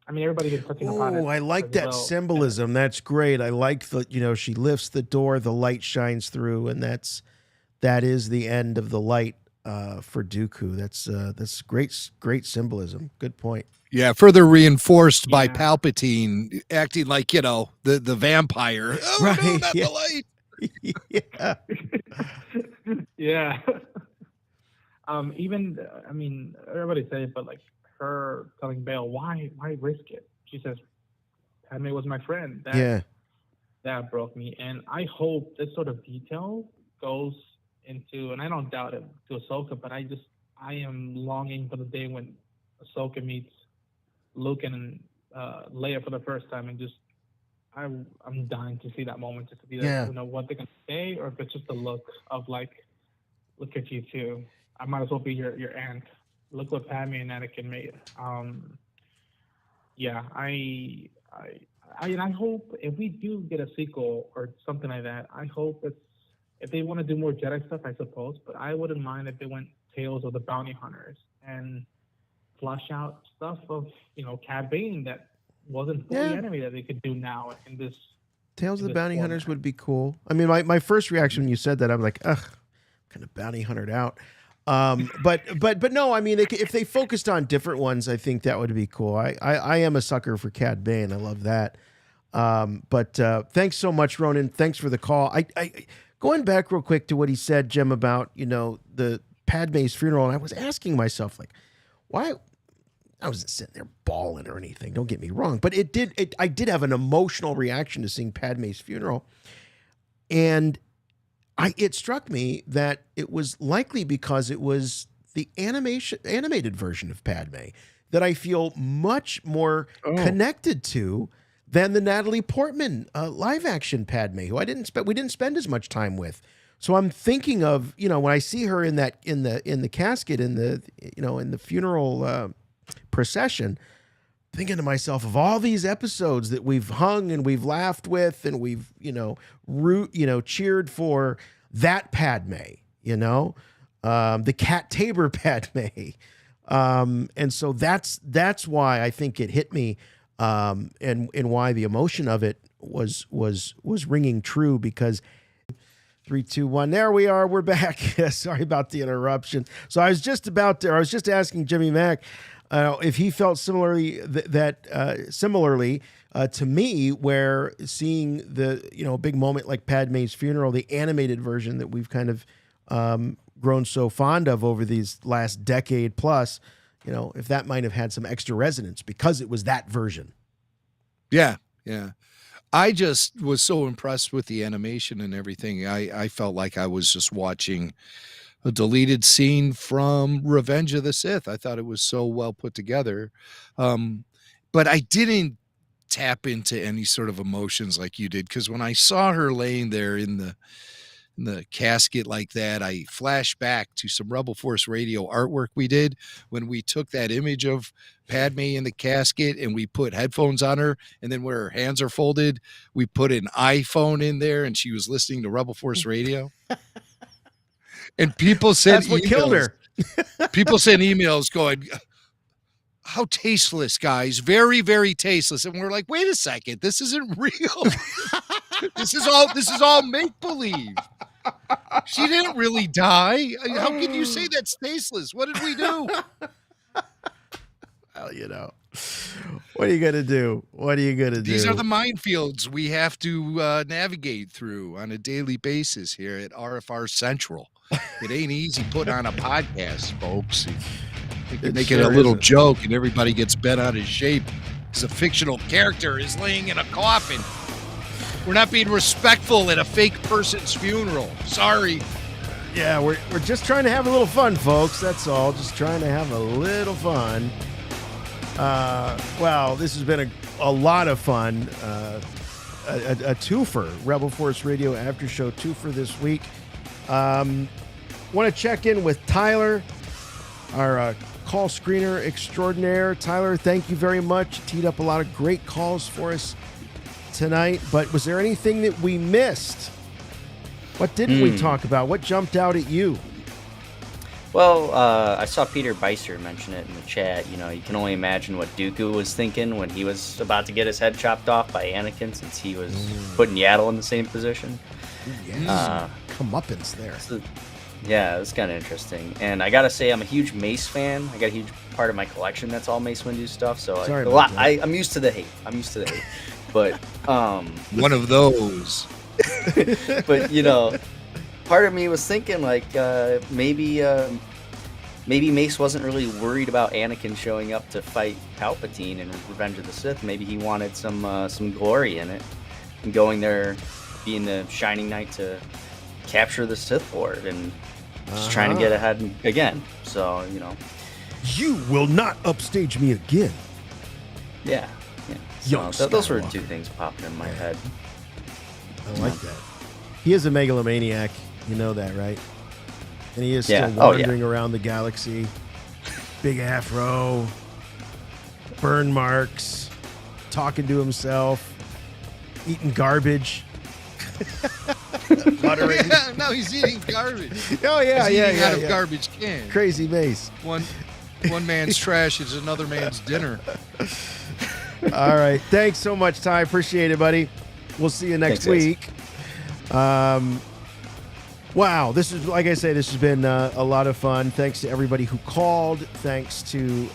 I mean, everybody's been touching upon it. Oh, I like as that well. symbolism. That's great. I like the, she lifts the door, the light shines through, and that is the end of the light for Dooku. That's great symbolism. Good point. Yeah, further reinforced by Palpatine acting like, the vampire. Oh, Right, no, not yeah. the light. Yeah. Yeah. Even, I mean, everybody says, but like her telling Bale, why risk it? She says, Padme was my friend. That broke me. And I hope this sort of detail goes into, and I don't doubt it, to Ahsoka, but I am longing for the day when Ahsoka meets Luke and Leia for the first time, and just I'm dying to see that moment, just to be like, what they're gonna say, or if it's just a look of like, look at you too. I might as well be your aunt. Look what Padme and Anakin made. I hope if we do get a sequel or something like that, I hope if they want to do more Jedi stuff, I suppose, but I wouldn't mind if they went Tales of the Bounty Hunters and flush out stuff of, Cad Bane that wasn't fully animated that they could do now in this. Tales of the Bounty Hunters would be cool. I mean, my first reaction when you said that, I'm like, ugh, kind of bounty huntered out. But no, I mean, if they focused on different ones, I think that would be cool. I am a sucker for Cad Bane. I love that. But thanks so much, Ronan. Thanks for the call. I going back real quick to what he said, Jim, about, the Padme's funeral. And I was asking myself, like, why? I wasn't sitting there bawling or anything. Don't get me wrong. But I did have an emotional reaction to seeing Padme's funeral. And it struck me that it was likely because it was the animated version of Padme that I feel much more connected to than the Natalie Portman live action Padme, who we didn't spend as much time with. So I'm thinking of, when I see her in the casket in the funeral procession, thinking to myself of all these episodes that we've hung and we've laughed with and we've cheered for that Padme, the Cat Tabor Padme, and so that's why I think it hit me, and why the emotion of it was ringing true, because 3, 2, 1. There we are. We're back. Sorry about the interruption. So I was just asking Jimmy Mack if he felt similarly similarly to me, where seeing the big moment like Padme's funeral, the animated version that we've kind of grown so fond of over these last decade plus, if that might have had some extra resonance because it was that version. Yeah. I just was so impressed with the animation and everything. I felt like I was just watching a deleted scene from Revenge of the Sith. I thought it was so well put together. But I didn't tap into any sort of emotions like you did, because when I saw her laying there in the casket like that, I flashed back to some Rebel Force Radio artwork we did when we took that image of Padme in the casket and we put headphones on her, and then where her hands are folded, we put an iPhone in there and she was listening to Rebel Force Radio. And people sent That's what killed her. People sent emails going, how tasteless, guys. Very, very tasteless. And we're like, wait a second, this isn't real. This is all make-believe. She didn't really die. How can you say that's tasteless? What did we do? Well, What are you gonna do? What are you gonna do? These are the minefields we have to navigate through on a daily basis here at RFR Central. It ain't easy putting on a podcast, folks. You can make it a little joke and everybody gets bent out of shape because a fictional character is laying in a coffin. We're not being respectful at a fake person's funeral. Sorry. Yeah, we're just trying to have a little fun, folks. That's all. Just trying to have a little fun. Well, this has been a lot of fun. A twofer, Rebel Force Radio After Show twofer this week. Want to check in with Tyler, our call screener extraordinaire. Tyler, thank you very much. You teed up a lot of great calls for us tonight. But was there anything that we missed? What didn't we talk about? What jumped out at you? Well, I saw Peter Beiser mention it in the chat. You know, you can only imagine what Dooku was thinking when he was about to get his head chopped off by Anakin, since he was putting Yaddle in the same position. Comeuppance there. So, yeah, it was kind of interesting. And I gotta say, I'm a huge Mace fan. I got a huge part of my collection that's all Mace Windu stuff. So I'm used to the hate. But one of those. But you know, part of me was thinking like maybe Mace wasn't really worried about Anakin showing up to fight Palpatine in Revenge of the Sith. Maybe he wanted some glory in it, and going there, being the Shining Knight to capture the Sith Lord, and just trying to get ahead again. So you know, you will not upstage me again. Yeah. So those were two things popping in my head. I like that. He is a megalomaniac. You know that, right? And he is still wandering around the galaxy. Big afro, burn marks, talking to himself, eating garbage. Muttering. No, he's eating garbage. Oh, yeah, he's yeah, eating yeah. out of garbage can. Crazy Mace. One man's trash is another man's dinner. All right. Thanks so much, Ty. Appreciate it, buddy. We'll see you next week. Wow. This is, like I say, this has been a lot of fun. Thanks to everybody who called. Thanks to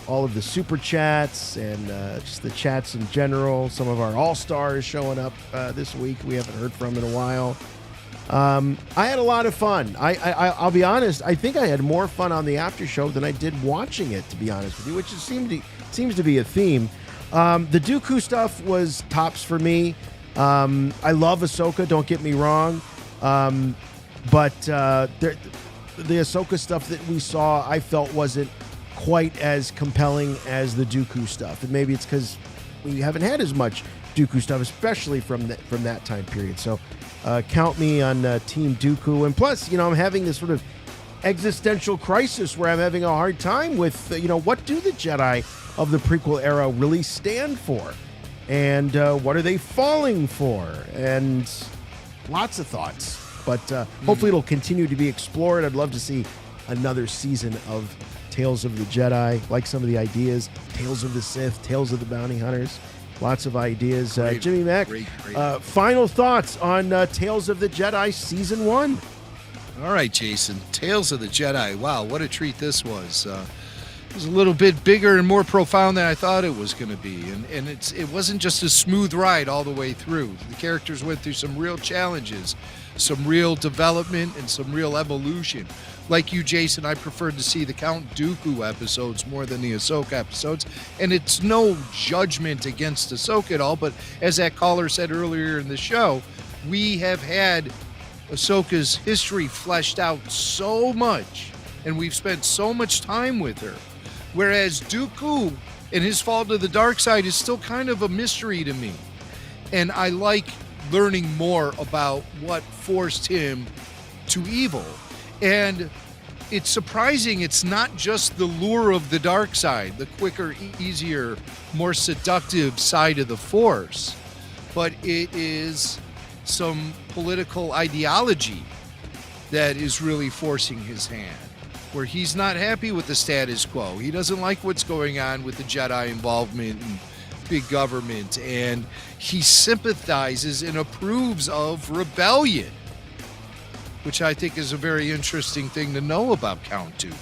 all of the super chats and just the chats in general. Some of our all-stars showing up this week we haven't heard from in a while. I had a lot of fun. I'll be honest. I think I had more fun on the after show than I did watching it, to be honest with you, which seems to be a theme. The Dooku stuff was tops for me. I love Ahsoka, don't get me wrong. But the Ahsoka stuff that we saw, I felt wasn't quite as compelling as the Dooku stuff. And maybe it's because we haven't had as much Dooku stuff, especially from that time period. So count me on Team Dooku. And plus, I'm having this sort of existential crisis where I'm having a hard time with, what do the Jedi of the prequel era really stand for? And what are they falling for? And lots of thoughts. But hopefully it'll continue to be explored. I'd love to see another season of Tales of the Jedi, like some of the ideas. Tales of the Sith, Tales of the Bounty Hunters. Lots of ideas. Jimmy Mack, final thoughts on Tales of the Jedi Season 1. All right, Jason. Tales of the Jedi. Wow, what a treat this was. It was a little bit bigger and more profound than I thought it was going to be. And it wasn't just a smooth ride all the way through. The characters went through some real challenges, some real development, and some real evolution. Like you, Jason, I preferred to see the Count Dooku episodes more than the Ahsoka episodes. And it's no judgment against Ahsoka at all, but as that caller said earlier in the show, we have had Ahsoka's history fleshed out so much, and we've spent so much time with her. Whereas Dooku and his fall to the dark side is still kind of a mystery to me. And I like learning more about what forced him to evil. And it's surprising it's not just the lure of the dark side, the quicker, easier, more seductive side of the Force, but it is some political ideology that is really forcing his hand, where he's not happy with the status quo. He doesn't like what's going on with the Jedi involvement and big government, and he sympathizes and approves of rebellion, which I think is a very interesting thing to know about Count Dooku.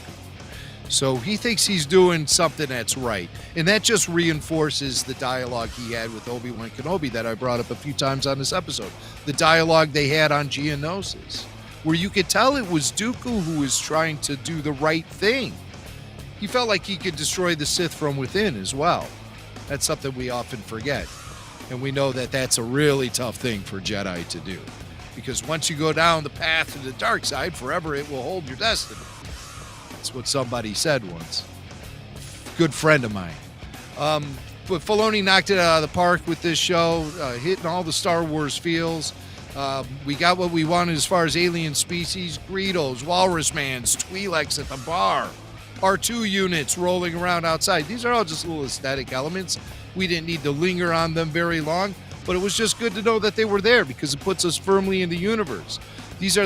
So he thinks he's doing something that's right. And that just reinforces the dialogue he had with Obi-Wan Kenobi that I brought up a few times on this episode. The dialogue they had on Geonosis, where you could tell it was Dooku who was trying to do the right thing. He felt like he could destroy the Sith from within as well. That's something we often forget. And we know that that's a really tough thing for Jedi to do. Because once you go down the path to the dark side, forever it will hold your destiny. That's what somebody said once. Good friend of mine. But Filoni knocked it out of the park with this show, hitting all the Star Wars feels. We got what we wanted as far as alien species, Greedos, Walrus Mans, Twi'leks at the bar, R2 units rolling around outside. These are all just little aesthetic elements. We didn't need to linger on them very long, but it was just good to know that they were there because it puts us firmly in the universe. This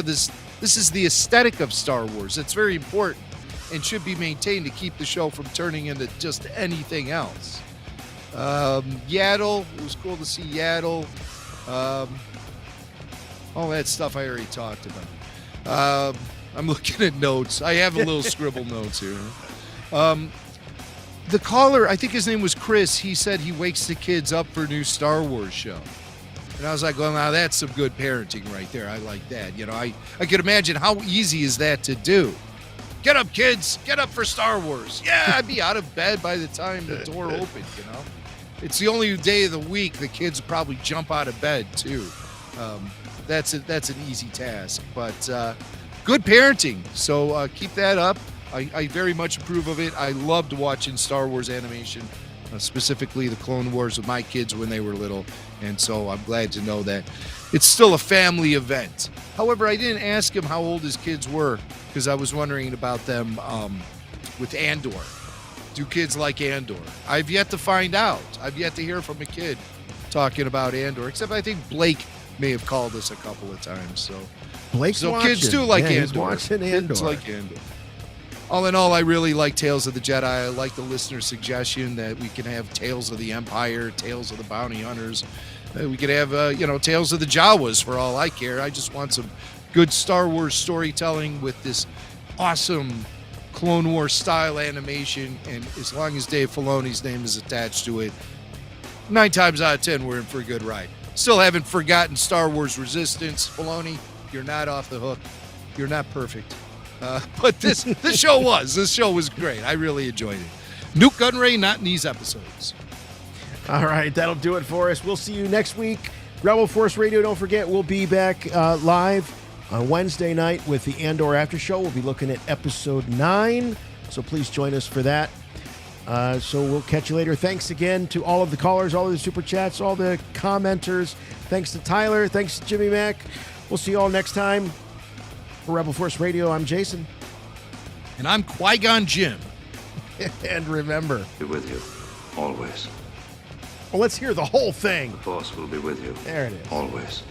is the aesthetic of Star Wars. It's very important and should be maintained to keep the show from turning into just anything else. Yaddle, it was cool to see Yaddle. All that stuff I already talked about. I'm looking at notes. I have a little scribble notes here. The caller, I think his name was Chris, he said he wakes the kids up for a new Star Wars show. And I was like, well, now that's some good parenting right there. I like that. You know, I could imagine how easy is that to do. Get up, kids. Get up for Star Wars. Yeah, I'd be out of bed by the time the door opened, you know. It's the only day of the week the kids probably jump out of bed, too. That's an easy task. But good parenting. So keep that up. I very much approve of it. I loved watching Star Wars animation, specifically the Clone Wars with my kids when they were little. And so I'm glad to know that it's still a family event. However, I didn't ask him how old his kids were because I was wondering about them with Andor. Do kids like Andor? I've yet to find out. I've yet to hear from a kid talking about Andor, except I think Blake may have called us a couple of times. So Blake's watching. Kids do like He's Andor. watching Andor. Kids like Andor. All in all, I really like Tales of the Jedi. I like the listener suggestion that we can have Tales of the Empire, Tales of the Bounty Hunters. We could have, Tales of the Jawas for all I care. I just want some good Star Wars storytelling with this awesome Clone Wars style animation. And as long as Dave Filoni's name is attached to it, 9 times out of 10, we're in for a good ride. Still haven't forgotten Star Wars Resistance. Filoni, you're not off the hook. You're not perfect. But this show was great. I really enjoyed it. Nuke Gunray, not in these episodes. All right, that'll do it for us. We'll see you next week. Rebel Force Radio, don't forget, we'll be back live on Wednesday night with the Andor After Show. We'll be looking at episode 9, so please join us for that. So we'll catch you later. Thanks again to all of the callers, all of the super chats, all the commenters. Thanks to Tyler. Thanks to Jimmy Mack. We'll see you all next time. For Rebel Force Radio, I'm Jason. And I'm Qui-Gon Jinn. And remember, Be with you, always. well, let's hear the whole thing. The Force will be with you. There it is. Always.